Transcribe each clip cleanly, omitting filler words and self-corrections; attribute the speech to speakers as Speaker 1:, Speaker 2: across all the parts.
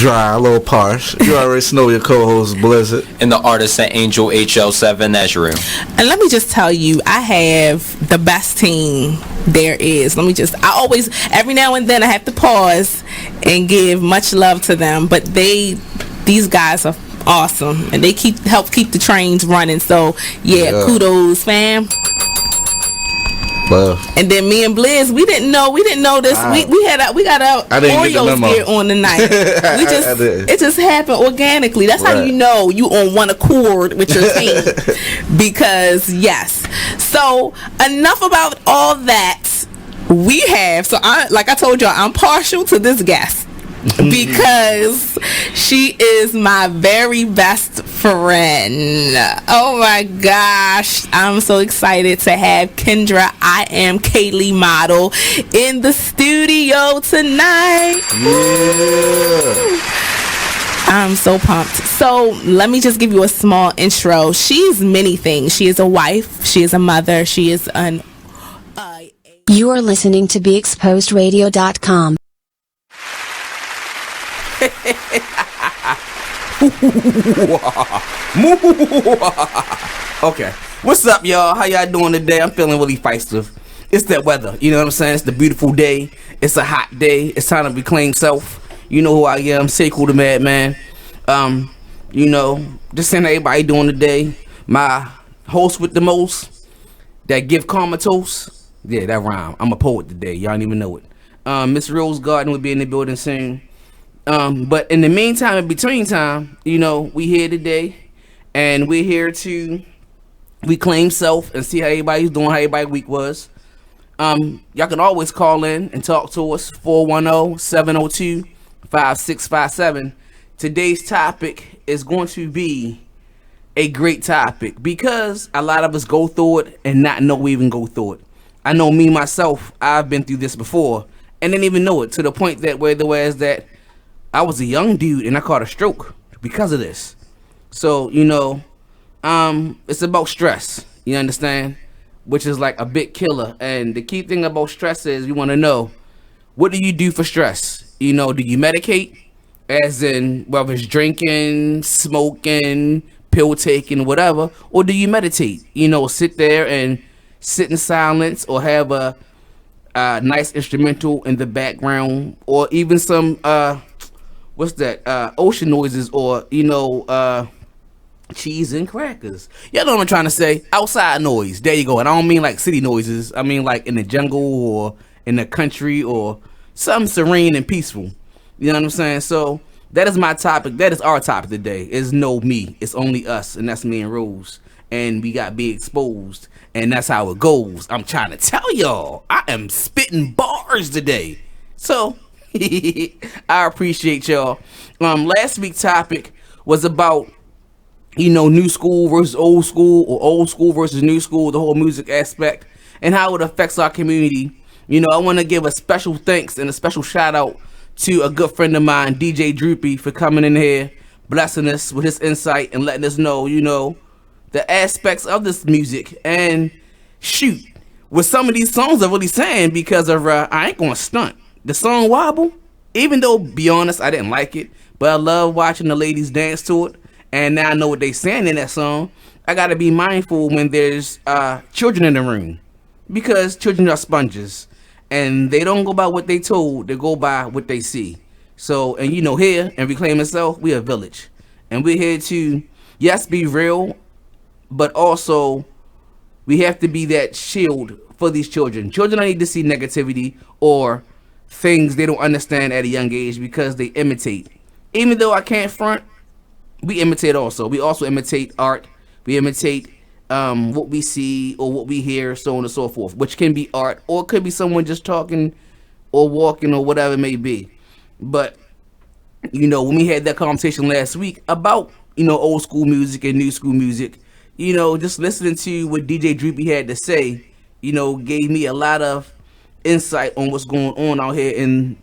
Speaker 1: dry, a little parched. You already know your co-host Blizzard.
Speaker 2: And the artist at Angel HL7, that's real.
Speaker 3: And let me just tell you, I have the best team there is. I always, every now and then I have to pause and give much love to them. But these guys are awesome. And they help keep the trains running. So, yeah. Kudos, fam.
Speaker 1: Well,
Speaker 3: and then me and Blizz, we didn't know this. We got our Oreos here on the night. It just happened organically. That's how you know you on one accord with your team. Because yes. So enough about all that. We have like I told y'all, I'm partial to this guest. Because she is my very best friend. Oh my gosh, I'm so excited to have Kendra I Am Kaylee model in the studio tonight.
Speaker 1: Yeah.
Speaker 3: I'm so pumped. So let me just give you a small intro. She's many things. She is a wife, she is a mother, she is an
Speaker 4: You are listening to BeExposedRadio.com.
Speaker 5: Okay, what's up, y'all? How y'all doing today? I'm feeling really feisty. It's that weather, you know what I'm saying? It's the beautiful day. It's a hot day. It's time to reclaim self. You know who I am, Seiko the Madman. Just saying everybody doing today. My host with the most, that give karma toast. Yeah, that rhyme. I'm a poet today. Y'all don't even know it. Miss Rose Garden will be in the building soon. But in the meantime, in between time, we here today, and we're here to reclaim self and see how everybody's doing, how everybody's week was. Y'all can always call in and talk to us, 410-702-5657. Today's topic is going to be a great topic because a lot of us go through it and not know we even go through it. I know me, myself, I've been through this before and didn't even know it, to the point that that I was a young dude and I caught a stroke because of this. So, it's about stress, you understand? Which is like a big killer. And the key thing about stress is you want to know, what do you do for stress? Do you medicate? As in, whether it's drinking, smoking, pill taking, whatever. Or do you meditate? Sit there and sit in silence, or have a nice instrumental in the background, or even some ocean noises, or cheese and crackers. Y'all know what I'm trying to say? Outside noise. There you go. And I don't mean like city noises. I mean like in the jungle or in the country, or something serene and peaceful. You know what I'm saying? So that is my topic. That is our topic today. It's no me. It's only us, and that's me and Roze. And we got to be exposed, and that's how it goes. I'm trying to tell y'all, I am spitting bars today. So I appreciate y'all. Last week's topic was about new school versus old school, or old school versus new school, the whole music aspect and how it affects our community. I want to give a special thanks and a special shout out to a good friend of mine, DJ Droopy, for coming in here, blessing us with his insight and letting us know, the aspects of this music. And shoot, what some of these songs are really saying, because of I ain't gonna stunt, the song Wobble, even though, be honest, I didn't like it, but I love watching the ladies dance to it, and now I know what they saying in that song. I gotta be mindful when there's children in the room, because children are sponges, and they don't go by what they told, they go by what they see. So, and here in Reclaim Itself, we a village, and we're here to, yes, be real, but also we have to be that shield for these children. Children don't need to see negativity or things they don't understand at a young age, because they imitate. Even though I can't front, we imitate also. We also imitate art. We imitate what we see or what we hear, so on and so forth, which can be art, or it could be someone just talking or walking or whatever it may be. But when we had that conversation last week about old school music and new school music, just listening to what DJ Droopy had to say, gave me a lot of insight on what's going on out here in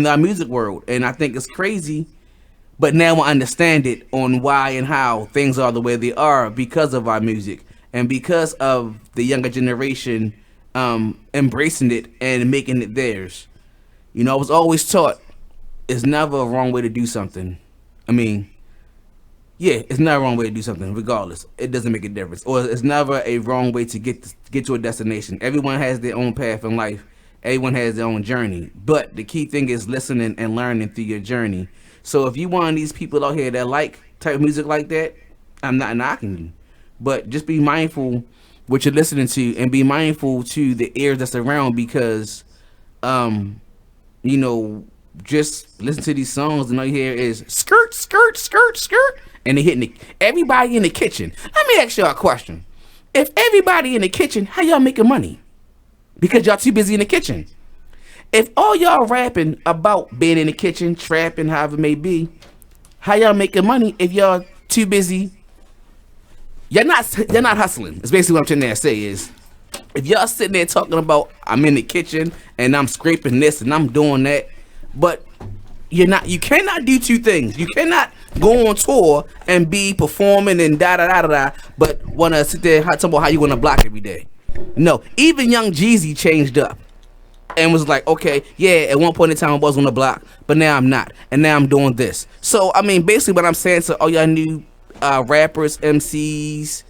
Speaker 5: our music world. And I think it's crazy, but now I understand it on why and how things are the way they are, because of our music and because of the younger generation embracing it and making it theirs. I was always taught, it's never a wrong way to do something. I mean, yeah, it's never a wrong way to do something. Regardless, it doesn't make a difference. Or it's never a wrong way to get to a destination. Everyone has their own path in life. Everyone has their own journey. But the key thing is listening and learning through your journey. So if you one of these people out here that like type of music like that, I'm not knocking you. But just be mindful what you're listening to, and be mindful to the ears that's around, because just listen to these songs and all you hear is skirt, skirt, skirt, skirt, and they hitting everybody in the kitchen. Let me ask y'all a question. If everybody in the kitchen, how y'all making money? Because y'all too busy in the kitchen. If all y'all rapping about being in the kitchen, trapping, however it may be, how y'all making money if y'all too busy? You're not hustling. That's basically what I'm trying to say is, if y'all sitting there talking about I'm in the kitchen and I'm scraping this and I'm doing that, but you cannot do two things. You cannot go on tour and be performing and but wanna sit there talking about how you wanna block every day. No, even Young Jeezy changed up and was like, okay, yeah, at one point in time I was on the block, but now I'm not, and now I'm doing this. So I mean, basically what I'm saying to all y'all new rappers, MCs,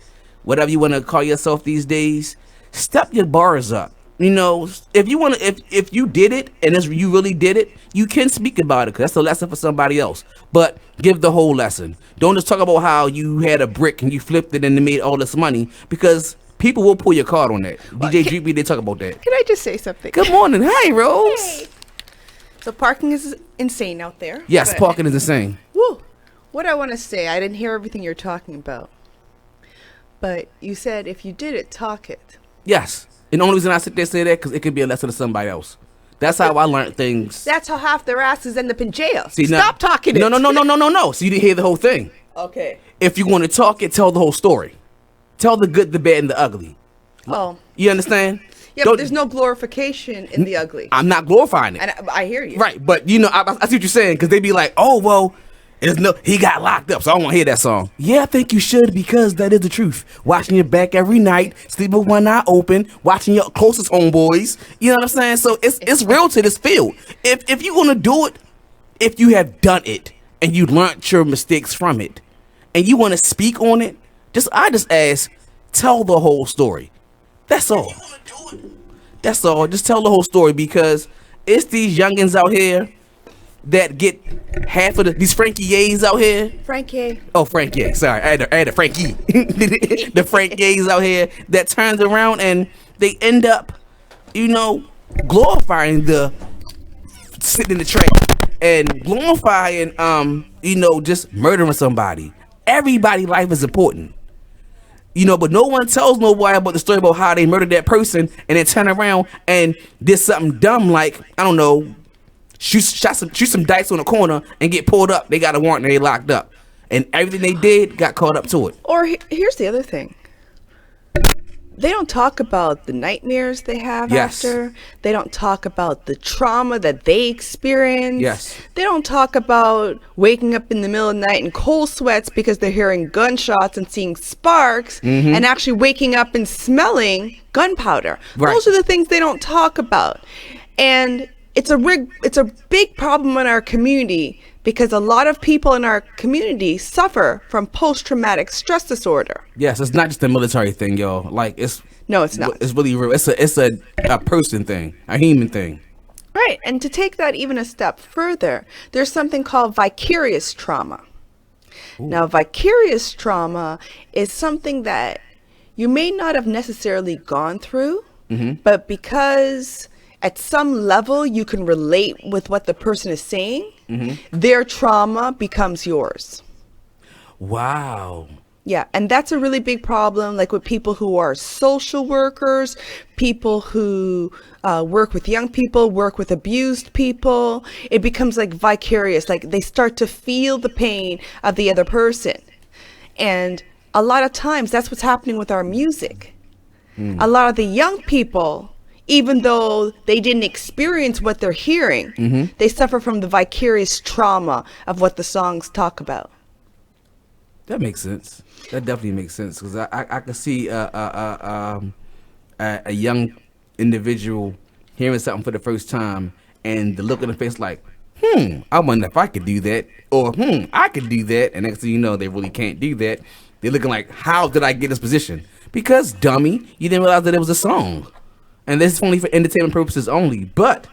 Speaker 5: whatever you want to call yourself these days, step your bars up. If you want to, if you did it and you really did it, you can speak about it, because that's a lesson for somebody else. But give the whole lesson. Don't just talk about how you had a brick and you flipped it and it made all this money, because people will pull your card on that. DJ GP, they talk about that.
Speaker 6: Can I just say something?
Speaker 5: Good morning. Hi, Roze.
Speaker 6: Hey. So parking is insane out there.
Speaker 5: Yes, parking is insane.
Speaker 6: Woo. What I want to say, I didn't hear everything you're talking about, but you said if you did it, talk it.
Speaker 5: Yes. And the only reason I sit there and say that, because it could be a lesson to somebody else. That's how I learned things.
Speaker 6: That's how half their asses end up in jail.
Speaker 5: See,
Speaker 6: Stop talking it.
Speaker 5: No. So you didn't hear the whole thing.
Speaker 6: Okay.
Speaker 5: If you want to talk it, tell the whole story. Tell the good, the bad, and the ugly.
Speaker 6: Oh.
Speaker 5: You understand?
Speaker 6: Yeah, but there's no glorification in the ugly.
Speaker 5: I'm not glorifying it.
Speaker 6: And I hear you.
Speaker 5: Right, but I see what you're saying, because they be like, oh, well, he got locked up, so I don't want to hear that song. Yeah, I think you should, because that is the truth. Watching your back every night, sleeping with one eye open, watching your closest homeboys. You know what I'm saying? So it's real to this field. If you're going to do it, if you have done it, and you learned your mistakes from it, and you want to speak on it, I just ask, tell the whole story. That's all. That's all. Just tell the whole story, because it's these youngins out here that get half of these Frankie Ye's out here.
Speaker 6: Frankie.
Speaker 5: Oh, Frankie. Sorry, I had a Frankie. The Frank Ye's out here that turns around and they end up, glorifying the sitting in the trash and glorifying, just murdering somebody. Everybody's life is important. But no one tells nobody about the story about how they murdered that person and then turn around and did something dumb like, I don't know, shoot some dice on the corner and get pulled up. They got a warrant and they locked up. And everything they did got caught up to it.
Speaker 6: Or here's the other thing. They don't talk about the nightmares they have after. They don't talk about the trauma that they experience.
Speaker 5: Yes.
Speaker 6: They don't talk about waking up in the middle of the night in cold sweats because they're hearing gunshots and seeing sparks, and actually waking up and smelling gunpowder.
Speaker 5: Right.
Speaker 6: Those are the things they don't talk about. And it's a big problem in our community, because a lot of people in our community suffer from post-traumatic stress disorder.
Speaker 5: Yes, it's not just a military thing, y'all. Like,
Speaker 6: No, it's not.
Speaker 5: It's really real. It's a person thing, a human thing.
Speaker 6: Right, and to take that even a step further, there's something called vicarious trauma. Ooh. Now, vicarious trauma is something that you may not have necessarily gone through, but because at some level you can relate with what the person is saying, their trauma becomes yours.
Speaker 5: Wow.
Speaker 6: Yeah, and that's a really big problem, like with people who are social workers, people who work with young people, work with abused people. It becomes like vicarious, like they start to feel the pain of the other person. And a lot of times that's what's happening with our music. A lot of the young people, even though they didn't experience what they're hearing, they suffer from the vicarious trauma of what the songs talk about.
Speaker 5: That makes sense. That definitely makes sense, because I can see a young individual hearing something for the first time and the look on the face like, I wonder if I could do that, or I could do that. And next thing you know, they really can't do that. They're looking like, how did I get this position? Because, dummy, you didn't realize that it was a song. And this is only for entertainment purposes only. But,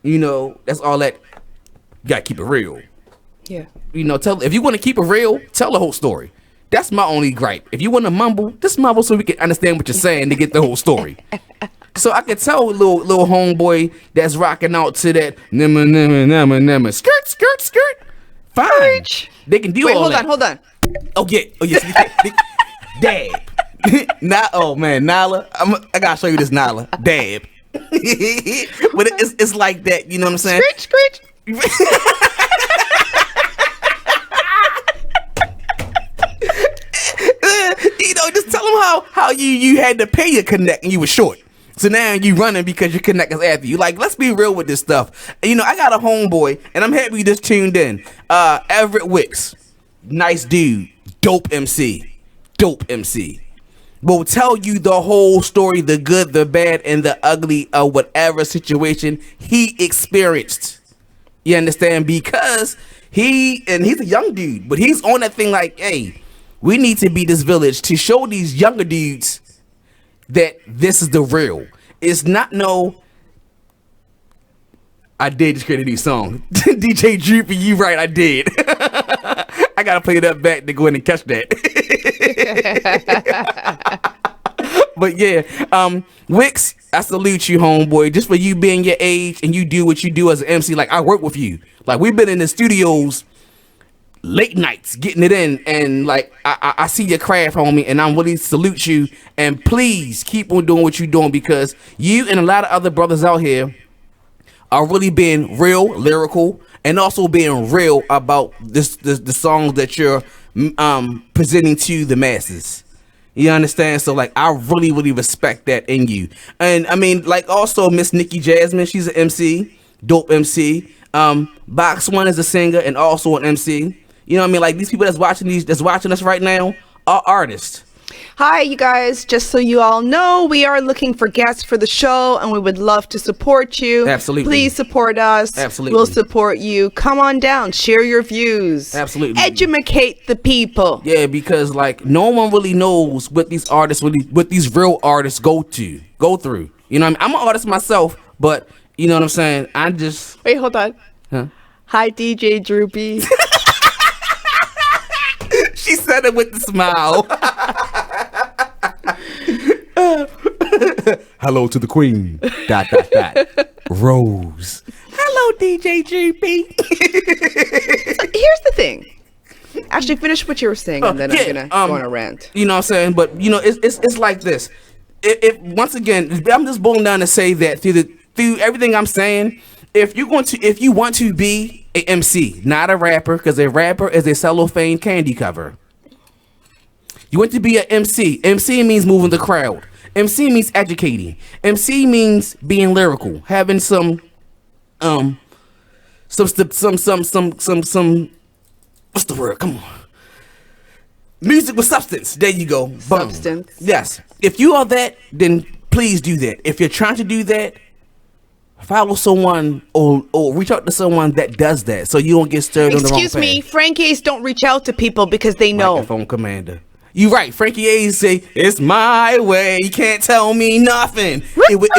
Speaker 5: that's all that. You gotta keep it real.
Speaker 6: Yeah.
Speaker 5: If you want to keep it real, tell the whole story. That's my only gripe. If you want to mumble, just mumble so we can understand what you're saying to get the whole story. So I can tell little homeboy that's rocking out to that skirt, skirt, skirt. Fine. They can do all that.
Speaker 6: Hold on.
Speaker 5: Oh yeah. Dab. Nala. I gotta show you this Nala. Dab. But it's like that. You know what I'm saying?
Speaker 6: Skirt.
Speaker 5: Just tell them how you had to pay your connect and you were short. So now you running because your connect is after you. Like, let's be real with this stuff. I got a homeboy, and I'm happy you just tuned in. Everett Wicks, nice dude, dope MC. Will tell you the whole story, the good, the bad, and the ugly of whatever situation he experienced. You understand? Because he's a young dude, but he's on that thing like, hey, we need to be this village to show these younger dudes that this is the real. It's not I did just create a new song. DJ Droopy, you right, I did. I gotta play that back to go in and catch that. But yeah, Wicks, I salute you, homeboy, just for you being your age and you do what you do as an MC. Like, I work with you. Like, we've been in the studios late nights getting it in, and like I see your craft, homie, and I'm really salute you. And please keep on doing what you're doing, because you and a lot of other brothers out here are really being real lyrical and also being real about the songs that you're presenting to the masses. You understand? So like, I really, really respect that in you. And I mean, like, also Miss Nikki Jasmine, she's an MC, dope MC. Box One is a singer and also an MC. You know what I mean? Like, these people that's watching us right now are artists.
Speaker 6: Hi, you guys. Just so you all know, we are looking for guests for the show, and we would love to support you.
Speaker 5: Absolutely.
Speaker 6: Please support us.
Speaker 5: Absolutely.
Speaker 6: We'll support you. Come on down. Share your views.
Speaker 5: Absolutely.
Speaker 6: Educate the people.
Speaker 5: Yeah, because like, no one really knows what these artists, what these real artists go through. You know what I mean? I'm an artist myself, but you know what I'm saying? I just...
Speaker 6: Wait, hold on.
Speaker 5: Huh?
Speaker 6: Hi, DJ Droopy.
Speaker 5: She said it with the smile. Hello to the queen. ... Roze. Hello, DJ Droopy.
Speaker 6: So here's the thing. Actually, finish what you were saying, and then I'm gonna go on a rant.
Speaker 5: You know what I'm saying? But it's like this. If once again, I'm just boiling down to say that through everything I'm saying, if you want to be a MC, not a rapper, because a rapper is a cellophane candy cover. You want to be an MC. MC means moving the crowd. MC means educating. MC means being lyrical, having some what's the word? Come on. Music with substance. There you go. Boom.
Speaker 6: Substance.
Speaker 5: Yes. If you are that, then please do that. If you're trying to do that, follow someone or reach out to someone that does that, so you don't get stirred on the wrong path.
Speaker 6: Excuse me, Frankie's don't reach out to people because they know.
Speaker 5: Microphone commander. You right. Frankie A's say, it's my way. You can't tell me nothing. It would.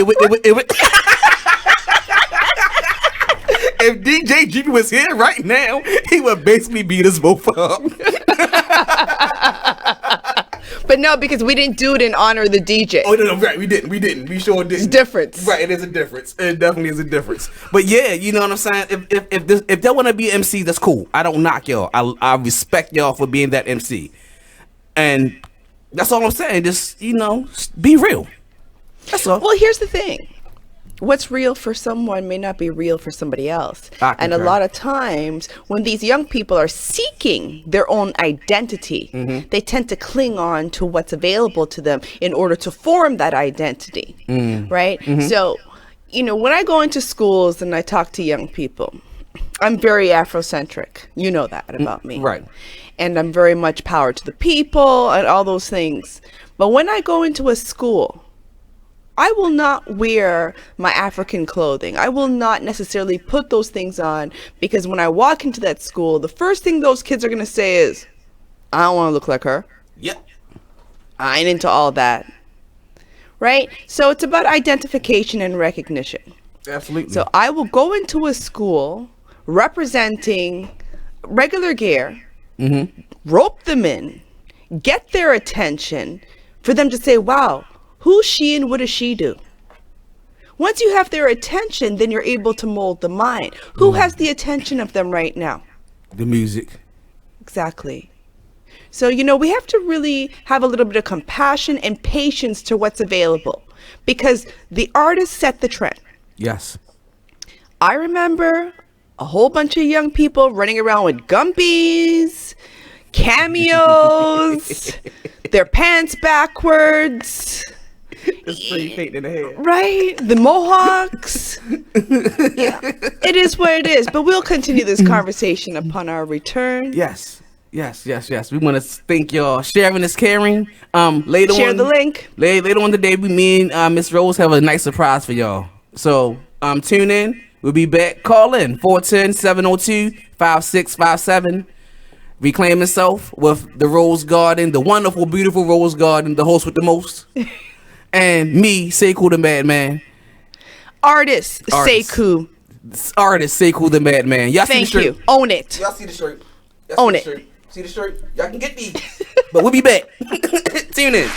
Speaker 5: If DJ G was here right now, he would basically beat us both up.
Speaker 6: But no, because we didn't do it in honor of the DJ.
Speaker 5: Oh, no, right. We didn't. We sure didn't.
Speaker 6: It's difference.
Speaker 5: Right, it is a difference. It definitely is a difference. But yeah, you know what I'm saying? If they want to be MC, that's cool. I don't knock y'all. I respect y'all for being that MC. And that's all I'm saying. Just, be real. That's all.
Speaker 6: Well, here's the thing. What's real for someone may not be real for somebody else. And a lot of times when these young people are seeking their own identity, they tend to cling on to what's available to them in order to form that identity, right? So, when I go into schools and I talk to young people, I'm very Afrocentric. You know that about me.
Speaker 5: Right.
Speaker 6: And I'm very much power to the people and all those things. But when I go into a school, I will not wear my African clothing. I will not necessarily put those things on, because when I walk into that school, the first thing those kids are going to say is, I don't want to look like her.
Speaker 5: Yep.
Speaker 6: I ain't into all that. Right? So it's about identification and recognition.
Speaker 5: Absolutely.
Speaker 6: So I will go into a school representing regular gear, rope them in, get their attention for them to say, wow, who's she and what does she do? Once you have their attention, then you're able to mold the mind. Who has the attention of them right now?
Speaker 5: The music.
Speaker 6: Exactly. So, we have to really have a little bit of compassion and patience to what's available, because the artists set the trend.
Speaker 5: Yes.
Speaker 6: I remember a whole bunch of young people running around with gumpies, cameos, their pants backwards.
Speaker 5: It's pretty faint in the head.
Speaker 6: Right? The mohawks. Yeah, it is what it is. But we'll continue this conversation upon our return.
Speaker 5: Yes. We want to thank y'all. Sharing is caring. Later
Speaker 6: Share
Speaker 5: on,
Speaker 6: the link.
Speaker 5: Later on today, me and Miss Roze have a nice surprise for y'all. So tune in. We'll be back. Call in 410-702-5657. Reclaim himself with the Rose Garden, the wonderful, beautiful Rose Garden, the host with the most. And me, Sekou the Madman.
Speaker 6: Artist Sekou.
Speaker 5: Artist Sekou the Madman. Y'all
Speaker 6: Thank
Speaker 5: see the shirt?
Speaker 6: you. Own it.
Speaker 5: Y'all see the shirt?
Speaker 6: Own it.
Speaker 5: See the shirt? Y'all can get these. But we'll be back. Tune in.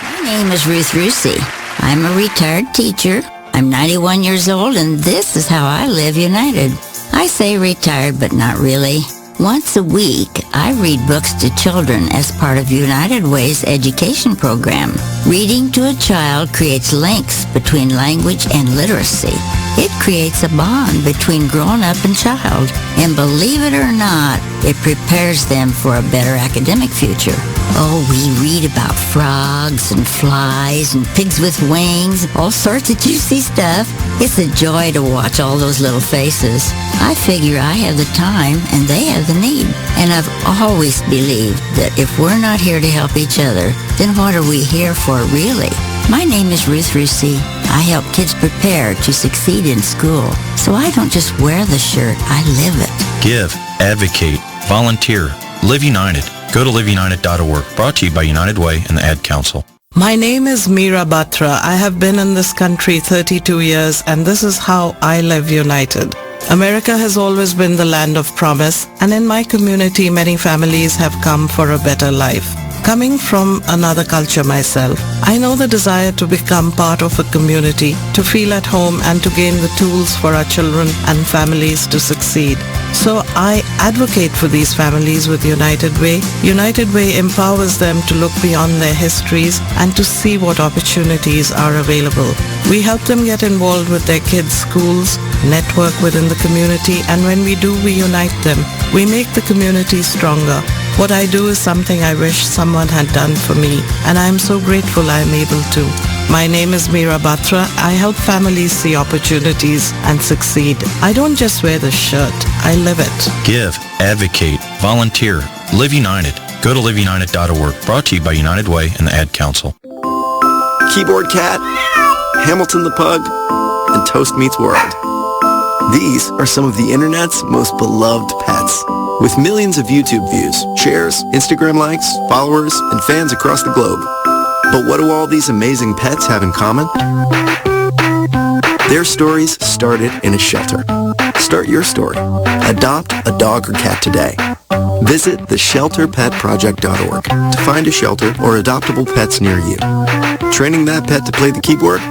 Speaker 7: My name is Ruth Roze. I'm a retired teacher. I'm 91 years old, and this is how I live united. I say retired, but not really. Once a week, I read books to children as part of United Way's education program. Reading to a child creates links between language and literacy. It creates a bond between grown-up and child. And believe it or not, it prepares them for a better academic future. Oh, we read about frogs and flies and pigs with wings, all sorts of juicy stuff. It's a joy to watch all those little faces. I figure I have the time and they have the need. And I've always believed that if we're not here to help each other, then what are we here for really? My name is Ruth Roze. I help kids prepare to succeed in school. So I don't just wear the shirt, I live it.
Speaker 8: Give, advocate, volunteer, live united. Go to liveunited.org. Brought to you by United Way and the Ad Council.
Speaker 9: My name is Meera Batra. I have been in this country 32 years, and this is how I live united. America has always been the land of promise, and in my community many families have come for a better life. Coming from another culture myself, I know the desire to become part of a community, to feel at home and to gain the tools for our children and families to succeed. So I advocate for these families with United Way. United Way empowers them to look beyond their histories and to see what opportunities are available. We help them get involved with their kids' schools, network within the community, and when we do, we unite them. We make the community stronger. What I do is something I wish someone had done for me, and I am so grateful I am able to. My name is Meera Batra. I help families see opportunities and succeed. I don't just wear the shirt, I live it.
Speaker 8: Give, advocate, volunteer, live united. Go to liveunited.org. Brought to you by United Way and the Ad Council.
Speaker 10: Keyboard Cat, Hamilton the Pug, and Toast Meets World. These are some of the internet's most beloved pets. With millions of YouTube views, shares, Instagram likes, followers, and fans across the globe. But what do all these amazing pets have in common? Their stories started in a shelter. Start your story. Adopt a dog or cat today. Visit theshelterpetproject.org to find a shelter or adoptable pets near you. Training that pet to play the keyboard?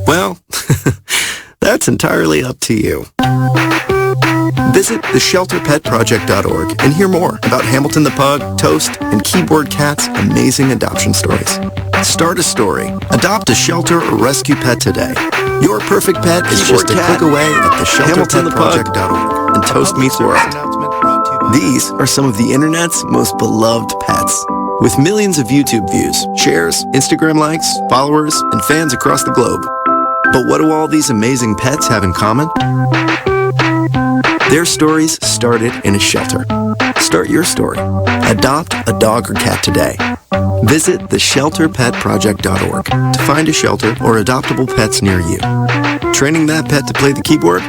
Speaker 10: Well, that's entirely up to you. Visit theshelterpetproject.org and hear more about Hamilton the Pug, Toast, and Keyboard Cat's amazing adoption stories. Start a story. Adopt a shelter or rescue pet today. Your perfect pet is just a click away at theshelterpetproject.org and Toast Meets World. These are some of the internet's most beloved pets. With millions of YouTube views, shares, Instagram likes, followers, and fans across the globe. But what do all these amazing pets have in common? Their stories started in a shelter. Start your story. Adopt a dog or cat today. Visit theshelterpetproject.org to find a shelter or adoptable pets near you. Training that pet to play the keyboard?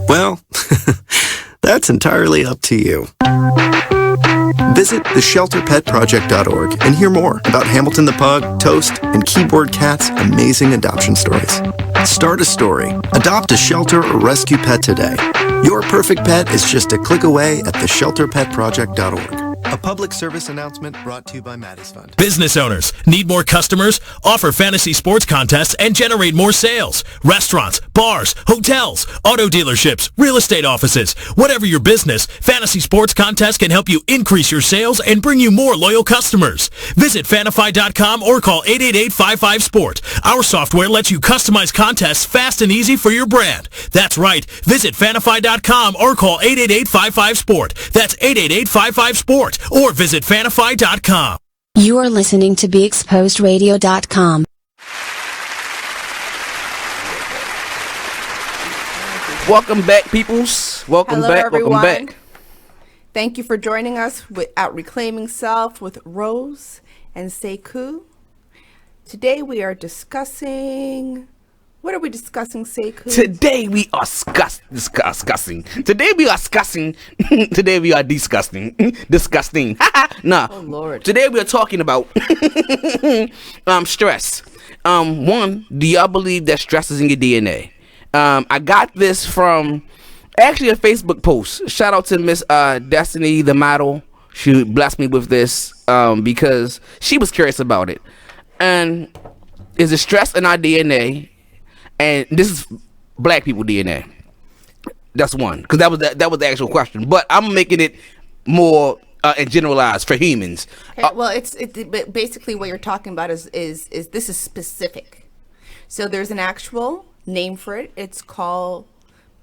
Speaker 10: Well, that's entirely up to you. Visit theshelterpetproject.org and hear more about Hamilton the Pug, Toast, and Keyboard Cat's amazing adoption stories. Start a story. Adopt a shelter or rescue pet today. Your perfect pet is just a click away at theshelterpetproject.org. A public service announcement brought to you by Maddie's Fund.
Speaker 11: Business owners, need more customers? Offer fantasy sports contests and generate more sales. Restaurants, bars, hotels, auto dealerships, real estate offices. Whatever your business, fantasy sports contests can help you increase your sales and bring you more loyal customers. Visit Fanify.com or call 888-55-SPORT. Our software lets you customize contests fast and easy for your brand. That's right. Visit Fanify.com or call 888-55-SPORT. That's 888-55-SPORT. Or visit Fanify.com.
Speaker 4: You are listening to BeExposedRadio.com.
Speaker 5: Welcome back, peoples. Welcome
Speaker 6: Hello,
Speaker 5: back.
Speaker 6: everyone.
Speaker 5: Welcome back.
Speaker 6: Thank you for joining us at Reclaiming Self with Roze and Sekou. Today we are discussing... What are we discussing, Sekou?
Speaker 5: Today we are discussing. Today we are discussing. Today we are disgusting. Disgusting. Nah.
Speaker 6: Oh, Lord.
Speaker 5: Today we are talking about stress. One, do y'all believe that stress is in your DNA? I got this from actually a Facebook post. Shout out to Miss Destiny, the model. She blessed me with this because she was curious about it. And is it stress in our DNA? And this is black people DNA. That's one, because that was the actual question. But I'm making it more and generalized for humans.
Speaker 6: Okay, well, it's basically what you're talking about is this is specific. So there's an actual name for it. It's called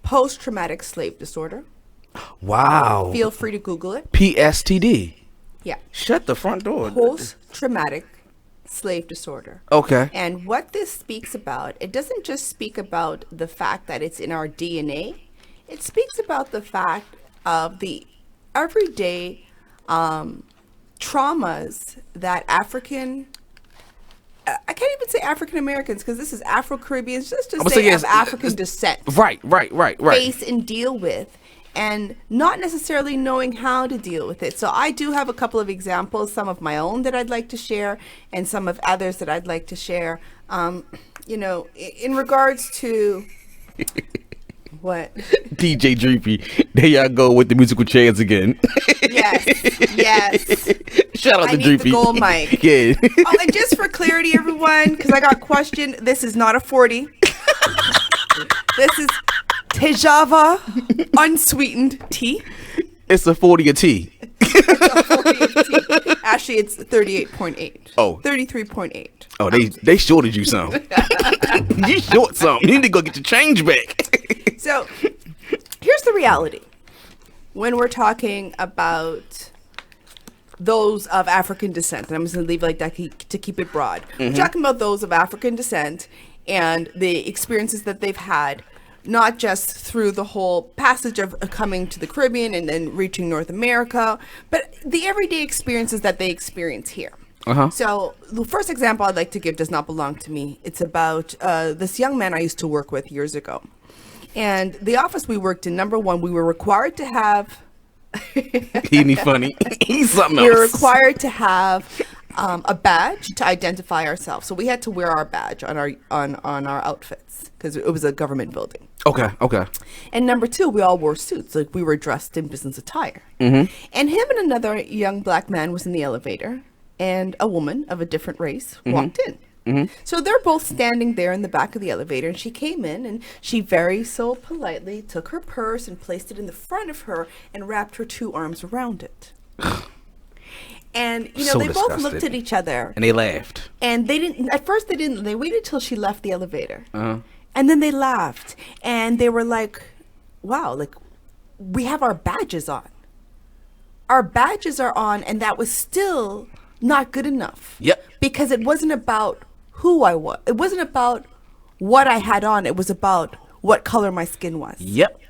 Speaker 6: post-traumatic slave disorder.
Speaker 5: Wow.
Speaker 6: Feel free to Google it.
Speaker 5: PSTD.
Speaker 6: Yeah.
Speaker 5: Shut the front door.
Speaker 6: Post-traumatic slave disorder.
Speaker 5: Okay.
Speaker 6: And what this speaks about, it doesn't just speak about the fact that it's in our DNA. It speaks about the fact of the everyday traumas that I can't even say African Americans, because this is Afro-Caribbeans, just say of African descent.
Speaker 5: Right.
Speaker 6: Face and deal with, and not necessarily knowing how to deal with it. So I do have a couple of examples, some of my own that I'd like to share, and some of others that I'd like to share. In regards to what?
Speaker 5: DJ Dreepy, there y'all go with the musical chairs again. Yes. Shout out to Dreepy. I need the
Speaker 6: gold mic.
Speaker 5: Yeah.
Speaker 6: Oh, and just for clarity, everyone, because I got questioned, this is not a 40. This is Tejava unsweetened tea.
Speaker 5: It's a 40 of tea.
Speaker 6: Actually, it's 38.8.
Speaker 5: Oh.
Speaker 6: 33.8.
Speaker 5: Oh, they shorted you some. You short some. You need to go get your change back.
Speaker 6: So, here's the reality. When we're talking about those of African descent, and I'm just going to leave it like that to keep it broad. We're talking about those of African descent and the experiences that they've had, not just through the whole passage of coming to the Caribbean and then reaching North America, but the everyday experiences that they experience here. So the first example I'd like to give does not belong to me. It's about this young man I used to work with years ago. And the office we worked in, number one, we were required to have...
Speaker 5: He ain't funny. He's something else.
Speaker 6: We were required to have a badge to identify ourselves. So we had to wear our badge on our outfits because it was a government building.
Speaker 5: Okay.
Speaker 6: And number two, we all wore suits. Like, we were dressed in business attire. And him and another young black man was in the elevator, and a woman of a different race walked in. So they're both standing there in the back of the elevator, and she came in, and she very so politely took her purse and placed it in the front of her and wrapped her two arms around it. And,
Speaker 5: So
Speaker 6: they both
Speaker 5: disgusted.
Speaker 6: looked at each other.
Speaker 5: And they laughed.
Speaker 6: And at first they didn't. They waited till she left the elevator. And then they laughed. And they were like, wow, like, we have our badges on. Our badges are on, and that was still not good enough.
Speaker 5: Yep.
Speaker 6: Because it wasn't about who I was. It wasn't about what I had on. It was about what color my skin was.
Speaker 5: Yep.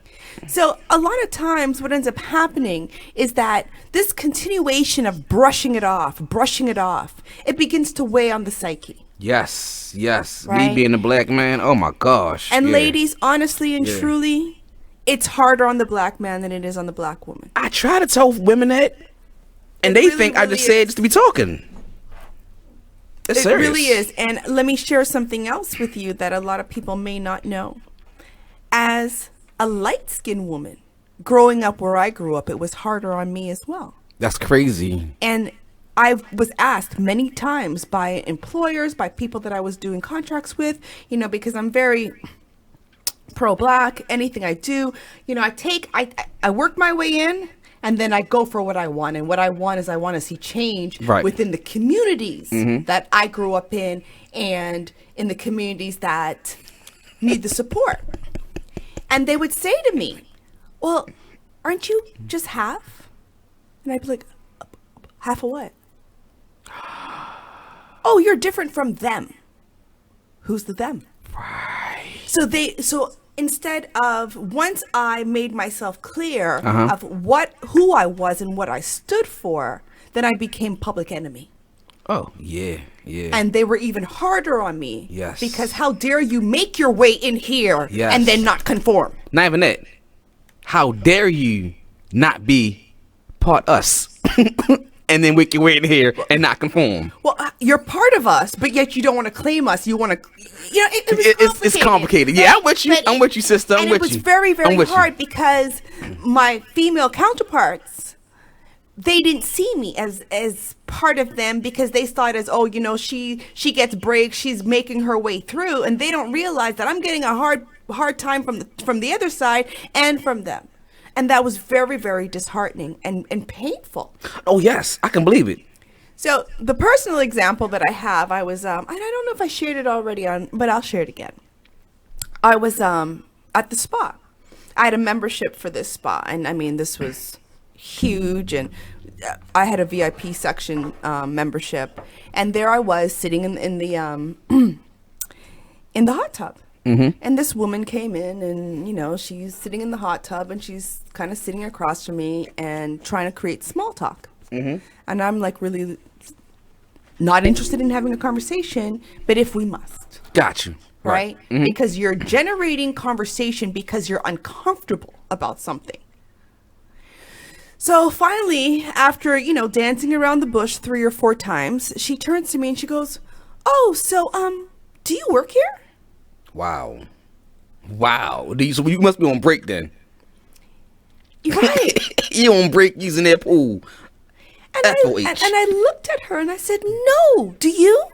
Speaker 6: So a lot of times what ends up happening is that this continuation of brushing it off, it begins to weigh on the psyche.
Speaker 5: Yes.
Speaker 6: Right?
Speaker 5: Me being a black man, oh my gosh.
Speaker 6: And ladies, honestly and truly, it's harder on the black man than it is on the black woman.
Speaker 5: I try to tell women that, and they think I just said just to be talking. It's serious.
Speaker 6: It really is. And let me share something else with you that a lot of people may not know. As a light-skinned woman, growing up where I grew up, it was harder on me as well.
Speaker 5: That's crazy.
Speaker 6: And I was asked many times by employers, by people that I was doing contracts with, because I'm very pro-black. Anything I do, I work my way in, and then I go for what I want. And what I want is I want to see change within the communities that I grew up in and in the communities that need the support. And they would say to me, well, aren't you just half? And I'd be like, half of what? Oh, you're different from them. Who's the them?
Speaker 5: Right.
Speaker 6: So instead of, once I made myself clear of who I was and what I stood for, then I became public enemy.
Speaker 5: Oh, yeah.
Speaker 6: And they were even harder on me.
Speaker 5: Yes.
Speaker 6: Because how dare you make your way in here and then not conform?
Speaker 5: Not even that. How dare you not be part us and then make your way in here and not conform?
Speaker 6: Well, you're part of us, but yet you don't want to claim us. You want to,
Speaker 5: it's complicated. Yeah, I'm with you. I'm with you, sister. I'm with you.
Speaker 6: And it was very, very hard because my female counterparts, they didn't see me as part of them because they saw it as, she gets breaks, she's making her way through, and they don't realize that I'm getting a hard time from the other side and from them. And that was very, very disheartening and painful.
Speaker 5: Oh, yes. I can believe it.
Speaker 6: So the personal example that I have, I was, I don't know if I shared it already but I'll share it again. I was at the spa. I had a membership for this spa. And I mean, this was huge. And I had a VIP section membership. And there I was sitting in the hot tub. Mm-hmm. And this woman came in and, she's sitting in the hot tub and she's kind of sitting across from me and trying to create small talk. Mm-hmm. And I'm like really not interested in having a conversation, but if we must.
Speaker 5: Got you.
Speaker 6: Right? Mm-hmm. Because you're generating conversation because you're uncomfortable about something. So finally, after, dancing around the bush 3 or 4 times, she turns to me and she goes, oh, so, do you work here?
Speaker 5: Wow. So you must be on break then.
Speaker 6: Right.
Speaker 5: You on break using that pool.
Speaker 6: And I looked at her and I said, no, do you?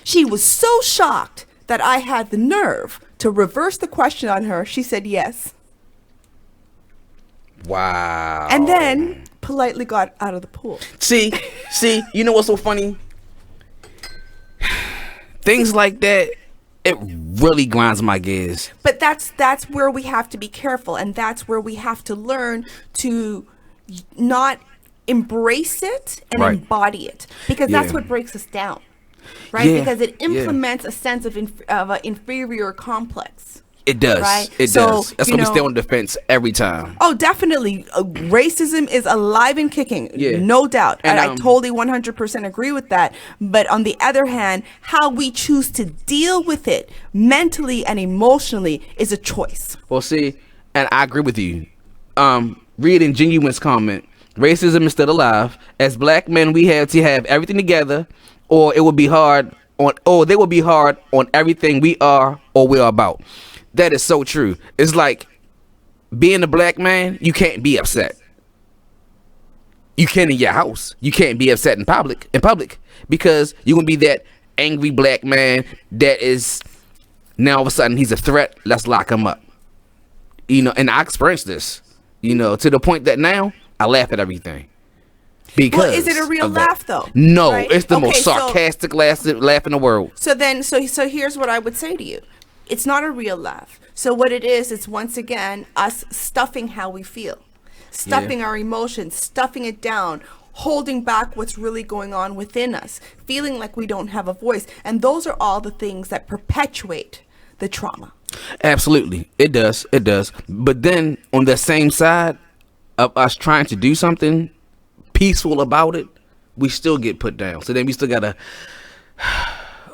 Speaker 6: She was so shocked that I had the nerve to reverse the question on her. She said yes.
Speaker 5: Wow.
Speaker 6: And then politely got out of the pool.
Speaker 5: See, you know what's so funny? Things like that, it really grinds my gears.
Speaker 6: But that's where we have to be careful, and that's where we have to learn to not embrace it and embody it, because that's what breaks us down, right? Because it implements a sense of an inferior complex.
Speaker 5: It does.
Speaker 6: Right?
Speaker 5: It does. That's why we stay on defense every time.
Speaker 6: Oh, definitely. Racism is alive and kicking. Yeah. No doubt. And I totally 100% agree with that. But on the other hand, how we choose to deal with it mentally and emotionally is a choice.
Speaker 5: Well, see, and I agree with you. Reading Genuine's comment, racism is still alive. As black men, we have to have everything together, or it will be hard they will be hard on everything we are or we are about. That is so true. It's like being a black man, you can't be upset. You can in your house. You can't be upset in public because you're going to be that angry black man that is now all of a sudden he's a threat. Let's lock him up. And I experienced this, to the point that now I laugh at everything. Because
Speaker 6: is it a real laugh though?
Speaker 5: No, right? It's the most sarcastic laugh in the world.
Speaker 6: So here's what I would say to you. It's not a real laugh. So what it is, it's once again us stuffing how we feel, stuffing our emotions, stuffing it down, holding back what's really going on within us, feeling like we don't have a voice. And those are all the things that perpetuate the trauma.
Speaker 5: Absolutely, it does. It does. But then on the same side of us trying to do something peaceful about it, we still get put down. So then we still gotta,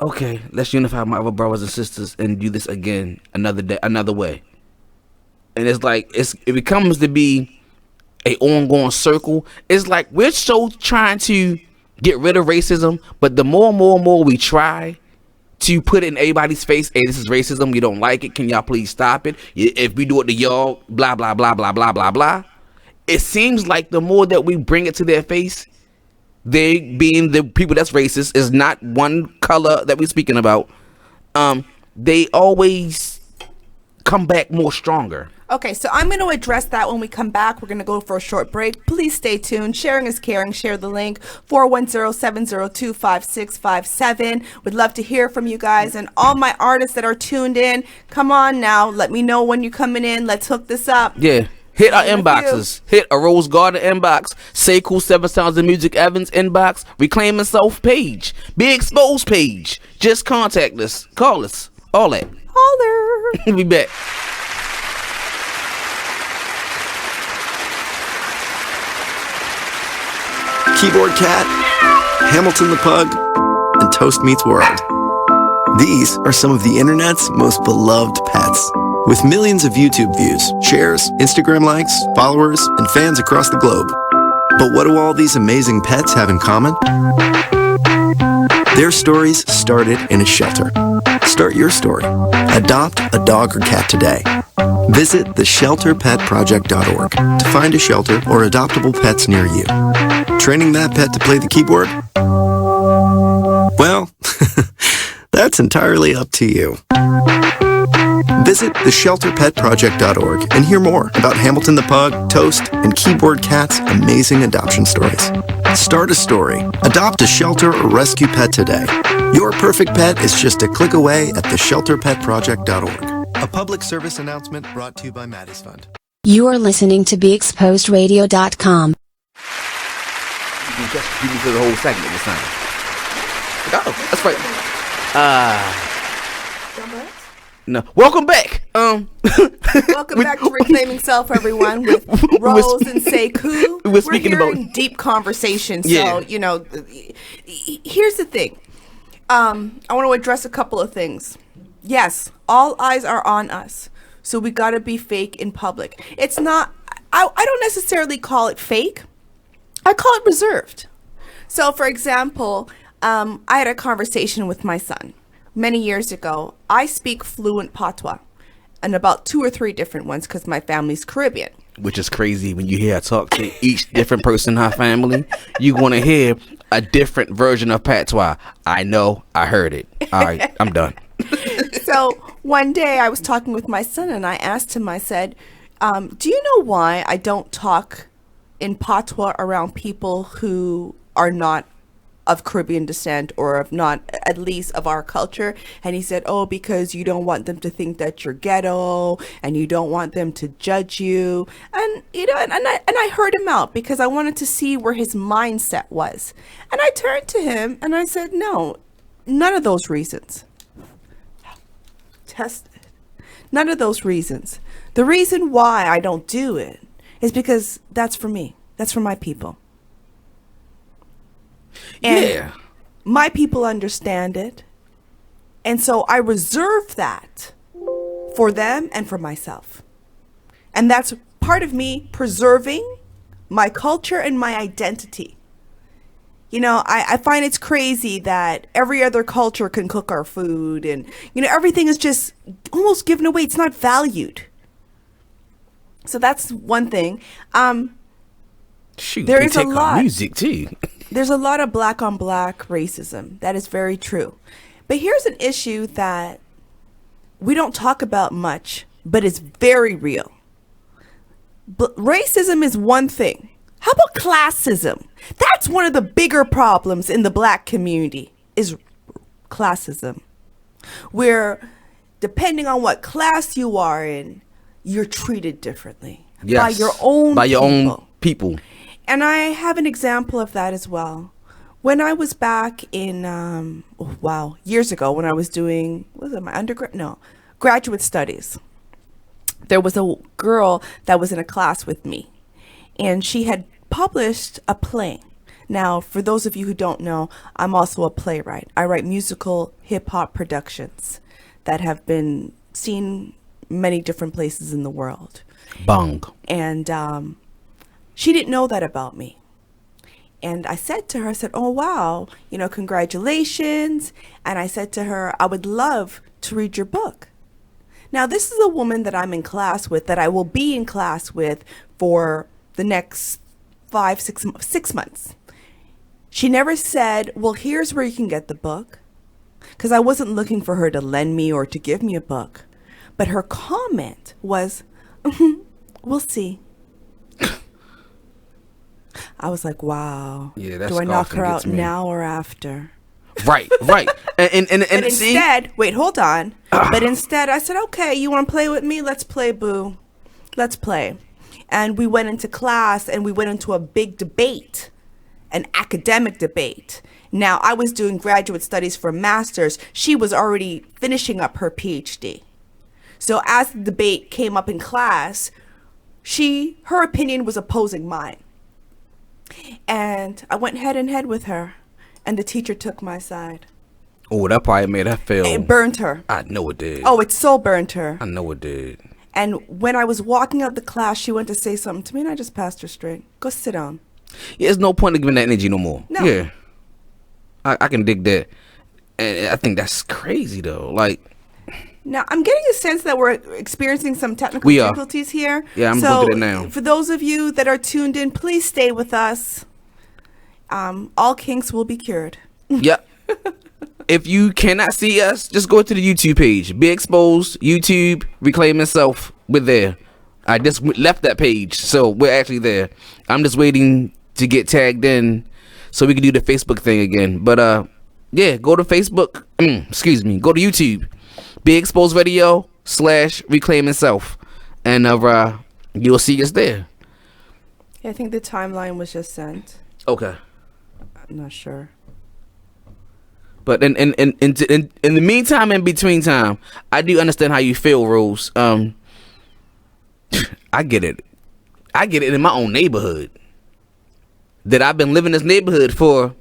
Speaker 5: okay, let's unify my other brothers and sisters and do this again another day, another way. And it's like it becomes to be a ongoing circle. It's like we're so trying to get rid of racism, but the more and more we try to put it in everybody's face, hey, this is racism, we don't like it, can y'all please stop it? If we do it to y'all, blah blah blah blah blah blah blah. It seems like the more that we bring it to their face, they being the people that's racist is not one color that we're speaking about. They always come back more stronger.
Speaker 6: Okay, so I'm going to address that when we come back. We're going to go for a short break. Please stay tuned. Sharing is caring. Share the link. 410-702-5657. We'd love to hear from you guys. And all my artists that are tuned in, come on now. Let me know when you're coming in. Let's hook this up.
Speaker 5: Yeah. Hit our inboxes. Hit a Rose Garden inbox. Say Cool 7 Sounds of Music Evans inbox. Reclaiming Self page. Be Exposed page. Just contact us. Call us. All that.
Speaker 6: Holler.
Speaker 5: We'll be back.
Speaker 10: Keyboard Cat, Hamilton the Pug, and Toast Meets World. These are some of the internet's most beloved pets. With millions of YouTube views, shares, Instagram likes, followers, and fans across the globe. But what do all these amazing pets have in common? Their stories started in a shelter. Start your story. Adopt a dog or cat today. Visit theshelterpetproject.org to find a shelter or adoptable pets near you. Training that pet to play the keyboard? Well, that's entirely up to you. Visit theshelterpetproject.org and hear more about Hamilton the Pug, Toast, and Keyboard Cat's amazing adoption stories. Start a story, adopt a shelter or rescue pet today. Your perfect pet is just a click away at theshelterpetproject.org. A public service announcement brought to you by Maddie's Fund.
Speaker 4: You are listening to BeExposedRadio.com.
Speaker 5: You can just give me for the whole segment this time. Oh, that's right. No. Welcome back.
Speaker 6: Welcome back to Reclaiming Self, everyone, with Roze and Sekou.
Speaker 5: We're speaking
Speaker 6: here
Speaker 5: about
Speaker 6: in deep conversation. So,
Speaker 5: Yeah.
Speaker 6: you know, here's the thing. I want to address a couple of things. Yes, all eyes are on us. So we got to be fake in public. It's not, I don't necessarily call it fake. I call it reserved. So, for example, I had a conversation with my son many years ago. I speak fluent patois and about 2 or 3 different ones because my family's Caribbean.
Speaker 5: Which is crazy when you hear her talk to each different person in her family. You want to hear a different version of patois. I know, I heard it. All right, I'm done.
Speaker 6: So one day I was talking with my son and I asked him, I said, do you know why I don't talk in patois around people who are not of Caribbean descent or of not, at least of our culture? And he said, oh, because you don't want them to think that you're ghetto and you don't want them to judge you. And, you know, and I heard him out because I wanted to see where his mindset was. And I turned to him and I said, no, none of those reasons. Test it. None of those reasons. The reason why I don't do it is because that's for me. That's for my people. And my people understand it. And so I reserve that for them and for myself. And that's part of me preserving my culture and my identity. You know, I find it's crazy that every other culture can cook our food and, you know, everything is just almost given away. It's not valued. So that's one thing.
Speaker 5: Shoot,
Speaker 6: there
Speaker 5: they
Speaker 6: is
Speaker 5: take
Speaker 6: a lot.
Speaker 5: Our music too.
Speaker 6: There's a lot of black on black racism. That is very true. But here's an issue that we don't talk about much, but it's very real. Racism is one thing. How about classism? That's one of the bigger problems in the black community is classism. Where depending on what class you are in, you're treated differently by your own
Speaker 5: people.
Speaker 6: And I have an example of that as well. When I was back in, years ago when I was doing, was it my undergrad? No, graduate studies. There was a girl that was in a class with me, and she had published a play. Now, for those of you who don't know, I'm also a playwright. I write musical hip-hop productions that have been seen many different places in the world.
Speaker 5: Bang.
Speaker 6: And she didn't know that about me. And I said to her, I said, oh, wow, congratulations. And I said to her, I would love to read your book. Now, this is a woman that I'm in class with, that I will be in class with for the next 6 months. She never said, well, here's where you can get the book, because I wasn't looking for her to lend me or to give me a book. But her comment was, we'll see. I was like, wow.
Speaker 5: Yeah, that's
Speaker 6: do I knock her out now or after?
Speaker 5: Right. And
Speaker 6: but instead, wait, hold on. But instead, I said, okay, you want to play with me? Let's play, boo. Let's play. And we went into class and we went into a big debate, an academic debate. Now, I was doing graduate studies for a master's. She was already finishing up her PhD. So as the debate came up in class, her opinion was opposing mine. And I went head and head with her, and the teacher took my side.
Speaker 5: Oh, that probably made her feel...
Speaker 6: It burnt her.
Speaker 5: I know it did.
Speaker 6: Oh, it so burnt her.
Speaker 5: I know it did.
Speaker 6: And when I was walking out the class, she went to say something to me, and I just passed her straight. Go sit down.
Speaker 5: Yeah, there's no point in giving that energy no more.
Speaker 6: No.
Speaker 5: Yeah. I can dig that. And I think that's crazy, though. Like...
Speaker 6: Now, I'm getting a sense that we're experiencing some technical difficulties here.
Speaker 5: Yeah, I'm looking at it now.
Speaker 6: For those of you that are tuned in, please stay with us. All kinks will be cured.
Speaker 5: Yep. If you cannot see us, just go to the YouTube page. Be Exposed, YouTube, Reclaim Yourself. We're there. I just left that page, so we're actually there. I'm just waiting to get tagged in so we can do the Facebook thing again. But, yeah, go to Facebook. Go to YouTube. Be Exposed Radio / Reclaim Yourself. And you'll see us there.
Speaker 6: Yeah, I think the timeline was just sent.
Speaker 5: Okay.
Speaker 6: I'm not sure.
Speaker 5: But in the meantime, in between time, I do understand how you feel, Roze. I get it. I get it in my own neighborhood. That I've been living in this neighborhood for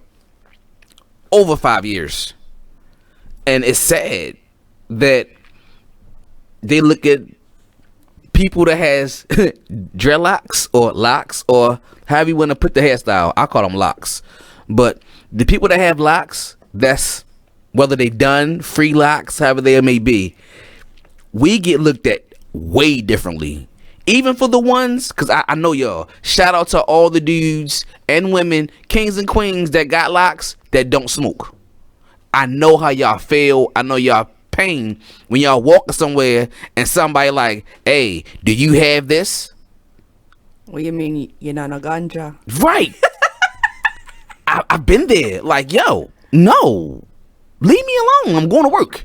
Speaker 5: over 5 years. And it's sad that they look at people that has dreadlocks or locks or however you want to put the hairstyle. I call them locks. But the people that have locks, that's whether they done, free locks, however they may be, we get looked at way differently. Even for the ones, because I know y'all, shout out to all the dudes and women, kings and queens that got locks that don't smoke. I know how y'all feel. I know y'all pain when y'all walking somewhere and somebody like, hey, do you have this?
Speaker 6: What you mean you're not a ganja?
Speaker 5: Right. I've been there. Like, yo, no, leave me alone. I'm going to work.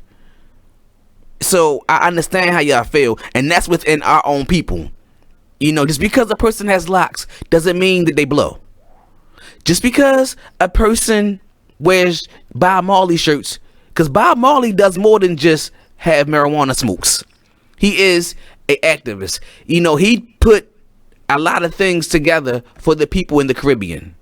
Speaker 5: So I understand how y'all feel, and that's within our own people. Just because a person has locks doesn't mean that they blow. Just because a person wears Bob Marley shirts, because Bob Marley does more than just have marijuana smokes. He is an activist. He put a lot of things together for the people in the Caribbean.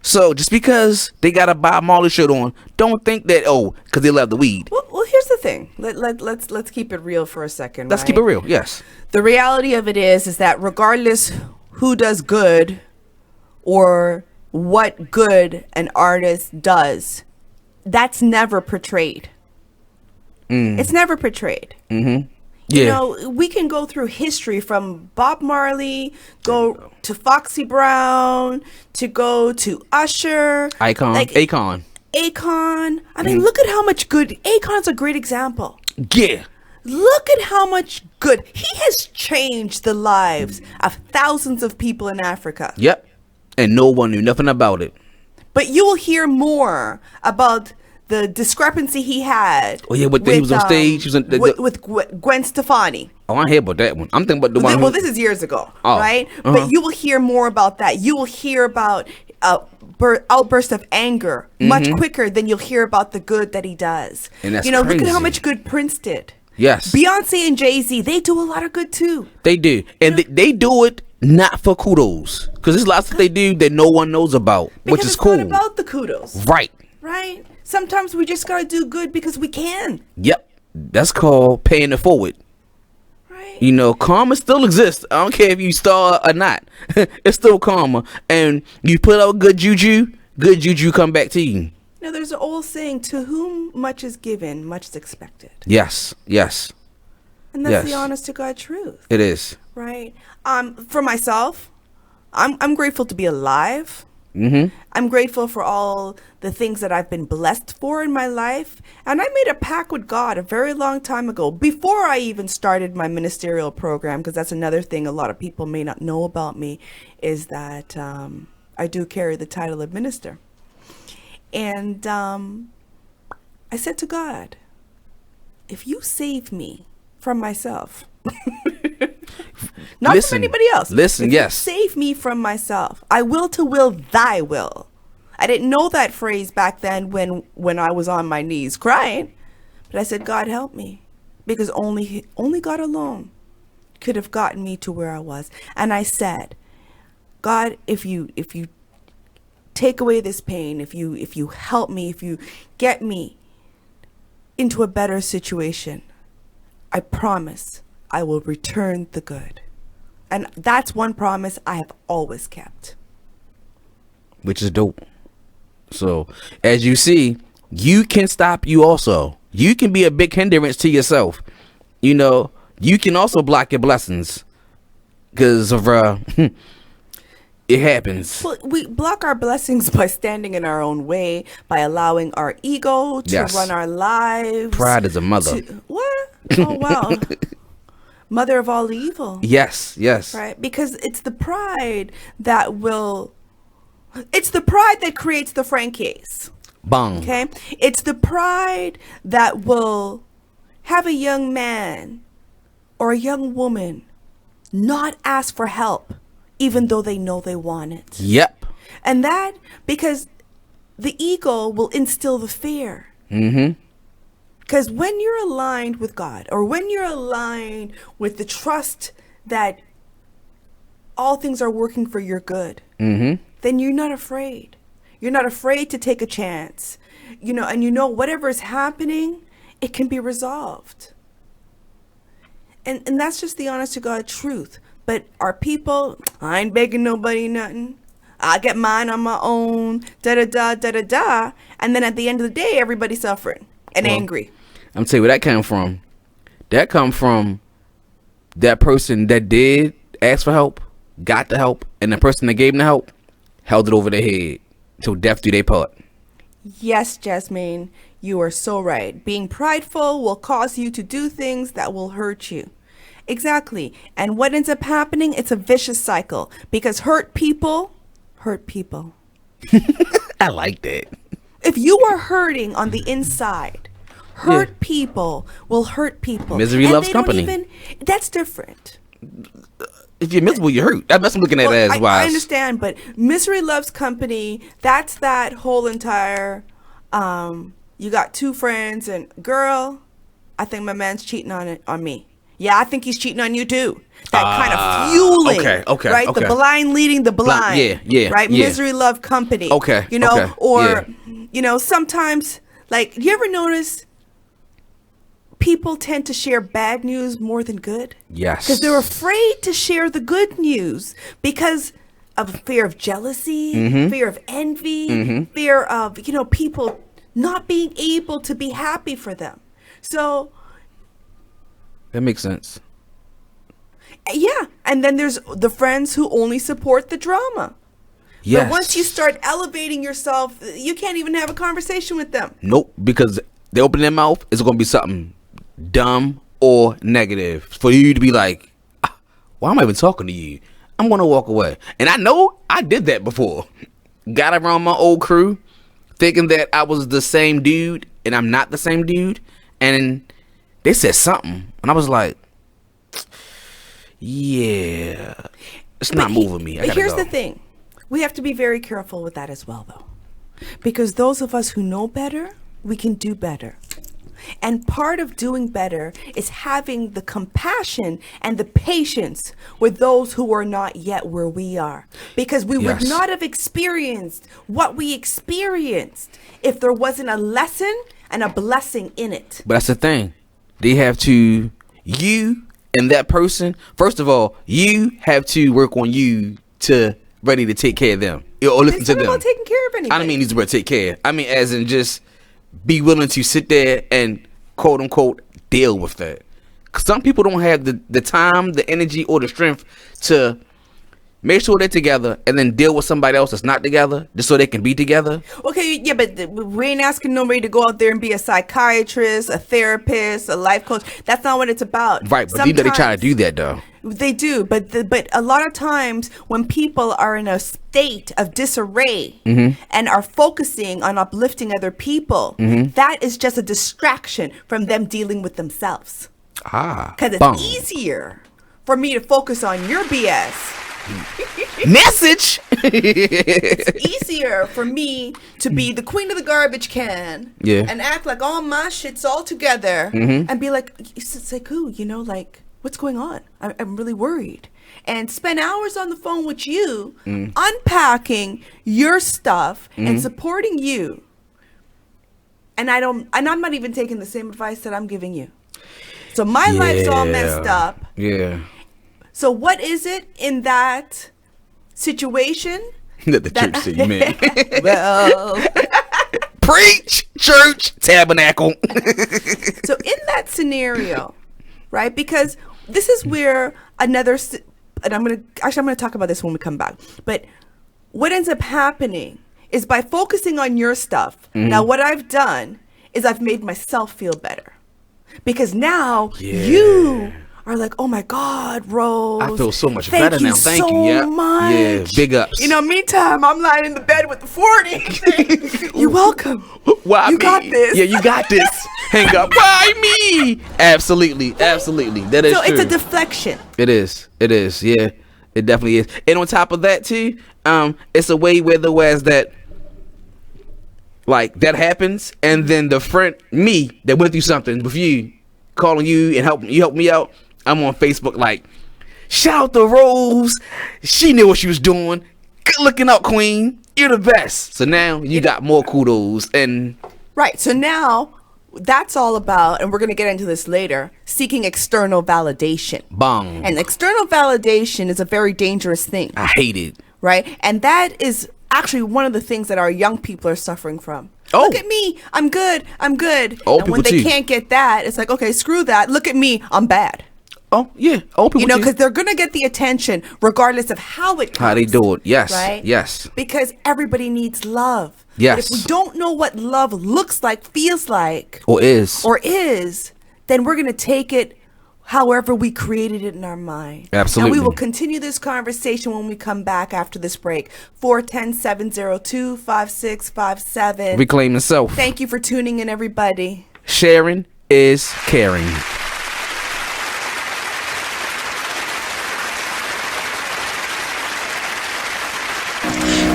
Speaker 5: So just because they got a Bob Marley shirt on, don't think that, because they love the weed.
Speaker 6: Well, here's the thing. Let's keep it real for a second.
Speaker 5: Let's keep it real. Yes.
Speaker 6: The reality of it is that regardless who does good or what good an artist does, that's never portrayed. It's never portrayed.
Speaker 5: Mm-hmm.
Speaker 6: Yeah. We can go through history from Bob Marley, go to Foxy Brown, to go to Usher.
Speaker 5: Akon.
Speaker 6: I mean, look at how much good. Akon's a great example.
Speaker 5: Yeah.
Speaker 6: Look at how much good. He has changed the lives of thousands of people in Africa.
Speaker 5: Yep. And no one knew nothing about it.
Speaker 6: But you will hear more about the discrepancy he had.
Speaker 5: Oh yeah, he was on stage. He was
Speaker 6: with Gwen Stefani.
Speaker 5: Oh, I don't hear about that one. I'm thinking about the one.
Speaker 6: Well, this is years ago, right? But you will hear more about that. You will hear about outburst of anger much quicker than you'll hear about the good that he does.
Speaker 5: And that's
Speaker 6: look
Speaker 5: crazy.
Speaker 6: at how much good Prince did.
Speaker 5: Yes.
Speaker 6: Beyonce and Jay-Z, they do a lot of good too.
Speaker 5: They do. And they do it not for kudos. Because there's lots that they do that no one knows about,
Speaker 6: because
Speaker 5: which is cool.
Speaker 6: It's not about the kudos.
Speaker 5: Right.
Speaker 6: Right? Sometimes we just got to do good because we can.
Speaker 5: Yep. That's called paying it forward.
Speaker 6: Right.
Speaker 5: You know, karma still exists. I don't care if you star or not. It's still karma. And you put out good juju come back to you.
Speaker 6: Now, there's an old saying, to whom much is given, much is expected.
Speaker 5: Yes.
Speaker 6: And that's the honest to God truth.
Speaker 5: It is.
Speaker 6: Right. For myself, I'm grateful to be alive.
Speaker 5: Mm-hmm.
Speaker 6: I'm grateful for all the things that I've been blessed for in my life. And I made a pact with God a very long time ago, before I even started my ministerial program, because that's another thing a lot of people may not know about me, is that I do carry the title of minister. And I said to God, if you save me from myself, not from anybody else.
Speaker 5: Listen,
Speaker 6: if
Speaker 5: yes.
Speaker 6: you save me from myself, I will to will thy will. I didn't know that phrase back then when I was on my knees crying. But I said, God, help me. Because only God alone could have gotten me to where I was. And I said, God, if you take away this pain, if you help me, if you get me into a better situation, I promise I will return the good. And that's one promise I have always kept.
Speaker 5: Which is dope. So, as you see, you can stop you also. You can be a big hindrance to yourself. You know, you can also block your blessings. Because of it happens.
Speaker 6: Well, we block our blessings by standing in our own way, by allowing our ego to run our lives.
Speaker 5: Pride is a mother.
Speaker 6: What? Oh, wow. Mother of all evil.
Speaker 5: Yes.
Speaker 6: Right? Because it's the pride that creates the Frank case.
Speaker 5: Bang.
Speaker 6: Okay? It's the pride that will have a young man or a young woman not ask for help, even though they know they want it.
Speaker 5: Yep.
Speaker 6: And that, because the ego will instill the fear.
Speaker 5: Mm-hmm.
Speaker 6: Because when you're aligned with God, or when you're aligned with the trust that all things are working for your good,
Speaker 5: mm-hmm.
Speaker 6: then you're not afraid. You're not afraid to take a chance. You know, and you know whatever is happening, it can be resolved. And that's just the honest to God truth. But our people, I ain't begging nobody nothing. I get mine on my own, da-da-da. And then at the end of the day, everybody's suffering and angry.
Speaker 5: I'm telling you where that came from. That come from that person that did ask for help, got the help, and the person that gave them the help held it over their head till death do they part.
Speaker 6: Yes, Jasmine, you are so right. Being prideful will cause you to do things that will hurt you. Exactly. And what ends up happening, it's a vicious cycle. Because hurt people hurt people.
Speaker 5: I like that.
Speaker 6: If you are hurting on the inside, hurt people will hurt people.
Speaker 5: Misery loves company.
Speaker 6: That's different.
Speaker 5: If you're miserable, you hurt. That's what I'm looking at it as wise.
Speaker 6: I understand, but misery loves company. That's that whole entire, you got two friends and, girl, I think my man's cheating on me. Yeah, I think he's cheating on you too. That kind of fueling.
Speaker 5: Okay.
Speaker 6: Right?
Speaker 5: Okay.
Speaker 6: The blind leading the blind.
Speaker 5: Yeah.
Speaker 6: Right?
Speaker 5: Yeah.
Speaker 6: Misery love company.
Speaker 5: Okay.
Speaker 6: You know,
Speaker 5: okay.
Speaker 6: or, you know, sometimes, like, you ever notice people tend to share bad news more than good?
Speaker 5: Yes.
Speaker 6: Because they're afraid to share the good news because of fear of jealousy,
Speaker 5: mm-hmm.
Speaker 6: fear of envy,
Speaker 5: mm-hmm.
Speaker 6: fear of, you know, people not being able to be happy for them. So
Speaker 5: that makes sense.
Speaker 6: Yeah. And then there's the friends who only support the drama.
Speaker 5: Yes.
Speaker 6: But once you start elevating yourself, you can't even have a conversation with them.
Speaker 5: Nope. Because they open their mouth, it's going to be something dumb or negative for you to be like, why am I even talking to you? I'm going to walk away. And I know I did that before. Got around my old crew thinking that I was the same dude and I'm not the same dude. And they said something and I was like, yeah, it's not moving me.
Speaker 6: But here's the thing. We have to be very careful with that as well, though. Because those of us who know better, we can do better. And part of doing better is having the compassion and the patience with those who are not yet where we are. Because we would not have experienced what we experienced if there wasn't a lesson and a blessing in it.
Speaker 5: But that's the thing. They have to, you and that person, first of all, you have to work on you to ready to take care of them. Or listen to them.
Speaker 6: About taking care of anybody.
Speaker 5: I don't mean use the word take care. I mean as in just be willing to sit there and quote unquote deal with that. 'Cause some people don't have the time, the energy, or the strength to make sure they're together and then deal with somebody else that's not together just so they can be together.
Speaker 6: Okay, yeah, but we ain't asking nobody to go out there and be a psychiatrist, a therapist, a life coach. That's not what it's about.
Speaker 5: Right, but you know they try to do that though.
Speaker 6: They do, but a lot of times when people are in a state of disarray and are focusing on uplifting other people, that is just a distraction from them dealing with themselves. Because it's easier for me to focus on your BS.
Speaker 5: Message.
Speaker 6: It's easier for me to be the queen of the garbage can and act like all my shit's all together and be like, it's like, who, you know, like, what's going on? I'm really worried. And spend hours on the phone with you, unpacking your stuff and supporting you. And I'm not even taking the same advice that I'm giving you. So my life's all messed up.
Speaker 5: Yeah.
Speaker 6: So what is it in that situation?
Speaker 5: That the church said you mean.
Speaker 6: Well,
Speaker 5: preach, church, tabernacle.
Speaker 6: So in that scenario, right? Because this is where and I'm gonna talk about this when we come back. But what ends up happening is by focusing on your stuff. Now, what I've done is I've made myself feel better because now you are like, oh my God, Rose.
Speaker 5: I feel so much better now. Thank you. Yeah.
Speaker 6: Much.
Speaker 5: Yeah. Big ups.
Speaker 6: You know, meantime, I'm lying in the bed with the 40. You're welcome.
Speaker 5: Why
Speaker 6: you
Speaker 5: me?
Speaker 6: got this.
Speaker 5: Yeah, you got this. Hang up. Why me? Absolutely. Absolutely. That is true.
Speaker 6: So it's a deflection.
Speaker 5: It is. It is. Yeah. It definitely is. And on top of that too, it's a way where that like that happens, and then the friend me that went through something with you, calling you and help me out. I'm on Facebook like, shout out to Roze. She knew what she was doing. Good looking out, queen. You're the best. So now you got more kudos and
Speaker 6: right. So now that's all about, and we're going to get into this later, seeking external validation.
Speaker 5: Bong.
Speaker 6: And external validation is a very dangerous thing.
Speaker 5: I hate it.
Speaker 6: Right? And that is actually one of the things that our young people are suffering from. Oh. Look at me. I'm good. I'm good.
Speaker 5: Old
Speaker 6: and when they can't get that, it's like, okay, screw that. Look at me. I'm bad.
Speaker 5: Oh, yeah. Old people,
Speaker 6: you know, because they're going to get the attention regardless of how it comes.
Speaker 5: How they do it. Yes.
Speaker 6: Right?
Speaker 5: Yes.
Speaker 6: Because everybody needs love.
Speaker 5: Yes.
Speaker 6: But if we don't know what love looks like, feels like,
Speaker 5: or is,
Speaker 6: then we're going to take it however we created it in our mind.
Speaker 5: Absolutely.
Speaker 6: And we will continue this conversation when we come back after this break. 410-702-5657.
Speaker 5: Reclaim yourself.
Speaker 6: Thank you for tuning in, everybody.
Speaker 5: Sharing is caring.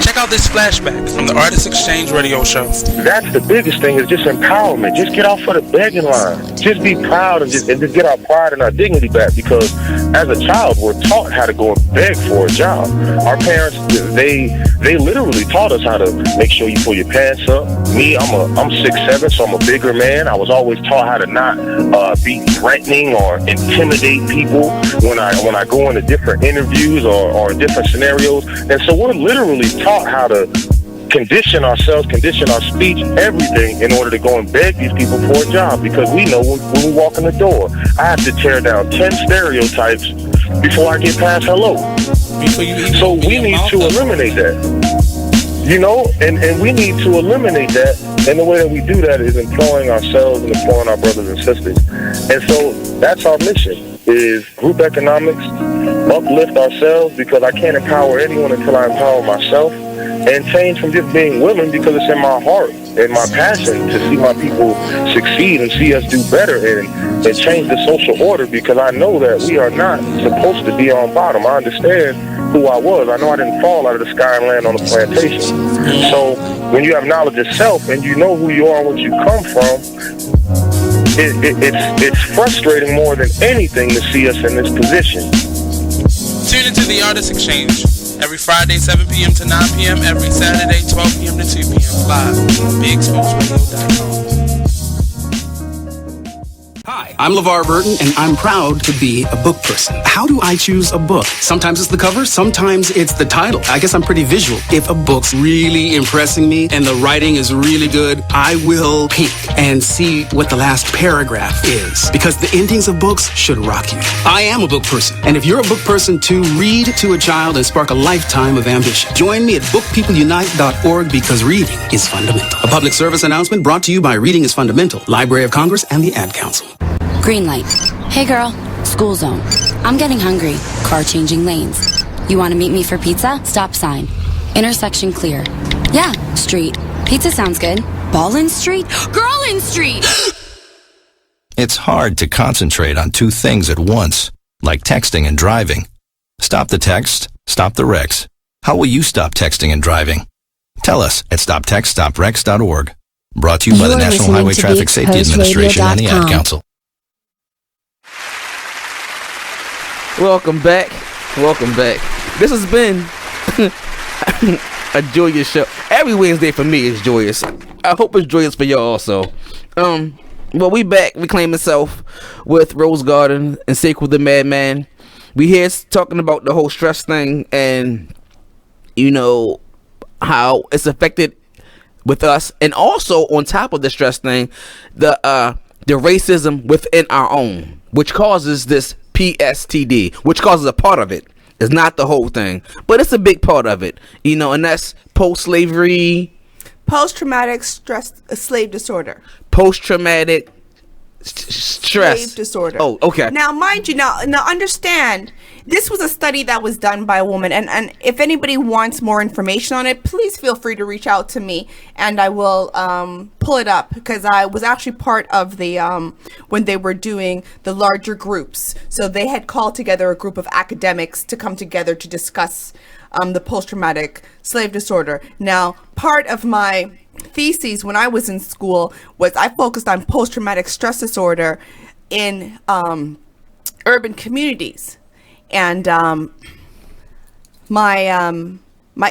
Speaker 12: Check out this flashback from the Artist Exchange radio show.
Speaker 13: That's the biggest thing, is just empowerment. Just get off of the begging line. Just be proud and just get our pride and our dignity back, because as a child, we're taught how to go and beg for a job. Our parents, they literally taught us how to make sure you pull your pants up. Me, I'm 6'7", so I'm a bigger man. I was always taught how to not be threatening or intimidate people when I go into different interviews or different scenarios. And so we're literally taught how to condition ourselves, condition our speech, everything in order to go and beg these people for a job, because we know when we walk in the door, I have to tear down 10 stereotypes before I get past hello. So we need to eliminate that. You know, and we need to eliminate that, and the way that we do that is employing ourselves and employing our brothers and sisters. And so that's our mission, is group economics, uplift ourselves, because I can't empower anyone until I empower myself, and change from just being willing, because it's in my heart and my passion to see my people succeed and see us do better and change the social order, because I know that we are not supposed to be on bottom. I understand who I was. I know I didn't fall out of the sky and land on a plantation. So when you have knowledge of self and you know who you are and what you come from, it's frustrating more than anything to see us in this position.
Speaker 12: Tune into the Artist Exchange every Friday, 7 p.m. to 9 p.m. Every Saturday, 12 p.m. to 2 p.m. live on BigExposedRadio.com.
Speaker 14: Hi, I'm LeVar Burton, and I'm proud to be a book person. How do I choose a book? Sometimes it's the cover, sometimes it's the title. I guess I'm pretty visual. If a book's really impressing me and the writing is really good, I will peek and see what the last paragraph is, because the endings of books should rock you. I am a book person, and if you're a book person too, read to a child and spark a lifetime of ambition. Join me at bookpeopleunite.org, because reading is fundamental. A public service announcement brought to you by Reading is Fundamental, Library of Congress, and the Ad Council.
Speaker 15: Green light. Hey girl, school zone. I'm getting hungry. Car changing lanes. You want to meet me for pizza? Stop sign. Intersection clear. Yeah, street. Pizza sounds good. Ballin Street? Girlin Street!
Speaker 8: It's hard to concentrate on two things at once, like texting and driving. Stop the text, stop the wrecks. How will you stop texting and driving? Tell us at stoptextstoprex.org. Brought to you by the National Highway Traffic Safety Administration and the Ad Council.
Speaker 5: Welcome back. This has been a joyous show. Every Wednesday for me is joyous. I hope it's joyous for y'all also. Well, we back reclaiming self with Rose Garden and Sacred the Madman. We here talking about the whole stress thing, and you know how it's affected with us, and also on top of the stress thing, the racism within our own, which causes this PSTD, which causes a part of it. It's not the whole thing, but it's a big part of it, you know, and that's post-traumatic slave disorder. Post-traumatic stress.
Speaker 6: Slave disorder.
Speaker 5: Oh, okay.
Speaker 6: Now, mind you, now understand, this was a study that was done by a woman, and if anybody wants more information on it, please feel free to reach out to me, and I will pull it up, because I was actually part of the when they were doing the larger groups. So they had called together a group of academics to come together to discuss the post-traumatic slave disorder. Now, part of my thesis when I was in school was I focused on post-traumatic stress disorder in urban communities, and my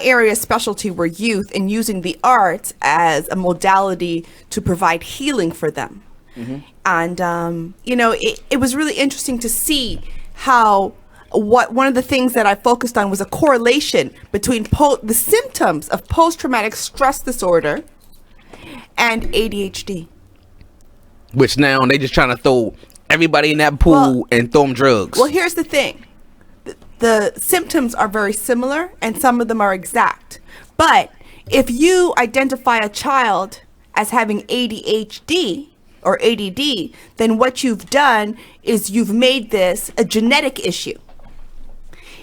Speaker 6: area of specialty were youth, and using the arts as a modality to provide healing for them. Mm-hmm. And you know, it was really interesting to see how one of the things that I focused on was a correlation between the symptoms of post-traumatic stress disorder and ADHD.
Speaker 5: Which now they just trying to throw everybody in that pool and throw them drugs.
Speaker 6: Well, here's the thing. The symptoms are very similar, and some of them are exact. But if you identify a child as having ADHD or ADD, then what you've done is you've made this a genetic issue.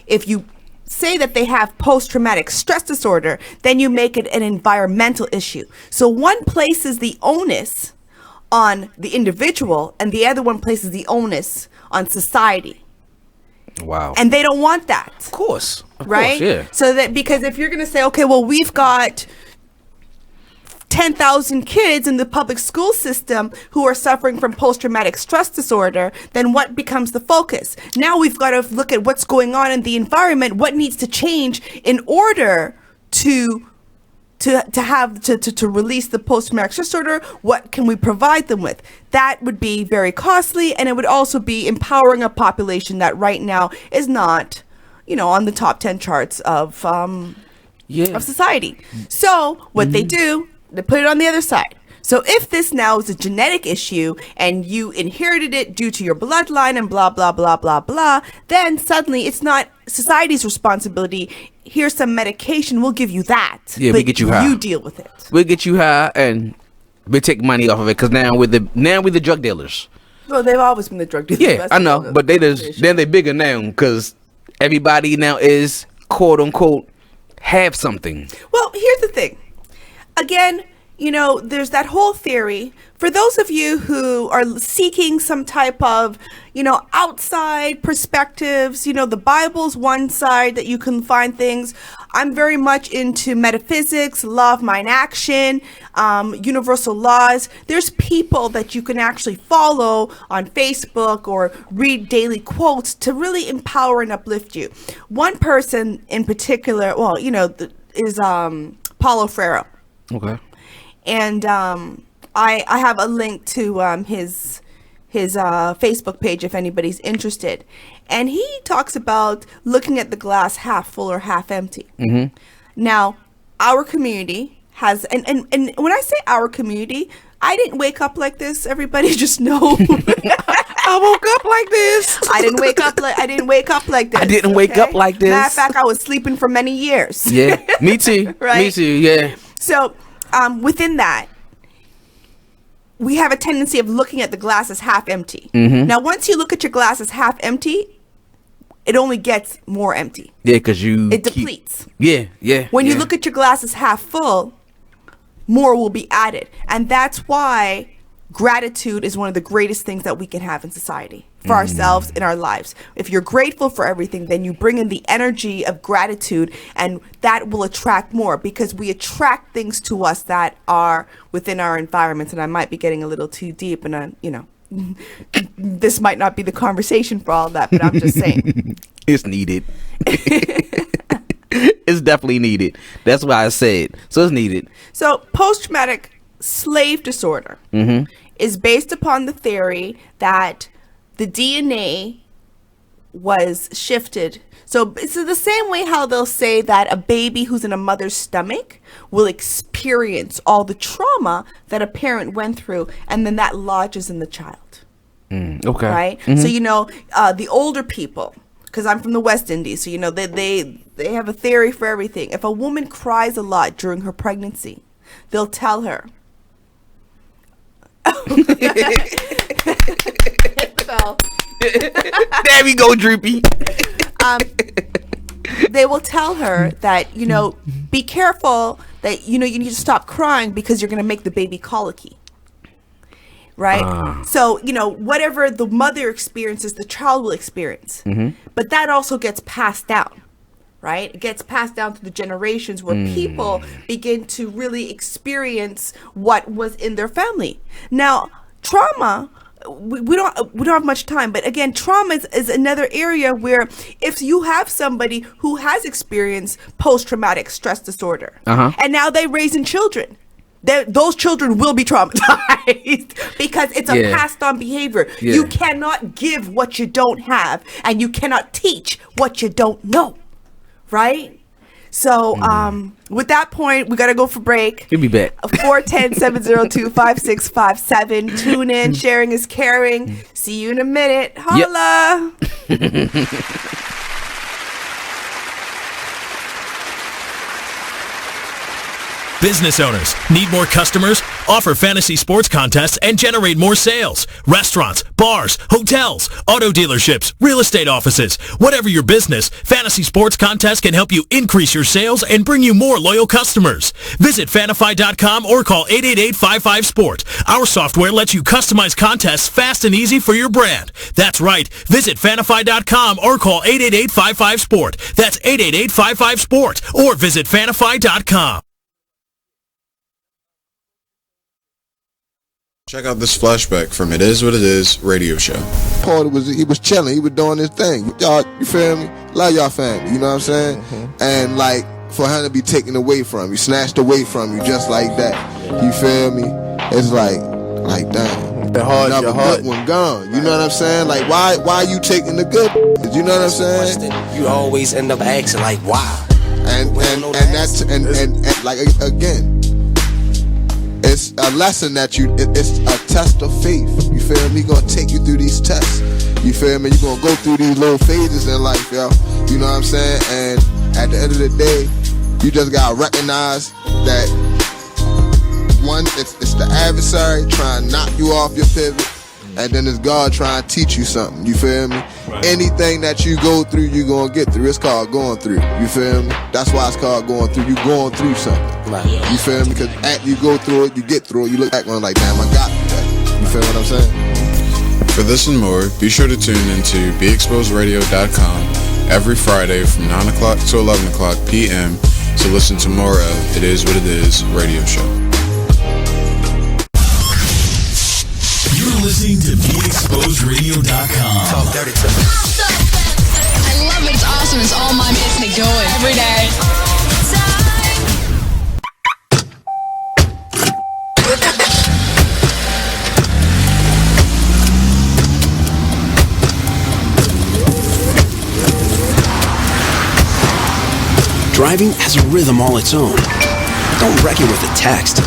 Speaker 6: If you say that they have post-traumatic stress disorder, then you make it an environmental issue. So one places the onus on the individual, and the other one places the onus on society.
Speaker 5: Wow.
Speaker 6: And they don't want that.
Speaker 5: Of course.
Speaker 6: Right?
Speaker 5: Yeah.
Speaker 6: So that, because if you're going to say, okay, well, we've got 10,000 kids in the public school system who are suffering from post-traumatic stress disorder, then what becomes the focus? Now we've got to look at what's going on in the environment, what needs to change in order to release the post-traumatic stress disorder. What can we provide them with? That would be very costly, and it would also be empowering a population that right now is not, you know, on the top 10 charts of society. So what they do, they put it on the other side. So if this now is a genetic issue and you inherited it due to your bloodline and blah, blah, blah, blah, blah, then suddenly it's not society's responsibility. Here's some medication. We'll give you that.
Speaker 5: Yeah, we get you high.
Speaker 6: You deal with it.
Speaker 5: We'll get you high, and we take money off of it, because now we're the drug dealers.
Speaker 6: Well, they've always been the drug dealers.
Speaker 5: Yeah, I know, but they're bigger now, because everybody now is quote unquote have something.
Speaker 6: Well, here's the thing. Again, there's that whole theory. For those of you who are seeking some type of, outside perspectives, the Bible's one side that you can find things. I'm very much into metaphysics, law of mind action, universal laws. There's people that you can actually follow on Facebook or read daily quotes to really empower and uplift you. One person in particular, is Paulo Freire.
Speaker 5: Okay.
Speaker 6: And I have a link to his Facebook page if anybody's interested. And he talks about looking at the glass half full or half empty.
Speaker 5: Mm-hmm.
Speaker 6: Now, our community has, and when I say our community, I didn't wake up like this. Everybody just know.
Speaker 5: I woke up like this.
Speaker 6: I didn't wake up like this.
Speaker 5: I didn't wake up like this.
Speaker 6: Matter of fact, I was sleeping for many years.
Speaker 5: Yeah, me too.
Speaker 6: Right?
Speaker 5: Me too, yeah.
Speaker 6: So, within that, we have a tendency of looking at the glass as half empty.
Speaker 5: Mm-hmm.
Speaker 6: Now, once you look at your glass as half empty, it only gets more empty.
Speaker 5: Yeah, because it
Speaker 6: depletes.
Speaker 5: Yeah.
Speaker 6: When you look at your glass as half full, more will be added. And that's why gratitude is one of the greatest things that we can have in society for ourselves in our lives. If you're grateful for everything, then you bring in the energy of gratitude, and that will attract more, because we attract things to us that are within our environments. And I might be getting a little too deep, and this might not be the conversation for all of that, but I'm just saying.
Speaker 5: It's needed. It's definitely needed. That's why I said. So it's needed.
Speaker 6: So post-traumatic slave disorder is based upon the theory that the DNA was shifted. So it's the same way how they'll say that a baby who's in a mother's stomach will experience all the trauma that a parent went through, and then that lodges in the child.
Speaker 5: Okay.
Speaker 6: Right? So, the older people, because I'm from the West Indies, so, they have a theory for everything. If a woman cries a lot during her pregnancy, they'll tell her.
Speaker 5: There we go, Droopy.
Speaker 6: They will tell her that, be careful that, you need to stop crying because you're going to make the baby colicky. Right? So, whatever the mother experiences, the child will experience. But that also gets passed down. Right? It gets passed down through the generations where people begin to really experience what was in their family. Now, trauma, we don't have much time, but again, trauma is another area where if you have somebody who has experienced post-traumatic stress disorder, and now they're raising children, those children will be traumatized because it's a passed on behavior. You cannot give what you don't have, and you cannot teach what you don't know. Right? So, with that point, we got to go for break.
Speaker 5: You'll be back.
Speaker 6: 410-702-5657. Tune in. Sharing is caring. See you in a minute. Holla.
Speaker 11: Business owners, need more customers? Offer fantasy sports contests and generate more sales. Restaurants, bars, hotels, auto dealerships, real estate offices. Whatever your business, fantasy sports contests can help you increase your sales and bring you more loyal customers. Visit fanify.com or call 888-55-SPORT. Our software lets you customize contests fast and easy for your brand. That's right. Visit fanify.com or call 888-55-SPORT. That's 888-55-SPORT or visit fanify.com.
Speaker 16: Check out this flashback from It Is What It Is radio show.
Speaker 17: Paul he was chilling, he was doing his thing. Y'all, you feel me? Love y'all family, you know what I'm saying? And like for him to be taken away from you, snatched away from you just like that. You feel me? It's like damn. Another good one gone. You know what I'm saying? Like why you taking the good? You know what I'm saying?
Speaker 18: You always end up asking like why?
Speaker 17: And like again. It's a lesson that it's a test of faith. You feel me? Gonna take you through these tests. You feel me? You're gonna go through these little phases in life, yo. You know what I'm saying? And at the end of the day, you just gotta recognize that one, it's the adversary trying to knock you off your pivot, and then it's God trying to teach you something. You feel me? Right. Anything that you go through, you're gonna get through. It's called going through. You feel me? That's why it's called going through. You going through something.
Speaker 18: Right.
Speaker 17: You feel me? Because after you go through it, you get through it, you look back on it like, damn, I got that. You feel what I'm saying?
Speaker 16: For this and more, be sure to tune into BeExposedRadio.com every Friday from 9 o'clock to 11 o'clock p.m. to listen to more of It Is What It Is radio show.
Speaker 11: You're listening to BeExposedRadio.com.
Speaker 18: Talk dirty to me.
Speaker 19: I love it. It's awesome. It's all my gets me going every day.
Speaker 14: Driving has a rhythm all its own. Don't wreck it with a text.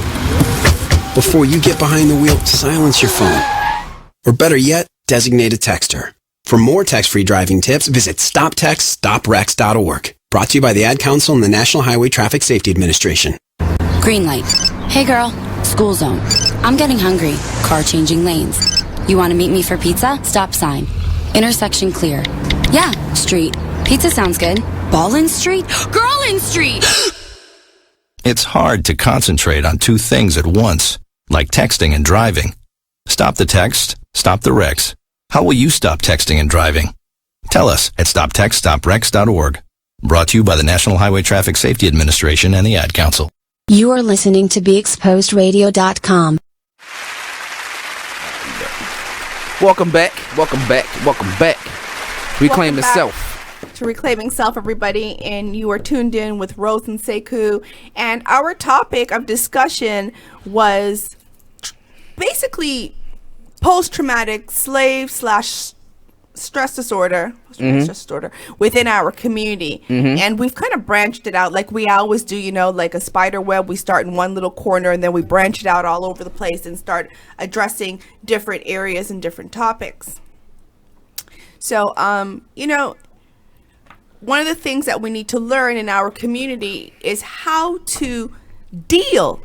Speaker 14: Before you get behind the wheel, silence your phone. Or better yet, designate a texter. For more text-free driving tips, visit stoptextstoprex.org. Brought to you by the Ad Council and the National Highway Traffic Safety Administration.
Speaker 15: Green light. Hey girl, school zone. I'm getting hungry. Car changing lanes. You want to meet me for pizza? Stop sign. Intersection clear. Yeah, street. Pizza sounds good. Ballin Street? Girlin Street!
Speaker 8: It's hard to concentrate on two things at once, like texting and driving. Stop the text, stop the wrecks. How will you stop texting and driving? Tell us at stoptextstoprex.org. Brought to you by the National Highway Traffic Safety Administration and the Ad Council.
Speaker 4: You are listening to BeExposedRadio.com.
Speaker 5: Welcome back. Reclaim Self.
Speaker 6: To Reclaiming Self, everybody, and you are tuned in with Roze and Sekou, and our topic of discussion was basically post-traumatic slave/stress disorder, stress disorder within our community. And we've kind of branched it out like we always do, you know, like a spider web. We start in one little corner and then we branch it out all over the place and start addressing different areas and different topics. So, you know, one of the things that we need to learn in our community is how to deal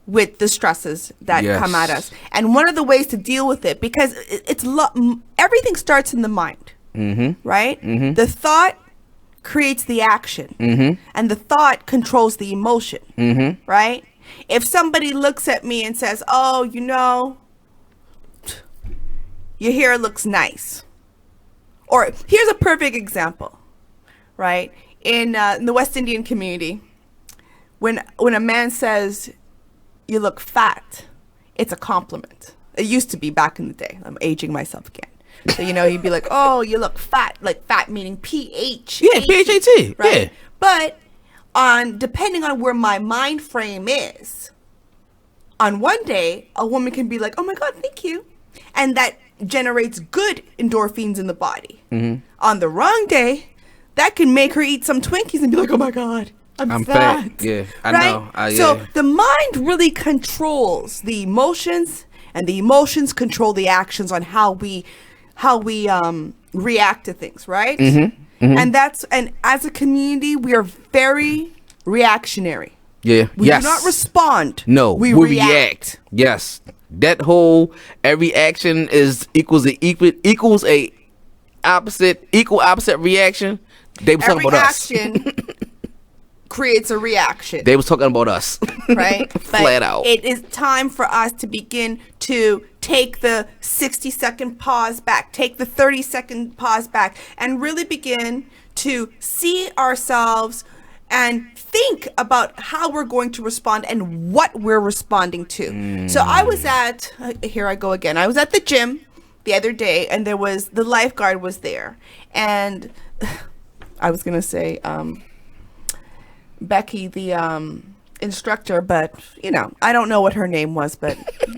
Speaker 6: with the stresses that come at us. And one of the ways to deal with it, because everything starts in the mind, right? The thought creates the action, and the thought controls the emotion, right? If somebody looks at me and says, oh, you know, your hair looks nice. Or here's a perfect example. Right, in the West Indian community, when a man says you look fat, it's a compliment. It used to be back in the day. I'm aging myself again. So, you know, he'd be like, oh, you look fat, like fat meaning P-H.
Speaker 5: Yeah, P-H-A-T,
Speaker 6: right?
Speaker 5: Yeah.
Speaker 6: But depending on where my mind frame is, on one day, a woman can be like, oh my God, thank you. And that generates good endorphins in the body. On the wrong day, that can make her eat some Twinkies and be like, oh my God, I'm fat.
Speaker 5: Yeah, I
Speaker 6: right?
Speaker 5: know.
Speaker 6: So the mind really controls the emotions, and the emotions control the actions on how we react to things, right? And as a community, we are very reactionary.
Speaker 5: Yeah.
Speaker 6: We do not respond.
Speaker 5: No,
Speaker 6: we react.
Speaker 5: Yes. That whole every action equals a equal opposite reaction. They was talking about us.
Speaker 6: Every action creates a reaction.
Speaker 5: They was talking about us.
Speaker 6: Right?
Speaker 5: Flat out.
Speaker 6: It is time for us to begin to take the 60-second pause back, take the 30-second pause back, and really begin to see ourselves and think about how we're going to respond and what we're responding to. So I was at, here I go again, I was at the gym the other day, and the lifeguard was there. And I was going to say Becky, the instructor, but, you know, I don't know what her name was, but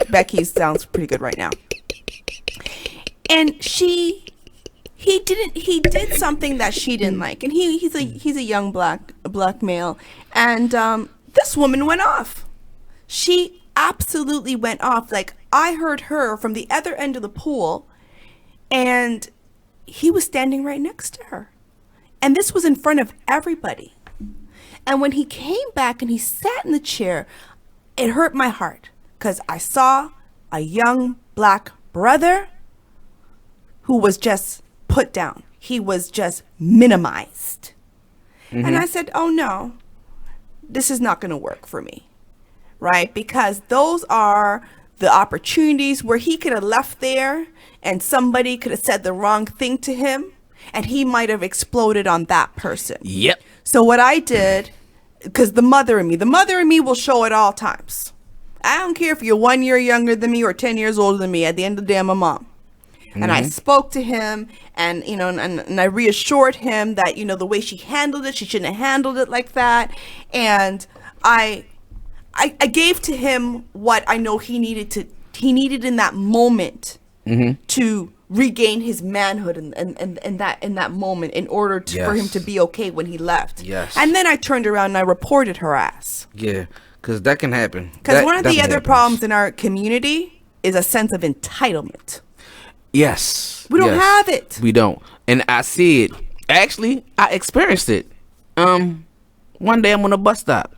Speaker 6: Becky sounds pretty good right now. And he did something that she didn't like. And he's a young black male. And this woman went off. She absolutely went off. Like, I heard her from the other end of the pool, and he was standing right next to her. And this was in front of everybody. And when he came back and he sat in the chair, it hurt my heart, because I saw a young black brother who was just put down. He was just minimized. And I said, oh no, this is not going to work for me, right? Because those are the opportunities where he could have left there and somebody could have said the wrong thing to him and he might have exploded on that person.
Speaker 5: Yep.
Speaker 6: So what I did, because the mother in me will show at all times. I don't care if you're 1 year younger than me or 10 years older than me. At the end of the day, I'm a mom. And I spoke to him and, you know, and I reassured him that, you know, the way she handled it, she shouldn't have handled it like that. And I gave to him what I know he needed in that moment to regain his manhood in that moment in order for him to be okay when he left.
Speaker 5: Yes.
Speaker 6: And then I turned around and I reported her ass.
Speaker 5: Yeah, because that can happen.
Speaker 6: Because one of the other problems in our community is a sense of entitlement.
Speaker 5: Yes.
Speaker 6: We don't have it.
Speaker 5: We don't. And I see it. Actually, I experienced it. One day I'm on a bus stop.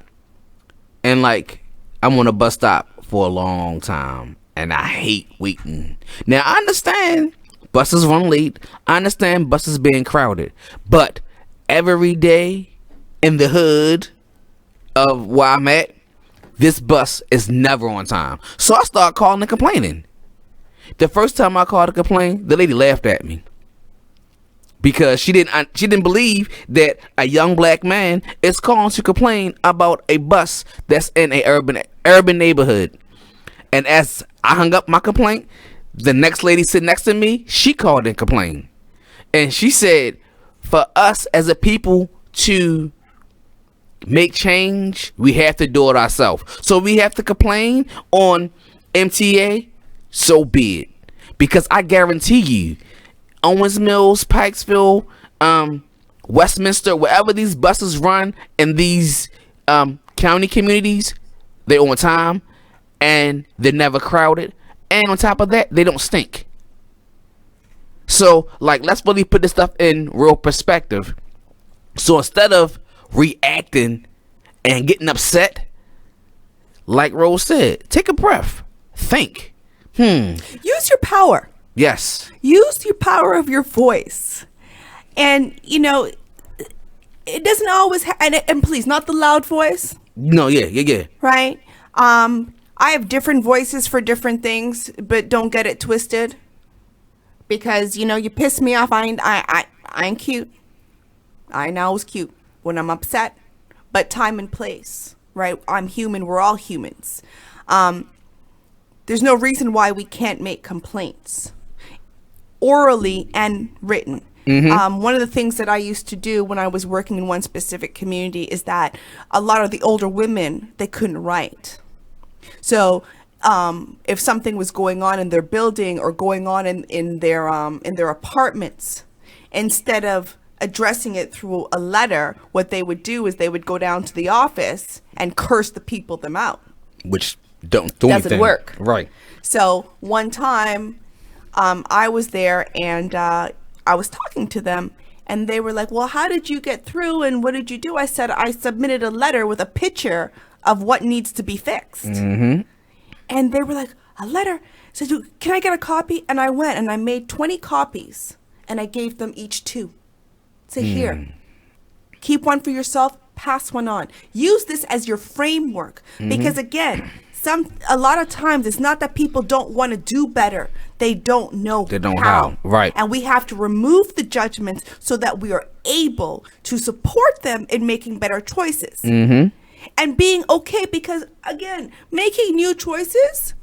Speaker 5: And like, I'm on a bus stop for a long time. And I hate waiting. Now, I understand buses run late. I understand buses being crowded. But every day in the hood of where I'm at, this bus is never on time. So I start calling and complaining. The first time I called to complain, the lady laughed at me because she didn't believe that a young black man is calling to complain about a bus that's in a urban neighborhood. And as I hung up my complaint, the next lady sitting next to me, she called and complained, and she said, "For us as a people to make change, we have to do it ourselves. So we have to complain on MTA." So be it. Because I guarantee you, Owens Mills, Pikesville, Westminster, wherever these buses run in these county communities, they're on time and they're never crowded. And on top of that, they don't stink. So, like, let's really put this stuff in real perspective. So instead of reacting and getting upset, like Roze said, take a breath. Think.
Speaker 6: Use your power.
Speaker 5: Yes.
Speaker 6: Use your power of your voice. And, you know, it doesn't always and please, not the loud voice.
Speaker 5: No, yeah.
Speaker 6: Right? I have different voices for different things, but don't get it twisted. Because, you know, you piss me off. I ain't cute. I ain't always cute when I'm upset. But time and place, right? I'm human. We're all humans. There's no reason why we can't make complaints orally and written. One of the things that I used to do when I was working in one specific community is that a lot of the older women, they couldn't write. So if something was going on in their building or going on in their apartments, instead of addressing it through a letter, what they would do is they would go down to the office and curse the people them out.
Speaker 5: Which doesn't
Speaker 6: work.
Speaker 5: Right.
Speaker 6: So one time I was there and I was talking to them and they were like, well, how did you get through and what did you do? I said, I submitted a letter with a picture of what needs to be fixed. And they were like, a letter? I said, can I get a copy? And I went and I made 20 copies and I gave them each 2. Say, here, keep one for yourself, pass one on. Use this as your framework because again, a lot of times it's not that people don't want to do better. They don't know how.
Speaker 5: Right.
Speaker 6: And we have to remove the judgments so that we are able to support them in making better choices. And being okay because, again, making new choices,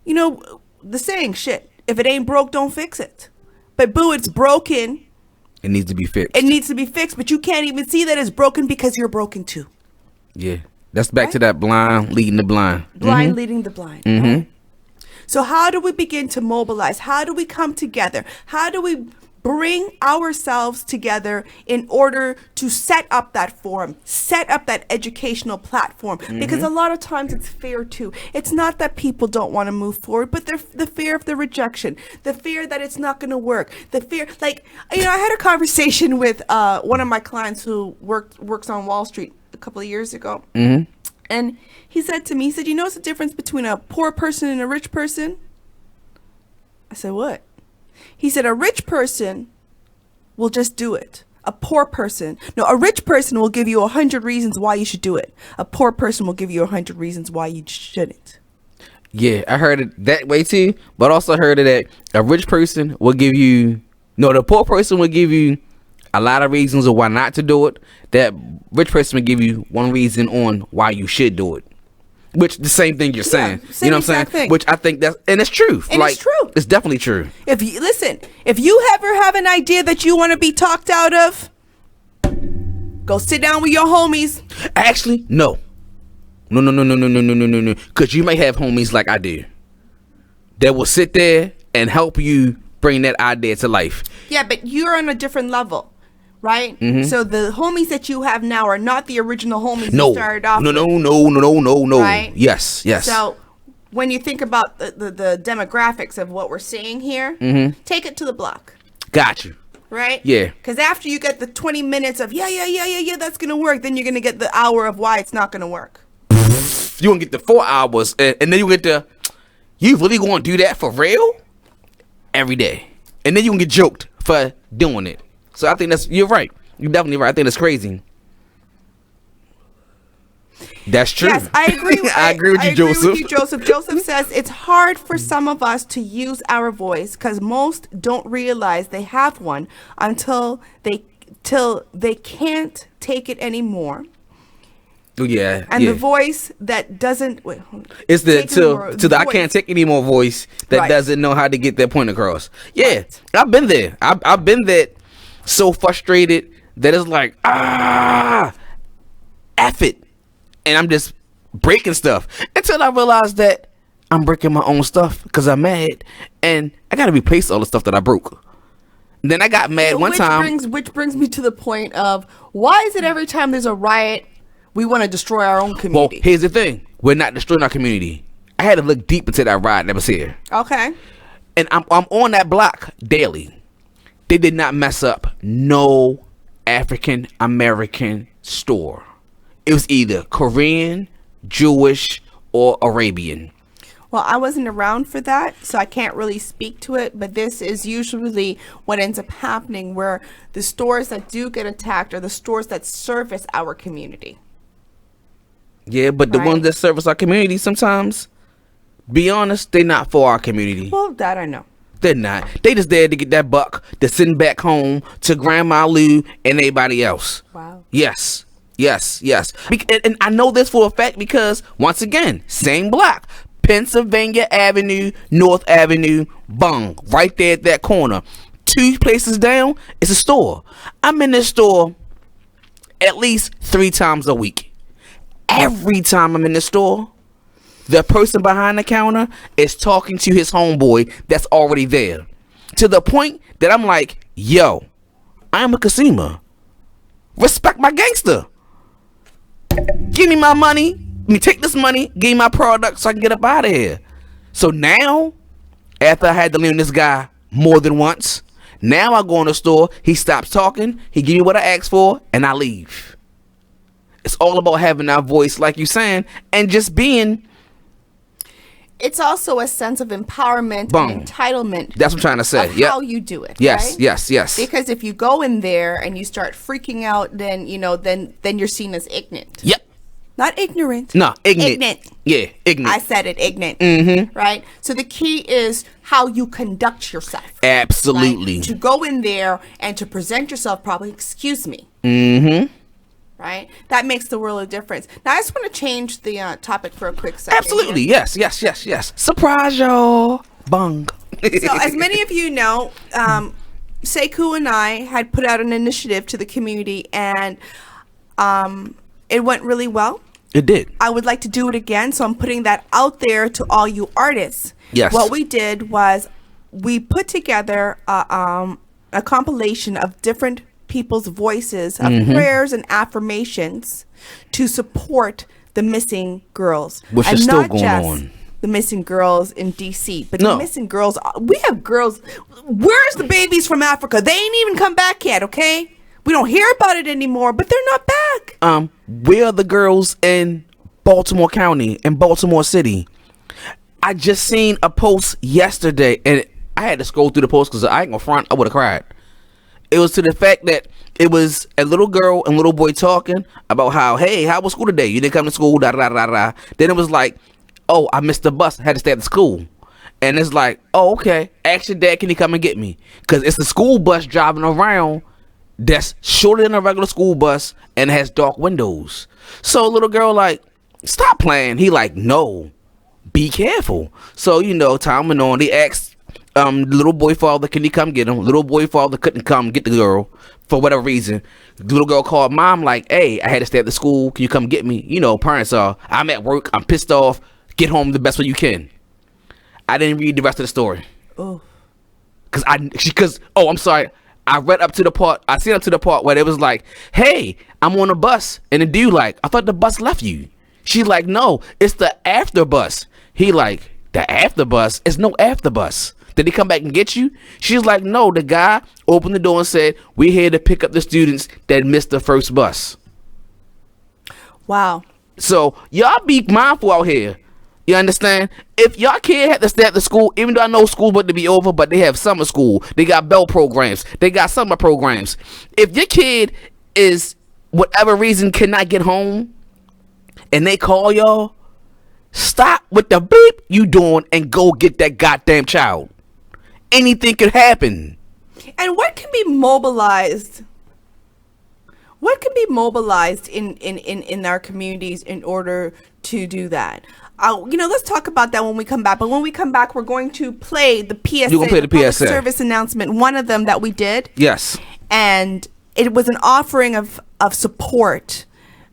Speaker 6: you know, the saying, shit, if it ain't broke, don't fix it. But boo, it's broken.
Speaker 5: It needs to be fixed.
Speaker 6: It needs to be fixed, but you can't even see that it's broken because you're broken too.
Speaker 5: Yeah. That's back to that blind leading the blind.
Speaker 6: Blind leading the blind. Right? So how do we begin to mobilize? How do we come together? How do we bring ourselves together in order to set up that forum, set up that educational platform? Because a lot of times it's fear too. It's not that people don't want to move forward, but the fear of the rejection, the fear that it's not going to work, the fear, like, you know, I had a conversation with one of my clients who works on Wall Street a couple of years ago. And he said to me, he said, you know what's the difference between a poor person and a rich person? I said, what? He said, a rich person will just do it. A poor person. No, a rich person will give you 100 reasons why you should do it. A poor person will give you 100 reasons why you shouldn't.
Speaker 5: Yeah, I heard it that way too, but also heard it that a rich person will give you, no, the poor person will give you a lot of reasons of why not to do it. That rich person will give you one reason on why you should do it. Which the same thing you're saying. You know what I'm saying?
Speaker 6: Thing.
Speaker 5: Which I think that's, and it's true.
Speaker 6: And it's true.
Speaker 5: It's definitely true.
Speaker 6: If you ever have an idea that you want to be talked out of, go sit down with your homies.
Speaker 5: Actually, no. No. Because you may have homies like I do that will sit there and help you bring that idea to life.
Speaker 6: Yeah, but you're on a different level, right? Mm-hmm. So the homies that you have now are not the original homies you started off with.
Speaker 5: No.
Speaker 6: Right?
Speaker 5: Yes.
Speaker 6: So when you think about the demographics of what we're seeing here, take it to the block.
Speaker 5: Got you.
Speaker 6: Right?
Speaker 5: Yeah.
Speaker 6: Because after you get the 20 minutes of, yeah, that's going to work, then you're going to get the hour of why it's not going to work.
Speaker 5: You going to get the 4 hours, and then you get the, you really going to do that for real? Every day. And then you going to get joked for doing it. So I think you're right. You're definitely right. I think that's crazy. That's true.
Speaker 6: Yes, I agree.
Speaker 5: I agree with you,
Speaker 6: Joseph. Joseph says it's hard for some of us to use our voice because most don't realize they have one until they can't take it anymore.
Speaker 5: Yeah.
Speaker 6: And the voice that doesn't
Speaker 5: it's the I can't take any more voice that doesn't know how to get their point across. Yeah. Right. I've been there. I've been that so frustrated that it's like F it. And I'm just breaking stuff until I realize that I'm breaking my own stuff because I'm mad and I got to replace all the stuff that I broke. And then I got mad one time.
Speaker 6: Which brings me to the point of why is it every time there's a riot, we want to destroy our own community?
Speaker 5: Well, here's the thing. We're not destroying our community. I had to look deep into that riot that was here.
Speaker 6: Okay.
Speaker 5: And I'm on that block daily. They did not mess up no African American store. It was either Korean, Jewish, or Arabian.
Speaker 6: Well, I wasn't around for that, so I can't really speak to it, but this is usually what ends up happening where the stores that do get attacked are the stores that service our community.
Speaker 5: Yeah, but the ones that service our community sometimes, be honest, they're not for our community.
Speaker 6: Well, that I know.
Speaker 5: They're not. They just there to get that buck to send back home to Grandma Lou and everybody else.
Speaker 6: Wow.
Speaker 5: Yes. And I know this for a fact because, once again, same block. Pennsylvania Avenue, North Avenue, bung, right there at that corner. 2 places down, it's a store. I'm in this store at least 3 times a week. Every time I'm in the store, the person behind the counter is talking to his homeboy that's already there. To the point that I'm like, yo, I'm a consumer. Respect my gangster. Give me my money. Let me take this money, give me my product so I can get up out of here. So now, after I had to leave this guy more than once, now I go in the store, he stops talking, he give me what I asked for, and I leave. It's all about having that voice, like you saying, and just being.
Speaker 6: It's also a sense of empowerment and entitlement.
Speaker 5: That's what I'm trying to say.
Speaker 6: How you do it.
Speaker 5: Yes,
Speaker 6: right?
Speaker 5: yes.
Speaker 6: Because if you go in there and you start freaking out, then then you're seen as ignorant.
Speaker 5: Yep.
Speaker 6: Not ignorant.
Speaker 5: No, ignorant. Yeah, ignorant.
Speaker 6: I said it, ignorant.
Speaker 5: Mm-hmm.
Speaker 6: Right? So the key is how you conduct yourself.
Speaker 5: Absolutely.
Speaker 6: Right? To go in there and to present yourself properly. Excuse me.
Speaker 5: Mm-hmm.
Speaker 6: Right? That makes the world of difference. Now, I just want to change the topic for a quick second.
Speaker 5: Absolutely. Here. Yes. Surprise, y'all. Bung.
Speaker 6: So, as many of you know, Sekou and I had put out an initiative to the community, and it went really well.
Speaker 5: It did.
Speaker 6: I would like to do it again, so I'm putting that out there to all you artists.
Speaker 5: Yes.
Speaker 6: What we did was we put together a compilation of different people's voices of prayers and affirmations to support the missing girls.
Speaker 5: Which
Speaker 6: and
Speaker 5: is still
Speaker 6: not
Speaker 5: going
Speaker 6: just
Speaker 5: on.
Speaker 6: The missing girls in DC, but the missing girls. We have girls. Where's the babies from Africa? They ain't even come back yet. Okay. We don't hear about it anymore, but they're not back.
Speaker 5: Where are the girls in Baltimore County, in Baltimore City? I just seen a post yesterday, and I had to scroll through the post because I ain't gonna front, I would have cried. It was to the fact that it was a little girl and little boy talking about how, hey, how was school today? You didn't come to school, da da da da. Then it was like, oh, I missed the bus. I had to stay at the school. And it's like, oh, okay. Ask your dad, can he come and get me? Because it's a school bus driving around that's shorter than a regular school bus and has dark windows. So little girl like, stop playing. He like, no, be careful. So, you know, time went on. They asked little boy father, can he come get him? Little boy father couldn't come get the girl for whatever reason. The little girl called mom like, hey, I had to stay at the school. Can you come get me? You know, parents are, I'm at work. I'm pissed off. Get home the best way you can. I didn't read the rest of the story.
Speaker 6: Oh.
Speaker 5: I'm sorry. I read up to the part. I seen up to the part where it was like, hey, I'm on a bus. And the dude like, I thought the bus left you. She's like, no, it's the after bus. He like, the after bus? It's no after bus. Did he come back and get you? She's like, no, the guy opened the door and said, we're here to pick up the students that missed the first bus.
Speaker 6: Wow.
Speaker 5: So y'all be mindful out here. You understand? If y'all kid had to stay at the school, even though I know school's about to be over, but they have summer school, they got bell programs, they got summer programs. If your kid is, whatever reason, cannot get home, and they call y'all, stop with the beep you doing and go get that goddamn child. Anything could happen.
Speaker 6: And what can be mobilized? What can be mobilized in our communities in order to do that? Let's talk about that when we come back. But when we come back, we're going to play the PSA,
Speaker 5: You're gonna play the
Speaker 6: public
Speaker 5: PSA
Speaker 6: service announcement. One of them that we did.
Speaker 5: Yes.
Speaker 6: And it was an offering of support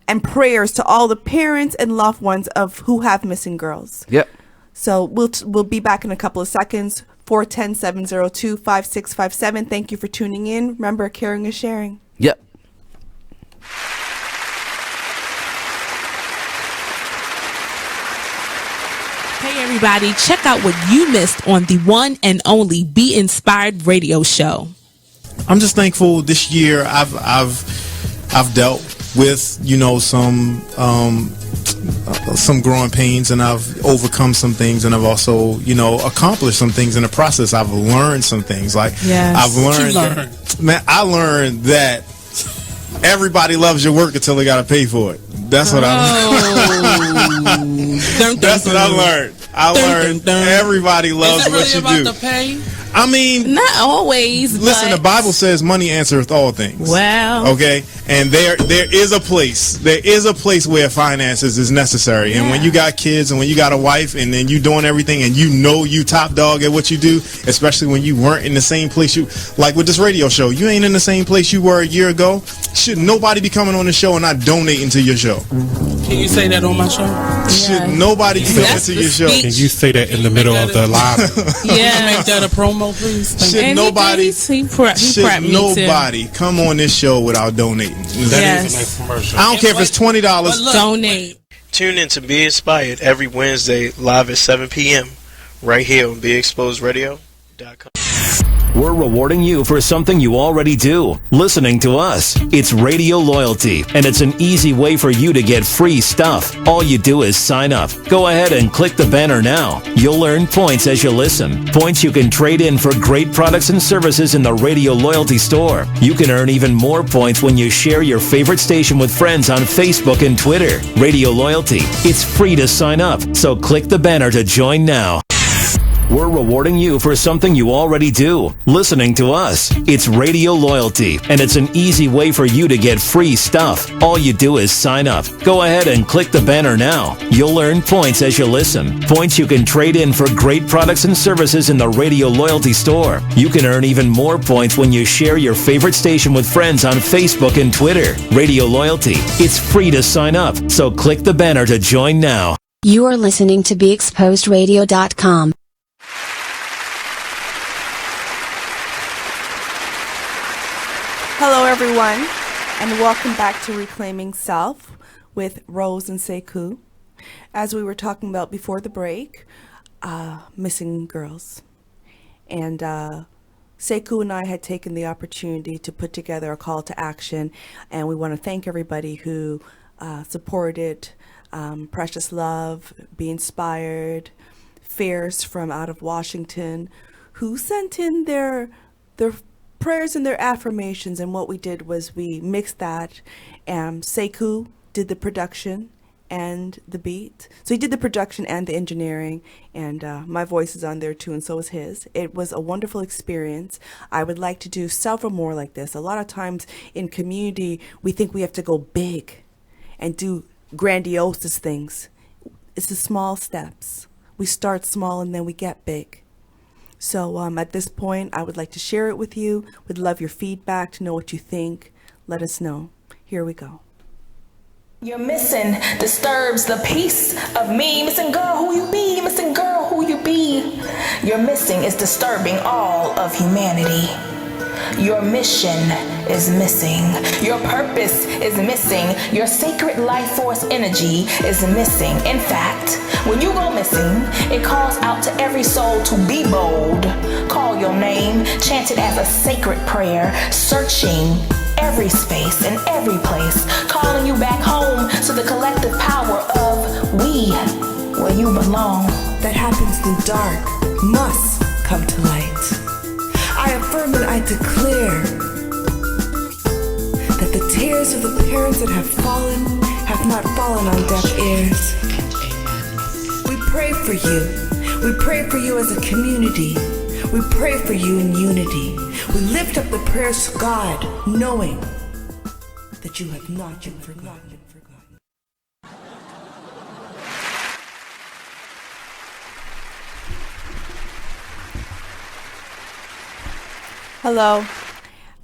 Speaker 6: and prayers to all the parents and loved ones of who have missing girls.
Speaker 5: Yep.
Speaker 6: So we'll be back in a couple of seconds. 410-702-5657. Thank you for tuning in. Remember, caring is sharing.
Speaker 5: Yep.
Speaker 3: Hey everybody, check out what you missed on the one and only Be Inspired radio show.
Speaker 20: I'm just thankful this year I've dealt with, some growing pains, and I've overcome some things, and I've also, accomplished some things in the process. I've learned some things. I learned that everybody loves your work until they got to pay for it. That's what I learned. That's what I learned. I learned everybody loves what you do.
Speaker 12: The pay?
Speaker 20: I mean,
Speaker 3: not always.
Speaker 20: Listen, the Bible says money answereth all things.
Speaker 3: Well,
Speaker 20: okay, and there is a place. There is a place where finances is necessary. And when you got kids and when you got a wife and then you doing everything and you top dog at what you do, especially when you weren't in the same place like with this radio show, you ain't in the same place you were a year ago. Should nobody be coming on the show and not donating to your show?
Speaker 12: Can you say that on my show?
Speaker 20: Should nobody be coming to your show?
Speaker 21: Can you say that in the middle of the live?
Speaker 12: Yeah, make that a promo, please.
Speaker 20: Should nobody come on this show without donating?
Speaker 12: That is a nice commercial.
Speaker 20: I don't care if it's $20.
Speaker 3: Donate.
Speaker 22: Tune in to Be Inspired every Wednesday live at 7 p.m. right here on BeExposedRadio.com.
Speaker 8: We're rewarding you for something you already do, listening to us. It's Radio Loyalty, and it's an easy way for you to get free stuff. All you do is sign up. Go ahead and click the banner now. You'll earn points as you listen. Points you can trade in for great products and services in the Radio Loyalty store. You can earn even more points when you share your favorite station with friends on Facebook and Twitter. Radio Loyalty. It's free to sign up, so click the banner to join now. We're rewarding you for something you already do, listening to us. It's Radio Loyalty, and it's an easy way for you to get free stuff. All you do is sign up. Go ahead and click the banner now. You'll earn points as you listen. Points you can trade in for great products and services in the Radio Loyalty store. You can earn even more points when you share your favorite station with friends on Facebook and Twitter. Radio Loyalty. It's free to sign up, so click the banner to join now.
Speaker 4: You are listening to BeExposedRadio.com.
Speaker 6: Hello, everyone, and welcome back to Reclaiming Self with Roze and Sekou. As we were talking about before the break, missing girls. And Sekou and I had taken the opportunity to put together a call to action, and we want to thank everybody who supported Precious Love, Be Inspired, Fierce from out of Washington, who sent in their prayers and their affirmations. And what we did was we mixed that. Sekou did the production and the beat. So he did the production and the engineering, and my voice is on there too, and so is his. It was a wonderful experience. I would like to do several more like this. A lot of times in community, we think we have to go big and do grandiose things. It's the small steps. We start small and then we get big. So at this point, I would like to share it with you. Would love your feedback, to know what you think. Let us know. Here we go.
Speaker 1: Your missing disturbs the peace of me. Missing girl, who you be? Missing girl, who you be? Your missing is disturbing all of humanity. Your mission is missing. Your purpose is missing. Your sacred life force energy is missing. In fact, when you go missing, it calls out to every soul to be bold. Call your name, chant it as a sacred prayer, searching every space and every place, calling you back home to the collective power of we, where you belong.
Speaker 6: That happens through dark must come to light. I affirm and I declare that the tears of the parents that have not fallen on deaf ears. We pray for you. We pray for you as a community. We pray for you in unity. We lift up the prayers to God, knowing that you have not been forgotten. Hello.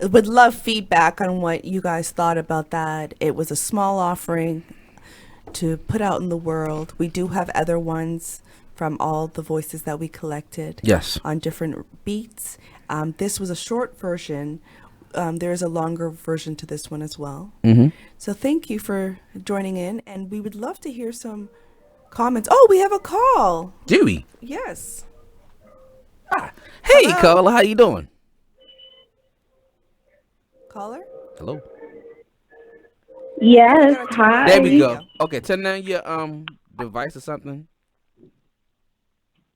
Speaker 6: I would love feedback on what you guys thought about that. It was a small offering to put out in the world. We do have other ones from all the voices that we collected.
Speaker 5: Yes.
Speaker 6: On different beats. This was a short version. There is a longer version to this one as well.
Speaker 5: Mm-hmm.
Speaker 6: So thank you for joining in, and we would love to hear some comments. Oh, we have a call.
Speaker 5: Do we?
Speaker 6: Yes.
Speaker 5: Hey, caller, how you doing?
Speaker 6: Caller?
Speaker 5: Hello.
Speaker 2: Yes, hi.
Speaker 5: There we go. Okay, turn down your device or something.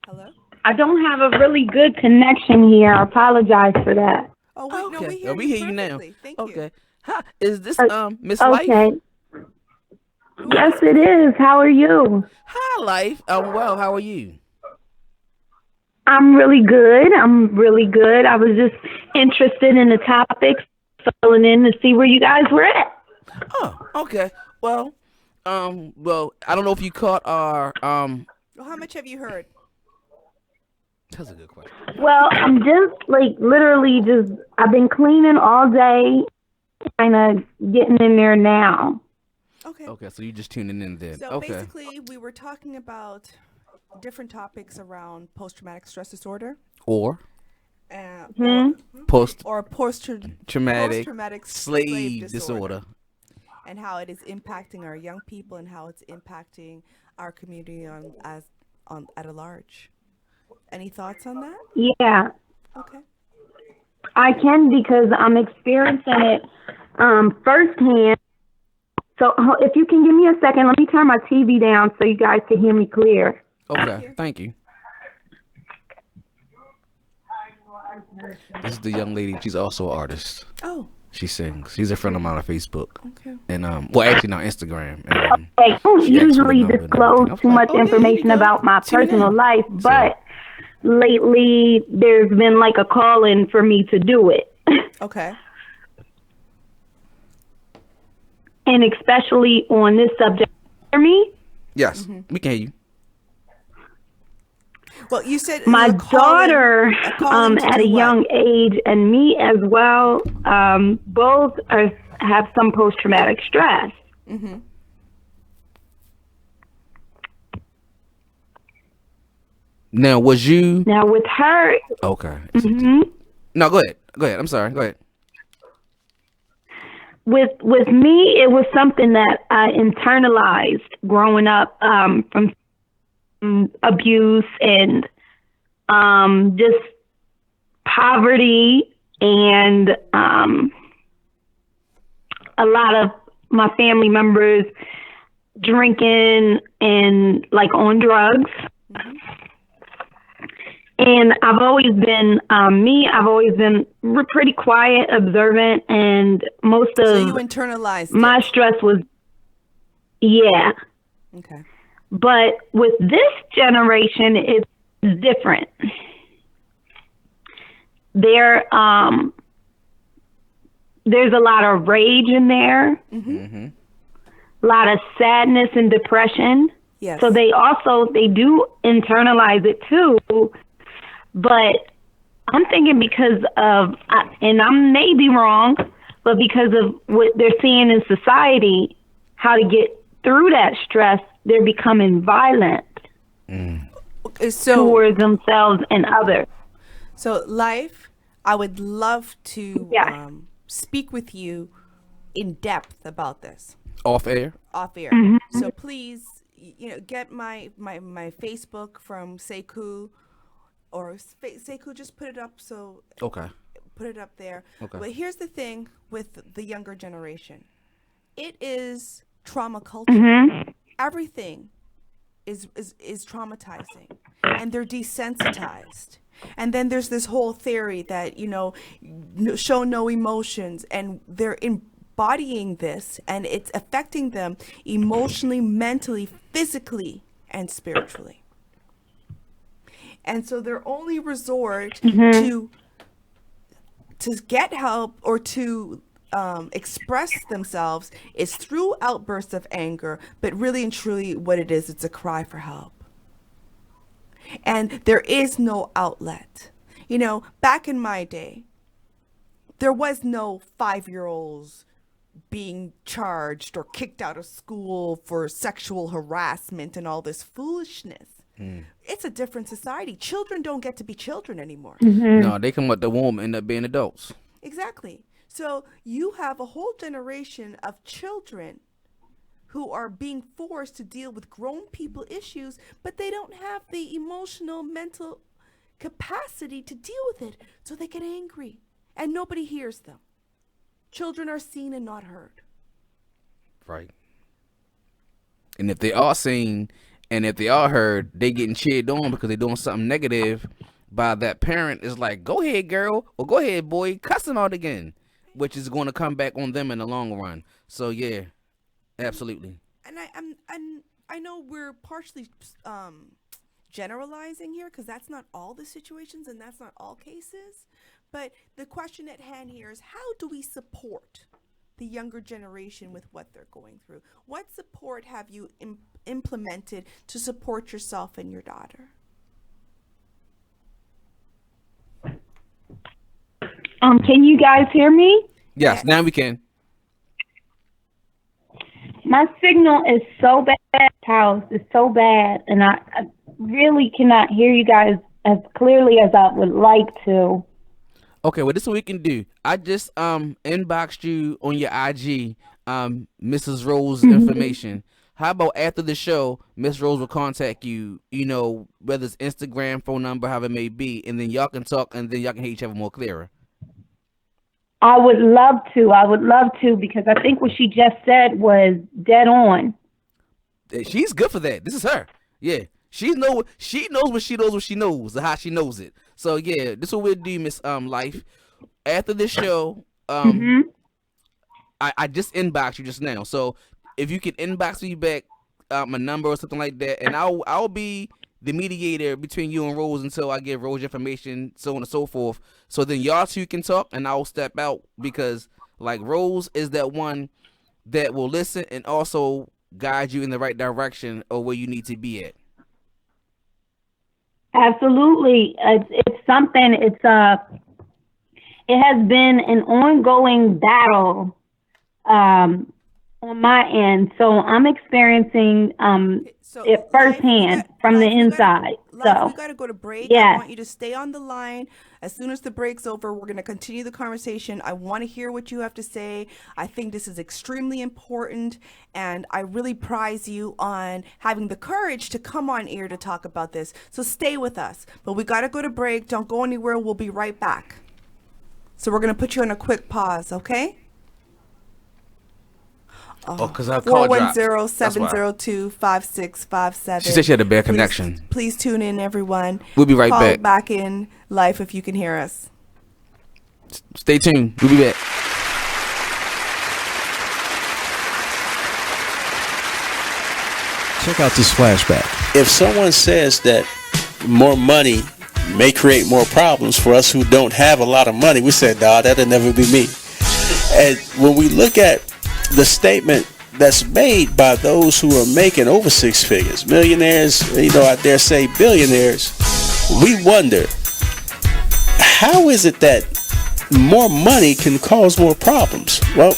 Speaker 6: Hello?
Speaker 2: I don't have a really good connection here. I apologize for that.
Speaker 6: Oh,
Speaker 5: Okay.
Speaker 6: no, we hear you
Speaker 5: now.
Speaker 6: Thank
Speaker 5: Okay. Hi, is this Miss
Speaker 2: Okay.
Speaker 5: Life?
Speaker 2: Yes, it is. How are you?
Speaker 5: Hi, Life. I'm well. How are you?
Speaker 2: I'm really good. I was just interested in the topics, filling in to see where you guys were at.
Speaker 5: Oh, okay. Well, I don't know if you caught our
Speaker 6: Well, how much have you heard?
Speaker 5: That's a good question.
Speaker 2: Well, I'm just I've been cleaning all day, kind of getting in there now.
Speaker 5: Okay, so you just tuning in then.
Speaker 6: So
Speaker 5: Okay.
Speaker 6: basically, we were talking about different topics around post-traumatic stress disorder.
Speaker 5: Or
Speaker 6: post-traumatic
Speaker 5: slave disorder.
Speaker 6: And how it is impacting our young people and how it's impacting our community at a large. Any thoughts on that?
Speaker 2: Yeah.
Speaker 6: Okay.
Speaker 2: I can, because I'm experiencing it firsthand. So if you can give me a second, let me turn my TV down so you guys can hear me clear.
Speaker 5: Okay, thank you. This is the young lady. She's also an artist.
Speaker 6: Oh.
Speaker 5: She sings. She's a friend of mine on Facebook.
Speaker 6: Okay.
Speaker 5: And actually on Instagram. And,
Speaker 2: I don't usually disclose too much information about my personal life, but lately there's been like a call-in for me to do it.
Speaker 6: Okay.
Speaker 2: And especially on this subject. Hear me?
Speaker 5: Yes, we can hear you.
Speaker 6: Well, you said
Speaker 2: my daughter at a young age, and me as well, both have some post-traumatic stress.
Speaker 6: Mm-hmm.
Speaker 5: Now, was you...
Speaker 2: Now, with her...
Speaker 5: Okay.
Speaker 2: Mm-hmm.
Speaker 5: No, go ahead. Go ahead. I'm sorry. Go ahead.
Speaker 2: With me, it was something that I internalized growing up from abuse and just poverty, and a lot of my family members drinking and like on drugs.
Speaker 6: Mm-hmm.
Speaker 2: And I've always been I've always been pretty quiet, observant, and most of
Speaker 6: so you internalized
Speaker 2: my stress was, yeah.
Speaker 6: Okay.
Speaker 2: But with this generation, it's different. There's a lot of rage in there, a lot of sadness and depression.
Speaker 6: Yes.
Speaker 2: So they do internalize it too. But I'm thinking because of, and I may be wrong, but because of what they're seeing in society, how to get through that stress, they're becoming violent towards themselves and others.
Speaker 6: So, Life, I would love to speak with you in depth about this.
Speaker 5: Off air?
Speaker 6: Off air. So please, get my Facebook from Sekou, or Sekou, just put it up. So
Speaker 5: okay,
Speaker 6: put it up there.
Speaker 5: Okay.
Speaker 6: But here's the thing with the younger generation, it is trauma culture. Everything is traumatizing, and they're desensitized. And then there's this whole theory that show no emotions, and they're embodying this, and it's affecting them emotionally, mentally, physically, and spiritually. And so their only resort to get help or to express themselves is through outbursts of anger, but really and truly what it is, it's a cry for help. And there is no outlet. Back in my day, there was no 5-year-olds being charged or kicked out of school for sexual harassment and all this foolishness. It's a different society. Children don't get to be children anymore.
Speaker 5: No, they come out the womb and end up being adults.
Speaker 6: Exactly. So you have a whole generation of children who are being forced to deal with grown people issues, but they don't have the emotional, mental capacity to deal with it. So they get angry and nobody hears them. Children are seen and not heard.
Speaker 5: Right. And if they are seen and if they are heard, they getting cheered on because they're doing something negative by that parent. Is like, go ahead, girl, or go ahead, boy, cuss them out again, which is going to come back on them in the long run. So yeah, absolutely.
Speaker 6: And I know we're partially generalizing here, because that's not all the situations and that's not all cases. But the question at hand here is, how do we support the younger generation with what they're going through? What support have you implemented to support yourself and your daughter?
Speaker 2: Can you guys hear me?
Speaker 5: Yes, now we can.
Speaker 2: My signal is so bad, house. It's so bad, and I really cannot hear you guys as clearly as I would like to.
Speaker 5: Okay, well, this is what we can do. I just inboxed you on your IG, Mrs. Roze information. How about after the show, Miss Roze will contact you, whether it's Instagram, phone number, however it may be, and then y'all can talk, and then y'all can hear each other more clearer.
Speaker 2: I would love to, because I think what she just said was dead on.
Speaker 5: She's good for that. This is her. Yeah. She knows what she knows, and how she knows it. So yeah, this is what we'll do, Miss Life. After this show, I just inboxed you just now. So if you can inbox me back my number or something like that, and I'll be the mediator between you and Roze until I give Roze information, so on and so forth. So then y'all two can talk, and I'll step out, because like Roze is that one that will listen and also guide you in the right direction or where you need to be at.
Speaker 2: Absolutely. It's something, it has been an ongoing battle on my end. So I'm experiencing it firsthand from the inside.
Speaker 6: We got to go to break.
Speaker 2: Yes.
Speaker 6: I want you to stay on the line. As soon as the break's over, we're going to continue the conversation. I want to hear what you have to say. I think this is extremely important, and I really prize you on having the courage to come on air to talk about this. So stay with us. But we got to go to break. Don't go anywhere. We'll be right back. So we're going to put you on a quick pause, okay?
Speaker 5: Because our call dropped.
Speaker 6: 410-702-5657.
Speaker 5: She said she had a bad connection.
Speaker 6: Please tune in, everyone.
Speaker 5: We'll be right
Speaker 6: Call
Speaker 5: back.
Speaker 6: back in life if you can hear us.
Speaker 5: Stay tuned. We'll be back.
Speaker 7: Check out this flashback.
Speaker 22: If someone says that more money may create more problems for us who don't have a lot of money, we said, nah, that'll never be me. And when we look at the statement that's made by those who are making over six figures, millionaires, I dare say billionaires, we wonder, how is it that more money can cause more problems? Well,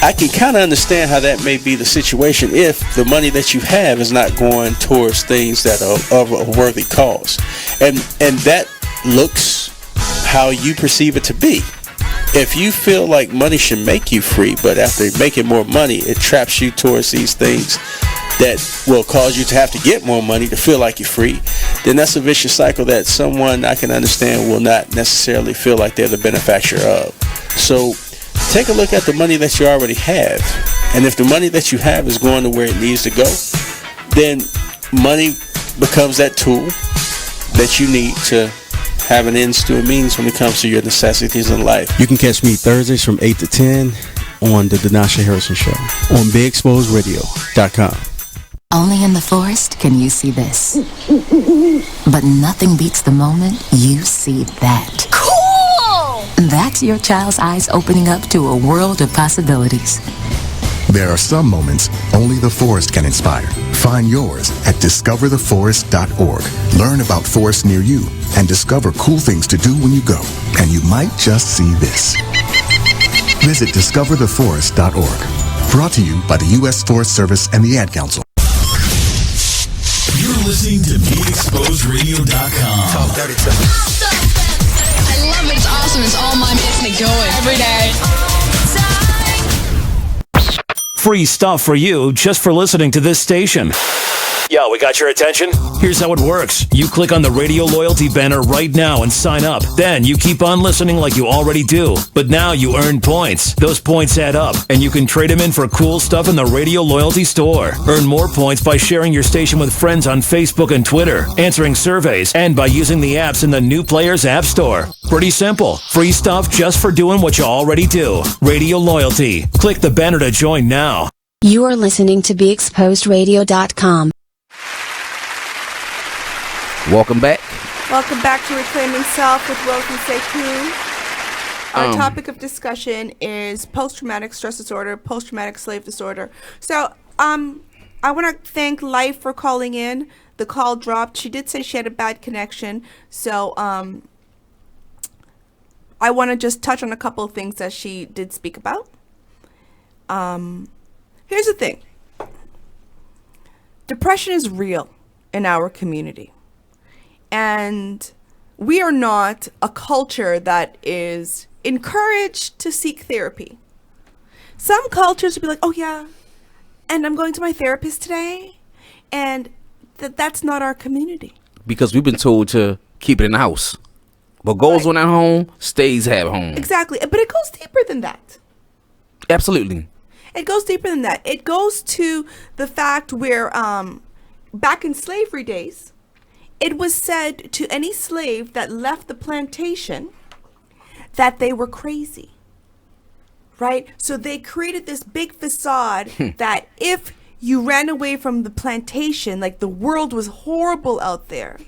Speaker 22: I can kind of understand how that may be the situation if the money that you have is not going towards things that are of a worthy cause. And that looks how you perceive it to be. If you feel like money should make you free, but after making more money, it traps you towards these things that will cause you to have to get more money to feel like you're free, then that's a vicious cycle that someone I can understand will not necessarily feel like they're the benefactor of. So take a look at the money that you already have. And if the money that you have is going to where it needs to go, then money becomes that tool that you need to have an ends to a means when it comes to your necessities in life.
Speaker 7: You can catch me Thursdays from 8 to 10 on the Denasha Harrison Show on BigExposedRadio.com.
Speaker 9: Only in the forest can you see this. But nothing beats the moment you see that.
Speaker 19: Cool!
Speaker 9: That's your child's eyes opening up to a world of possibilities.
Speaker 23: There are some moments only the forest can inspire. Find yours at discovertheforest.org. Learn about forests near you and discover cool things to do when you go. And you might just see this. Visit discovertheforest.org. Brought to you by the U.S. Forest Service and the Ad Council.
Speaker 11: You're listening to BeExposedRadio.com.
Speaker 22: Talk dirty to me.
Speaker 19: I love it. It's awesome. It's all my business going every day.
Speaker 11: Free stuff for you just for listening to this station. Yo, we got your attention? Here's how it works. You click on the radio loyalty banner right now and sign up. Then you keep on listening like you already do. But now you earn points. Those points add up, and you can trade them in for cool stuff in the radio loyalty store. Earn more points by sharing your station with friends on Facebook and Twitter, answering surveys, and by using the apps in the New Players App Store. Pretty simple. Free stuff just for doing what you already do. Radio loyalty. Click the banner to join now.
Speaker 4: You are listening to BeExposedRadio.com.
Speaker 5: Welcome back.
Speaker 6: Welcome back to Reclaiming Self with Roze and Sekou. Our topic of discussion is post-traumatic stress disorder, post-traumatic slave disorder. So, I want to thank Life for calling in. The call dropped. She did say she had a bad connection. So, I want to just touch on a couple of things that she did speak about. Here's the thing. Depression is real in our community. And we are not a culture that is encouraged to seek therapy. Some cultures would be like, oh yeah, and I'm going to my therapist today. And that's not our community.
Speaker 5: Because we've been told to keep it in the house. What goes on at home stays at home.
Speaker 6: Exactly. But it goes deeper than that.
Speaker 5: Absolutely.
Speaker 6: It goes deeper than that. It goes to the fact where back in slavery days, it was said to any slave that left the plantation that they were crazy, right? So they created this big facade that if you ran away from the plantation, like the world was horrible out there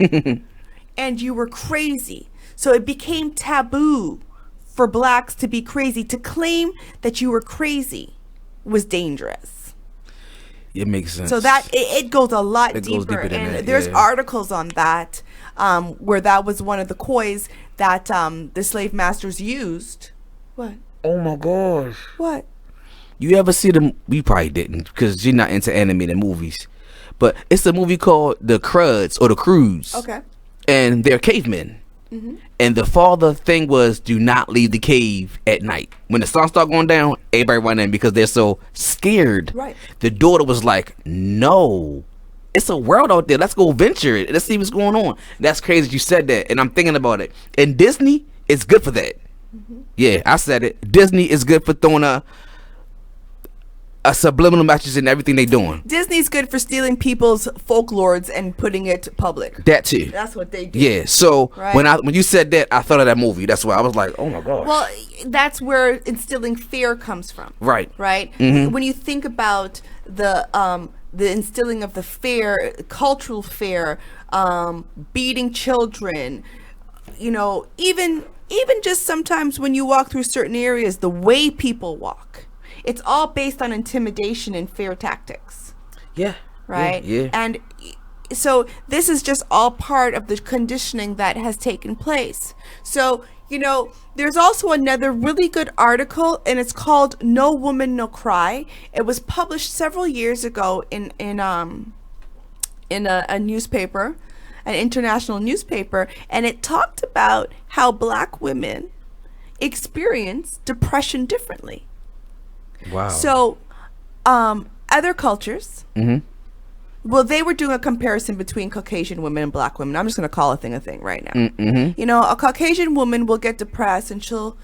Speaker 6: and you were crazy. So it became taboo for blacks to be crazy. To claim that you were crazy was dangerous.
Speaker 5: It makes sense.
Speaker 6: So that it goes a lot deeper, and
Speaker 5: that,
Speaker 6: there's articles on that where that was one of the coys that the slave masters used. What?
Speaker 5: Oh my gosh.
Speaker 6: What?
Speaker 5: You ever see them? You probably didn't because you're not into animated movies. But it's a movie called The Cruds or The Crudes.
Speaker 6: Okay.
Speaker 5: And they're cavemen.
Speaker 6: Mm-hmm.
Speaker 5: And the father thing was do not leave the cave at night. When the sun start going down, everybody run in because they're so scared.
Speaker 6: Right.
Speaker 5: The daughter was like, no, it's a world out there. Let's go venture it. Let's see what's going on. That's crazy you said that. And I'm thinking about it. And Disney is good for that. Mm-hmm. Yeah, I said it. Disney is good for throwing a subliminal message in everything they doing.
Speaker 6: Disney's good for stealing people's folklores and putting it public.
Speaker 5: That too.
Speaker 6: That's what they do.
Speaker 5: Yeah. So
Speaker 6: right?
Speaker 5: when you said that, I thought of that movie. That's why I was like, oh my gosh.
Speaker 6: Well, that's where instilling fear comes from.
Speaker 5: Right.
Speaker 6: Right.
Speaker 5: Mm-hmm.
Speaker 6: When you think about the instilling of the fear, cultural fear, beating children, you know, even just sometimes when you walk through certain areas, the way people walk, it's all based on intimidation and fear tactics.
Speaker 5: Yeah.
Speaker 6: Right.
Speaker 5: Yeah.
Speaker 6: And so this is just all part of the conditioning that has taken place. So, you know, there's also another really good article, and it's called No Woman, No Cry. It was published several years ago in a newspaper, an international newspaper, and it talked about how Black women experience depression differently.
Speaker 5: Wow.
Speaker 6: So, other cultures, well, they were doing a comparison between Caucasian women and Black women. I'm just going to call a thing right now.
Speaker 5: Mm-hmm.
Speaker 6: You know, a Caucasian woman will get depressed and she'll,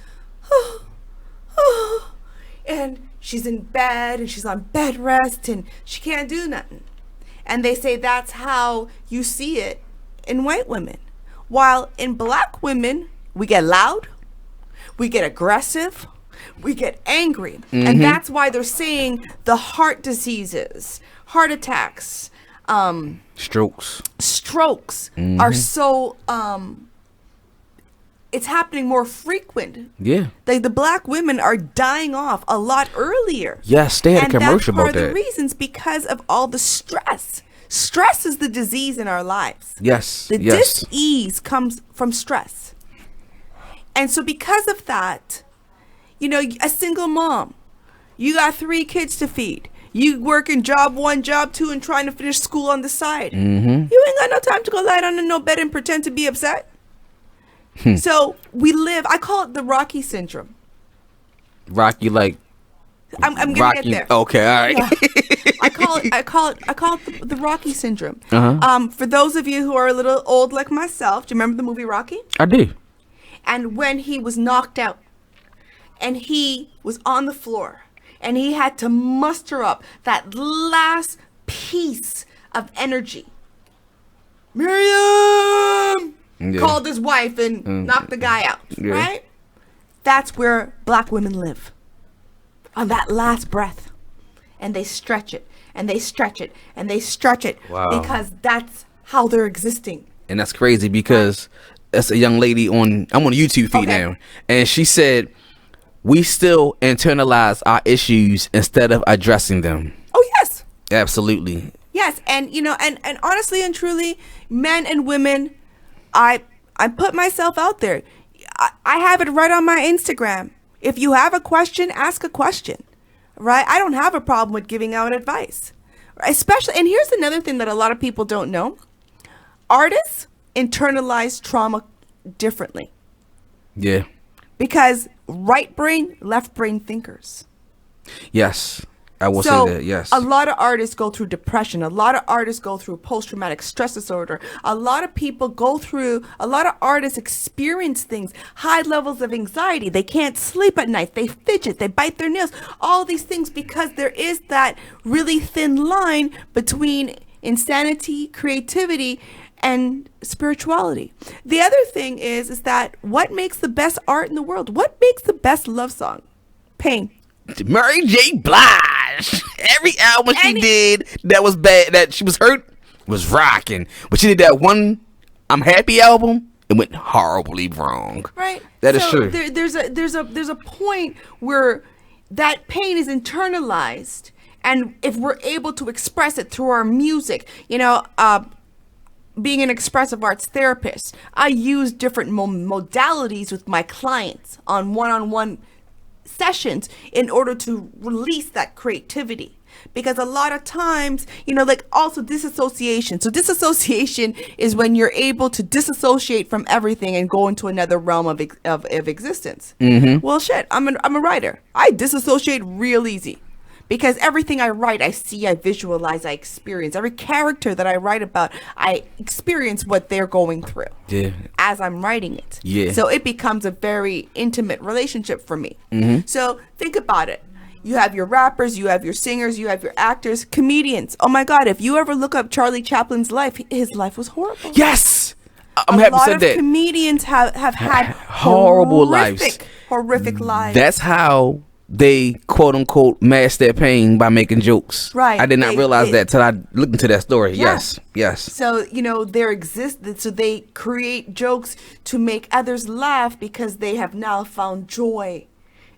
Speaker 6: and she's in bed and she's on bed rest and she can't do nothing. And they say that's how you see it in white women. While in Black women, we get loud, we get aggressive, we get angry. And that's why they're saying the heart diseases, heart attacks,
Speaker 5: strokes
Speaker 6: are so it's happening more frequent.
Speaker 5: Yeah.
Speaker 6: Like the Black women are dying off a lot earlier.
Speaker 5: Yes, they had a commercial about that.
Speaker 6: And that's part of the reasons, because of all the stress. Stress is the disease in our lives.
Speaker 5: Yes.
Speaker 6: The dis-ease comes from stress. And so because of that, you know, a single mom, you got 3 kids to feed. You working job 1, job 2, and trying to finish school on the side. You ain't got no time to go lie down in no bed and pretend to be upset. So we live, I call it the Rocky syndrome.
Speaker 5: Rocky, like
Speaker 6: I'm gonna
Speaker 5: Rocky,
Speaker 6: get there.
Speaker 5: okay, all right.
Speaker 6: Yeah. I call it the Rocky syndrome. For those of you who are a little old like myself, do you remember the movie Rocky?
Speaker 5: I do.
Speaker 6: And when he was knocked out and he was on the floor and he had to muster up that last piece of energy, Miriam called his wife and knocked the guy out, right? That's where Black women live, on that last breath. And they stretch it, and they stretch it, and they stretch it, because that's how they're existing.
Speaker 5: And that's crazy, because that's a young lady I'm on a YouTube feed now, and she said, we still internalize our issues instead of addressing them.
Speaker 6: Oh, yes.
Speaker 5: Absolutely.
Speaker 6: Yes, and you know, and honestly and truly, men and women, I put myself out there. I have it right on my Instagram. If you have a question, ask a question, right? I don't have a problem with giving out advice, especially. And here's another thing that a lot of people don't know: artists internalize trauma differently.
Speaker 5: Yeah.
Speaker 6: Because right brain, left brain thinkers.
Speaker 5: Yes. I will
Speaker 6: So,
Speaker 5: say that, yes.
Speaker 6: a lot of artists go through depression. A lot of artists go through post-traumatic stress disorder. A lot of artists experience things, high levels of anxiety. They can't sleep at night. They fidget. They bite their nails. All these things because there is that really thin line between insanity, creativity, and spirituality. The other thing is that what makes the best art in the world? What makes the best love song? Pain.
Speaker 5: Mary J. Blige. Every album she did that was bad, that she was hurt, was rocking. But she did that one I'm Happy album, it went horribly wrong.
Speaker 6: Right.
Speaker 5: That is true.
Speaker 6: There's a point where that pain is internalized, and if we're able to express it through our music, you know, being an expressive arts therapist, I use different modalities with my clients on one-on-one sessions in order to release that creativity. Because a lot of times, you know, like also disassociation. So disassociation is when you're able to disassociate from everything and go into another realm of existence. Well, shit, I'm a writer. I disassociate real easy. Because everything I write, I see, I visualize, I experience. Every character that I write about, I experience what they're going through as I'm writing it.
Speaker 5: Yeah.
Speaker 6: So it becomes a very intimate relationship for me. So think about it. You have your rappers, you have your singers, you have your actors, comedians. Oh my God, if you ever look up Charlie Chaplin's life, his life was horrible.
Speaker 5: Yes! I'm happy you said that.
Speaker 6: A lot of comedians have had
Speaker 5: horrible lives.
Speaker 6: Horrific lives.
Speaker 5: That's how they, quote unquote, mask their pain by making jokes.
Speaker 6: Right.
Speaker 5: I did not realize that till I looked into that story.
Speaker 6: Yeah.
Speaker 5: Yes.
Speaker 6: So, so they create jokes to make others laugh because they have now found joy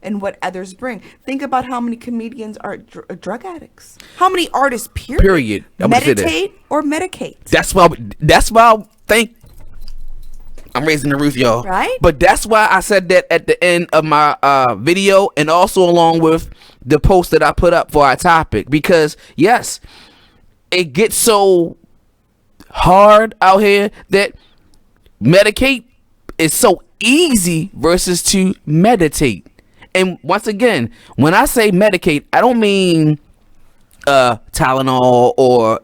Speaker 6: in what others bring. Think about how many comedians are drug addicts. How many artists, period. Meditate or medicate.
Speaker 5: That's why I think I'm raising the roof, y'all.
Speaker 6: Right?
Speaker 5: But that's why I said that at the end of my video, and also along with the post that I put up for our topic. Because, yes, it gets so hard out here that medicate is so easy versus to meditate. And once again, when I say medicate, I don't mean Tylenol or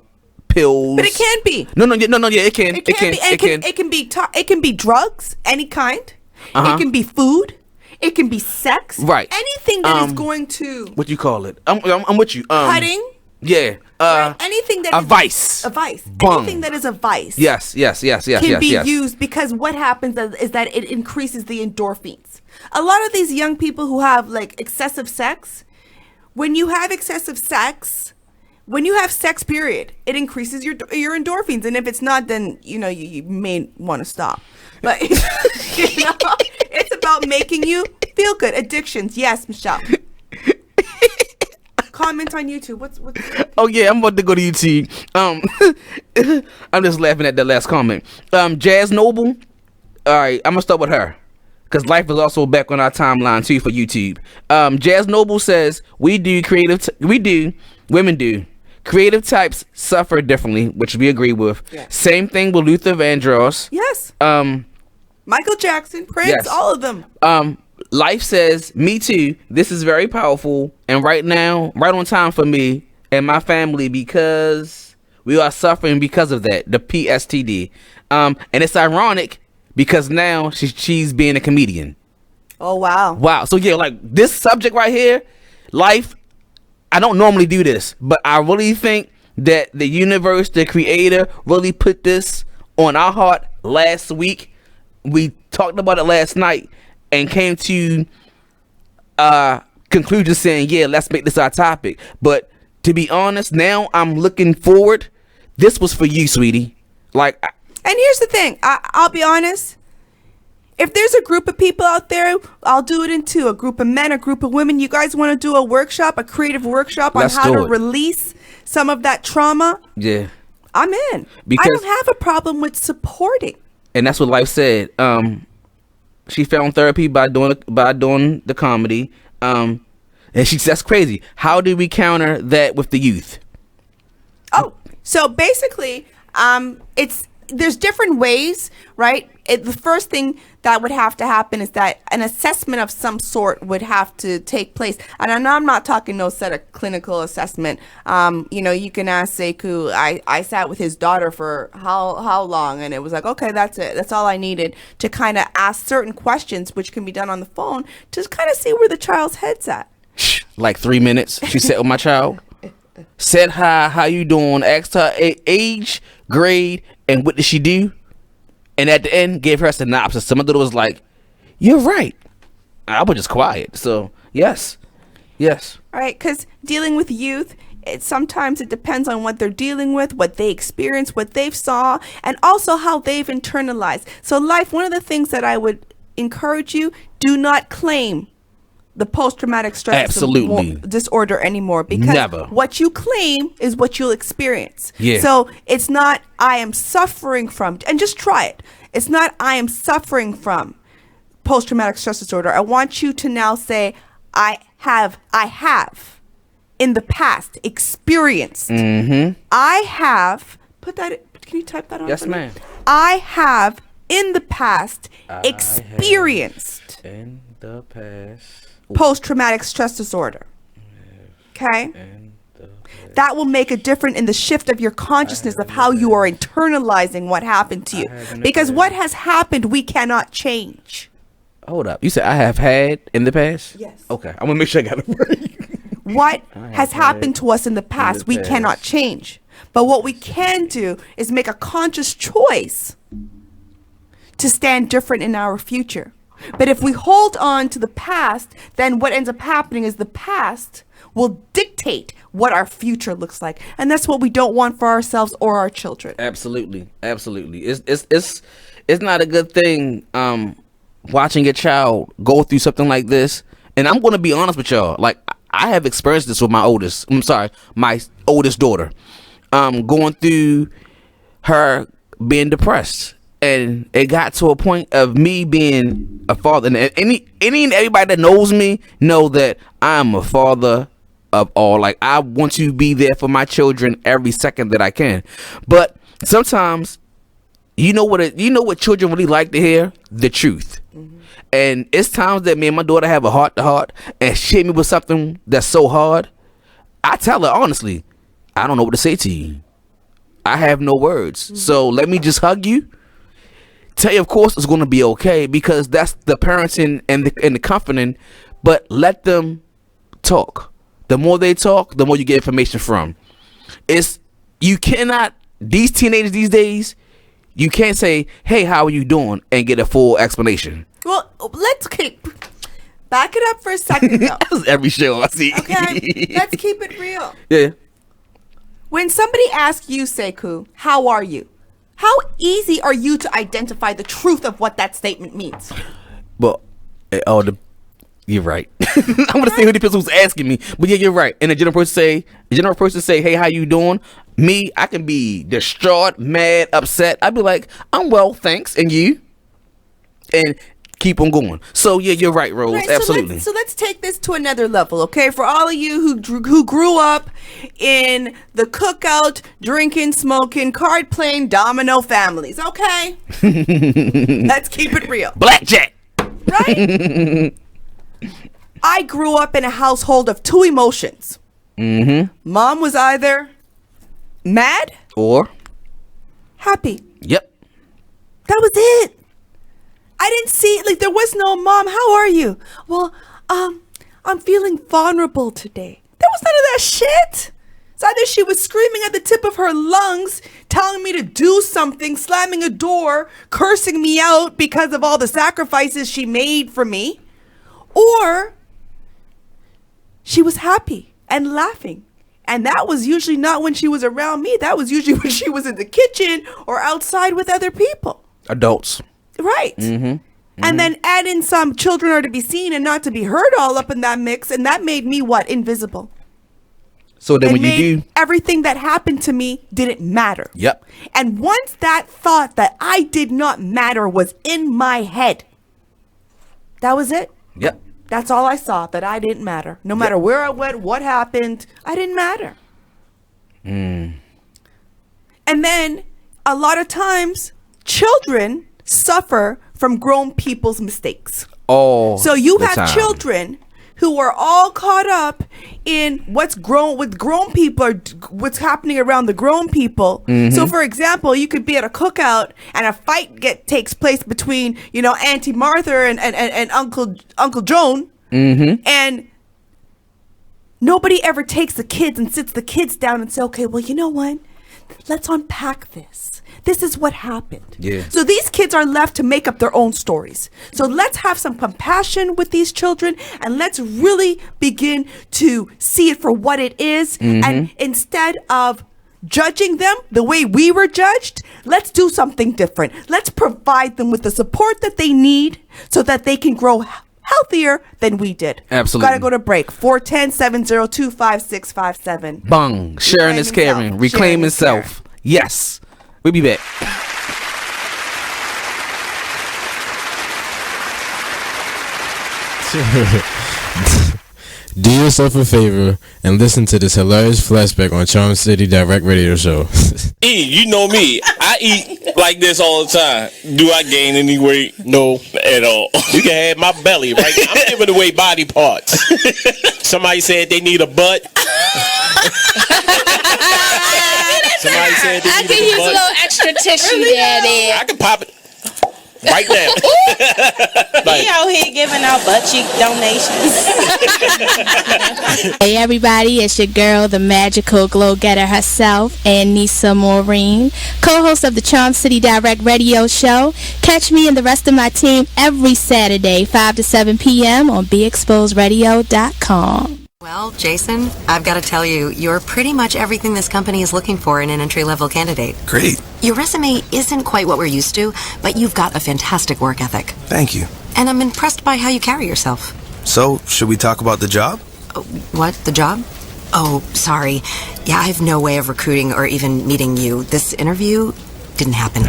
Speaker 5: pills.
Speaker 6: But it can be.
Speaker 5: No, yeah, it can.
Speaker 6: It can be drugs, any kind. It can be food. It can be sex.
Speaker 5: Right.
Speaker 6: Anything that is going to.
Speaker 5: What do you call it? I'm with you.
Speaker 6: Cutting.
Speaker 5: Yeah.
Speaker 6: Right? Anything that
Speaker 5: a
Speaker 6: is
Speaker 5: vice.
Speaker 6: A vice.
Speaker 5: Bum.
Speaker 6: Anything that is a vice.
Speaker 5: Yes.
Speaker 6: Can be used because what happens is that it increases the endorphins. A lot of these young people who have like excessive sex, when you have excessive sex, when you have sex, period, it increases your endorphins, and if it's not, then you may want to stop. But it's about making you feel good. Addictions, yes, Michelle. Comment on YouTube. What's?
Speaker 5: Oh yeah, I'm about to go to YouTube. I'm just laughing at that last comment. Jazz Noble. All right, I'm gonna start with her. Because life is also back on our timeline too for YouTube. Jazz Noble says women do. Creative types suffer differently, which we agree with. Yes. Same thing with Luther Vandross.
Speaker 6: Yes. Michael Jackson, Prince, yes. All of them.
Speaker 5: Life says, me too. This is very powerful and right now, right on time for me and my family because we are suffering because of that, the PSTD. And it's ironic because now she's being a comedian.
Speaker 6: Oh, wow.
Speaker 5: Wow. So, yeah, like this subject right here, life, I don't normally do this, but I really think that the universe, the creator, really put this on our heart last week. We talked about it last night and came to conclusion saying, yeah, let's make this our topic. But to be honest, now I'm looking forward. This was for you, sweetie. Like,
Speaker 6: and here's the thing. I'll be honest. If there's a group of people out there, I'll do it into a group of men, a group of women. You guys want to do a workshop, a creative workshop on how to release some of that trauma?
Speaker 5: Yeah.
Speaker 6: I'm in. Because I don't have a problem with supporting.
Speaker 5: And that's what Life said. She found therapy by doing the comedy. And that's crazy. How do we counter that with the youth?
Speaker 6: Oh, so basically, there's different ways, right? The first thing that would have to happen is that an assessment of some sort would have to take place. And I'm not talking no set of clinical assessment. You can ask Sekou. I sat with his daughter for how long? And it was like, okay, that's it. That's all I needed to kind of ask certain questions, which can be done on the phone, to kind of see where the child's head's at.
Speaker 5: Like 3 minutes. She sat with my child. Said hi, how you doing? Asked her age, grade, and what did she do? And at the end, gave her a synopsis. Some of it was like, you're right. I was just quiet. So, yes.
Speaker 6: All right, because dealing with youth, sometimes it depends on what they're dealing with, what they experience, what they've saw, and also how they've internalized. So, Life, one of the things that I would encourage you, do not claim the post-traumatic stress disorder anymore, because what you claim is what you'll experience.
Speaker 5: Yeah.
Speaker 6: So it's not I am suffering from, and just try it. It's not I am suffering from post-traumatic stress disorder. I want you to now say I have in the past experienced.
Speaker 5: Mm-hmm.
Speaker 6: I have can you type that on?
Speaker 5: Yes, ma'am.
Speaker 6: I have in the past experienced
Speaker 5: in the past
Speaker 6: post-traumatic stress disorder. Okay? That will make a difference in the shift of your consciousness of how you are internalizing what happened to you. Because what has happened, we cannot change.
Speaker 5: Hold up. You said I have had in the past?
Speaker 6: Yes.
Speaker 5: Okay. I'm going to make sure I got it right.
Speaker 6: what has happened to us in the past, we cannot change. But what we can do is make a conscious choice to stand different in our future. But if we hold on to the past, then what ends up happening is the past will dictate what our future looks like. And that's what we don't want for ourselves or our children.
Speaker 5: Absolutely. It's not a good thing watching a child go through something like this. And I'm going to be honest with y'all. Like, I have experienced this with my oldest daughter. Going through her being depressed. And it got to a point of me being a father. And any and everybody that knows me know that I'm a father of all. Like, I want to be there for my children every second that I can. But sometimes, you know what children really like to hear? The truth. Mm-hmm. And it's times that me and my daughter have a heart-to-heart, and she hit me with something that's so hard. I tell her, honestly, I don't know what to say to you. I have no words. Mm-hmm. So let me just hug you. Tell you, of course, it's going to be okay, because that's the parenting and the comforting. But let them talk. The more they talk, the more you get information from. You cannot, these teenagers these days, you can't say, hey, how are you doing, and get a full explanation.
Speaker 6: Well, let's back it up for a second, though.
Speaker 5: That's every show I see.
Speaker 6: Okay, let's keep it real.
Speaker 5: Yeah.
Speaker 6: When somebody asks you, Sekou, how are you? How easy are you to identify the truth of what that statement means?
Speaker 5: Well, you're right. I'm gonna say who the person who's asking me, but yeah, you're right. And a general person say, hey, how you doing? Me, I can be distraught, mad, upset. I'd be like, I'm well, thanks, and you? And keep on going. So yeah, you're right, Rose. Right, absolutely.
Speaker 6: So let's take this to another level, okay? For all of you who grew up in the cookout, drinking, smoking, card playing, domino families, okay? Let's keep it real.
Speaker 5: Blackjack.
Speaker 6: Right? I grew up in a household of two emotions.
Speaker 5: Mm-hmm.
Speaker 6: Mom was either mad
Speaker 5: or
Speaker 6: happy.
Speaker 5: Yep.
Speaker 6: That was it. I didn't see, like, there was no, Mom, how are you? Well, I'm feeling vulnerable today. There was none of that shit. It's either she was screaming at the tip of her lungs, telling me to do something, slamming a door, cursing me out because of all the sacrifices she made for me, or she was happy and laughing. And that was usually not when she was around me. That was usually when she was in the kitchen or outside with other people.
Speaker 5: Adults.
Speaker 6: Right.
Speaker 5: Mm-hmm. Mm-hmm.
Speaker 6: And then add in some children are to be seen and not to be heard all up in that mix. And that made me what? Invisible.
Speaker 5: So then when you do,
Speaker 6: everything that happened to me didn't matter.
Speaker 5: Yep.
Speaker 6: And once that thought that I did not matter was in my head, that was it.
Speaker 5: Yep.
Speaker 6: That's all I saw, that I didn't matter. No matter where I went, what happened, I didn't matter.
Speaker 5: Mm.
Speaker 6: And then a lot of times children suffer from grown people's mistakes. So you have children who are all caught up in what's grown people, or what's happening around the grown people.
Speaker 5: Mm-hmm.
Speaker 6: So for example, you could be at a cookout and a fight takes place between, Auntie Martha and Uncle Joan.
Speaker 5: Mm-hmm.
Speaker 6: And nobody ever takes the kids and sits the kids down and say, okay, well, you know what? Let's unpack this. This is what happened.
Speaker 5: Yeah.
Speaker 6: So these kids are left to make up their own stories. So let's have some compassion with these children, and let's really begin to see it for what it is.
Speaker 5: Mm-hmm.
Speaker 6: And instead of judging them the way we were judged, let's do something different. Let's provide them with the support that they need so that they can grow healthier than we did.
Speaker 5: Absolutely.
Speaker 6: Gotta go to break. 410-702-5657.
Speaker 5: Bang. Sharing is caring. Reclaiming self. Yes. We'll be back.
Speaker 21: Do yourself a favor and listen to this hilarious flashback on Charm City Direct Radio Show.
Speaker 10: You know me. I eat like this all the time. Do I gain any weight? No, at all. You can have my belly right now. I'm giving away body parts. Somebody said they need a butt. Somebody said they need
Speaker 19: I can use a little extra tissue there.
Speaker 10: I can pop it right now.
Speaker 13: He out here giving out butt cheek donations. Hey everybody, it's your girl, the magical glow getter herself, Anissa Maureen, co-host of the Charm City Direct Radio Show. Catch me and the rest of my team every Saturday, 5 to 7 p.m. on BeExposedRadio.com.
Speaker 16: Well, Jason, I've got to tell you, you're pretty much everything this company is looking for in an entry-level candidate.
Speaker 17: Great.
Speaker 16: Your resume isn't quite what we're used to, but you've got a fantastic work ethic.
Speaker 17: Thank you.
Speaker 16: And I'm impressed by how you carry yourself.
Speaker 17: So, should we talk about the job?
Speaker 16: What? The job? Oh, sorry. Yeah, I have no way of recruiting or even meeting you. This interview didn't happen.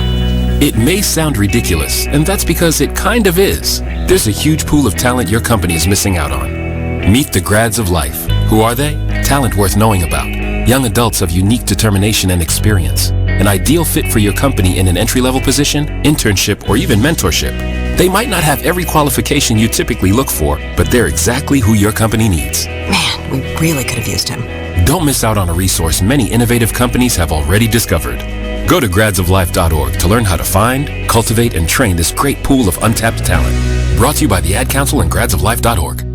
Speaker 24: It may sound ridiculous, and that's because it kind of is. There's a huge pool of talent your company is missing out on. Meet the grads of life. Who are they? Talent worth knowing about. Young adults of unique determination and experience. An ideal fit for your company in an entry-level position, internship, or even mentorship. They might not have every qualification you typically look for, but they're exactly who your company needs.
Speaker 16: Man, we really could have used him.
Speaker 24: Don't miss out on a resource many innovative companies have already discovered. Go to gradsoflife.org to learn how to find, cultivate, and train this great pool of untapped talent. Brought to you by the Ad Council and gradsoflife.org.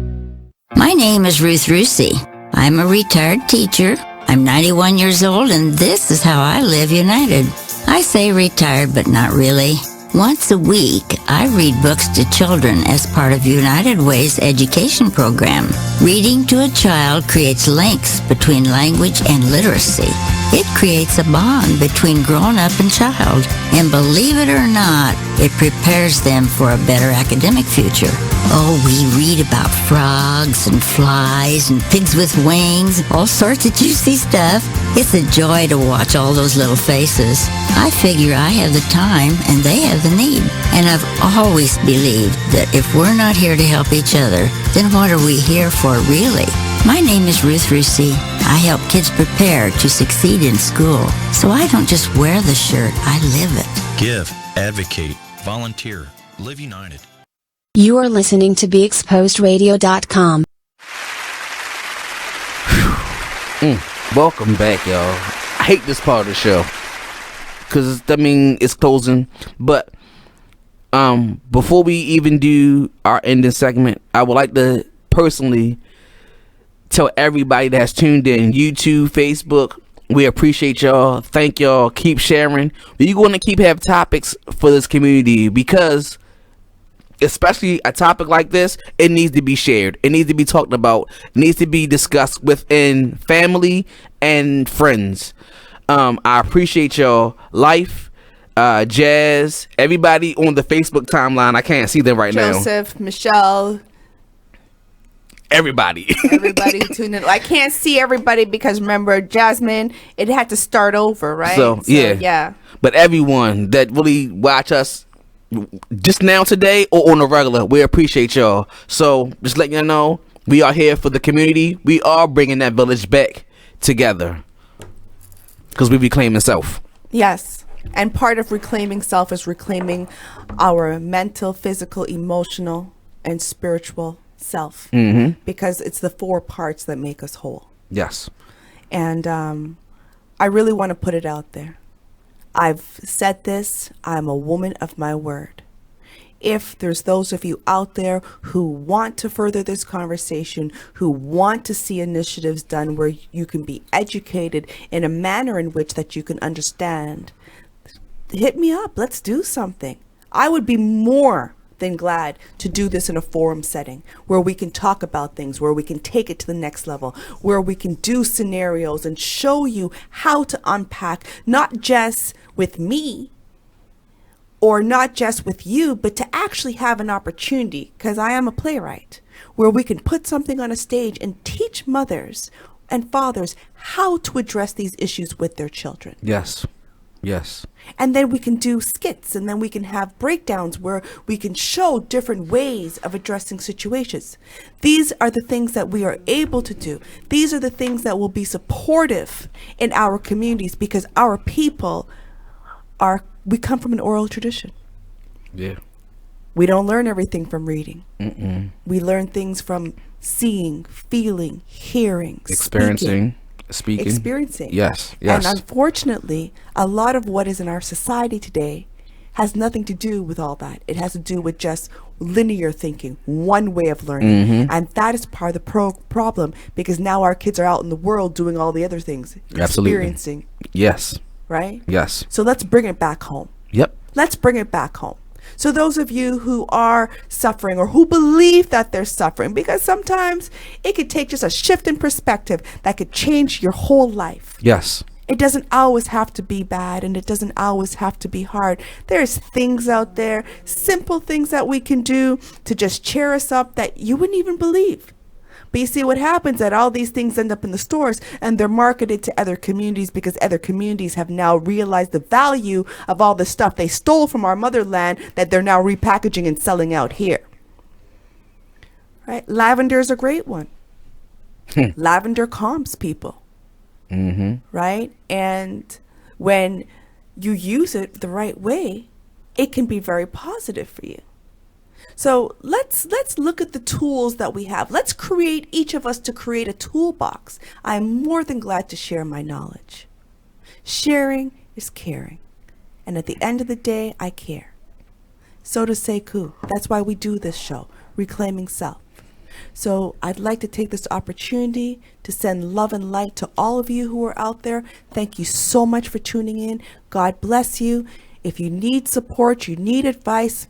Speaker 25: My name is Ruth Rusey. I'm a retired teacher. I'm 91 years old, and this is how I live united. I say retired, but not really. Once a week, I read books to children as part of United Way's education program. Reading to a child creates links between language and literacy. It creates a bond between grown-up and child, and believe it or not, it prepares them for a better academic future. Oh, we read about frogs and flies and pigs with wings, all sorts of juicy stuff. It's a joy to watch all those little faces. I figure I have the time and they have the need. And I've always believed that if we're not here to help each other, then what are we here for really? My name is Ruth Rusey. I help kids prepare to succeed in school. So I don't just wear the shirt, I live it.
Speaker 8: Give, advocate, volunteer, live united.
Speaker 4: You are listening to BeExposedRadio.com.
Speaker 5: Welcome back, y'all. I hate this part of the show because it's closing. But before we even do our ending segment, I would like to personally tell everybody that's tuned in, YouTube, Facebook, we appreciate y'all. Thank y'all. Keep sharing. We're going to keep having topics for this community because especially a topic like this, it needs to be shared. It needs to be talked about. It needs to be discussed within family and friends. I appreciate y'all. Life, Jazz, everybody on the Facebook timeline. I can't see them right now.
Speaker 6: Joseph, Michelle.
Speaker 5: Everybody
Speaker 6: who tuned in. I can't see everybody because remember, Jasmine, it had to start over, right?
Speaker 5: So yeah. But everyone that really watch us just now today or on the regular, we appreciate y'all. So just letting you know, we are here for the community. We are bringing that village back together because we reclaiming self.
Speaker 6: Yes. And part of reclaiming self is reclaiming our mental, physical, emotional, and spiritual self, because it's the 4 parts that make us whole.
Speaker 5: Yes.
Speaker 6: And I really want to put it out there. I've said this. I'm a woman of my word. If there's those of you out there who want to further this conversation, who want to see initiatives done where you can be educated in a manner in which that you can understand, hit me up. Let's do something. I would be more than glad to do this in a forum setting where we can talk about things, where we can take it to the next level, where we can do scenarios and show you how to unpack, not just with me or not just with you, but to actually have an opportunity, because I am a playwright, where we can put something on a stage and teach mothers and fathers how to address these issues with their children.
Speaker 5: Yes. Yes.
Speaker 6: And then we can do skits, and then we can have breakdowns where we can show different ways of addressing situations. These are the things that we are able to do. These are the things that will be supportive in our communities because our people we come from an oral tradition.
Speaker 5: Yeah.
Speaker 6: We don't learn everything from reading.
Speaker 5: Mm-mm.
Speaker 6: We learn things from seeing, feeling, hearing,
Speaker 5: experiencing.
Speaker 6: Experiencing.
Speaker 5: Yes.
Speaker 6: And unfortunately, a lot of what is in our society today has nothing to do with all that. It has to do with just linear thinking, one way of learning. And that is part of the problem, because now our kids are out in the world doing all the other things.
Speaker 5: Absolutely.
Speaker 6: Experiencing.
Speaker 5: Yes.
Speaker 6: Right?
Speaker 5: Yes.
Speaker 6: So let's bring it back home.
Speaker 5: Yep.
Speaker 6: Let's bring it back home. So those of you who are suffering, or who believe that they're suffering, because sometimes it could take just a shift in perspective that could change your whole life.
Speaker 5: Yes.
Speaker 6: It doesn't always have to be bad, and it doesn't always have to be hard. There's things out there, simple things that we can do to just cheer us up that you wouldn't even believe. But you see what happens, that all these things end up in the stores and they're marketed to other communities, because other communities have now realized the value of all the stuff they stole from our motherland that they're now repackaging and selling out here. Right? Lavender is a great one. Lavender calms people. Right? And when you use it the right way, it can be very positive for you. So let's look at the tools that we have. Let's create, each of us to create a toolbox. I'm more than glad to share my knowledge. Sharing is caring. And at the end of the day, I care. So does Sekou. That's why we do this show, Reclaiming Self. So I'd like to take this opportunity to send love and light to all of you who are out there. Thank you so much for tuning in. God bless you. If you need support, you need advice,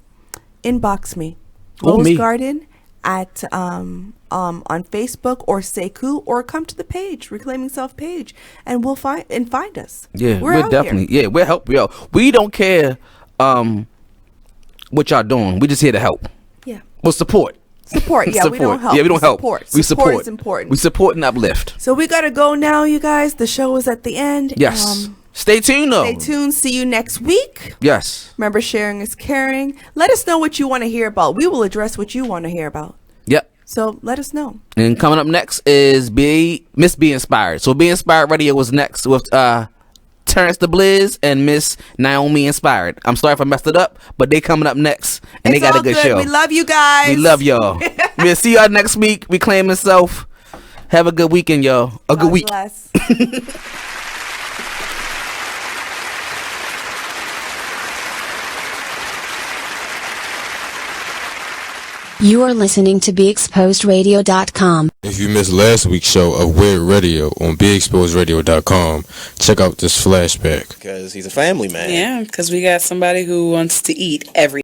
Speaker 6: inbox me. Rose Garden at on Facebook, or Sekou, or come to the page, Reclaiming Self page, and we'll find us.
Speaker 5: Yeah, we're definitely here. Yeah, we'll help you out. We don't care what y'all doing. We just here to help.
Speaker 6: Yeah.
Speaker 5: Well, support.
Speaker 6: Support, yeah, we don't help.
Speaker 5: Yeah, we don't help. We
Speaker 6: Support
Speaker 5: support.
Speaker 6: is important.
Speaker 5: We support and uplift.
Speaker 6: So we gotta go now, you guys. The show is at the end.
Speaker 5: Yes. Stay tuned, though.
Speaker 6: Stay tuned. See you next week.
Speaker 5: Yes.
Speaker 6: Remember, sharing is caring. Let us know what you want to hear about. We will address what you want to hear about.
Speaker 5: Yep.
Speaker 6: So let us know.
Speaker 5: And coming up next is Miss Be Inspired. So Be Inspired Radio was next with Terrence the Blizz and Miss Naomi Inspired. I'm sorry if I messed it up, but they coming up next, and they got a good show.
Speaker 6: We love you guys.
Speaker 5: We love y'all. We'll see y'all next week. Reclaiming Self. Have a good weekend, y'all. A good week.
Speaker 6: Bless.
Speaker 4: You are listening to BeExposedRadio.com.
Speaker 21: If you missed last week's show of Weird Radio on BeExposedRadio.com, check out this flashback.
Speaker 10: Because he's a family man.
Speaker 12: Yeah, because we got somebody who wants to eat every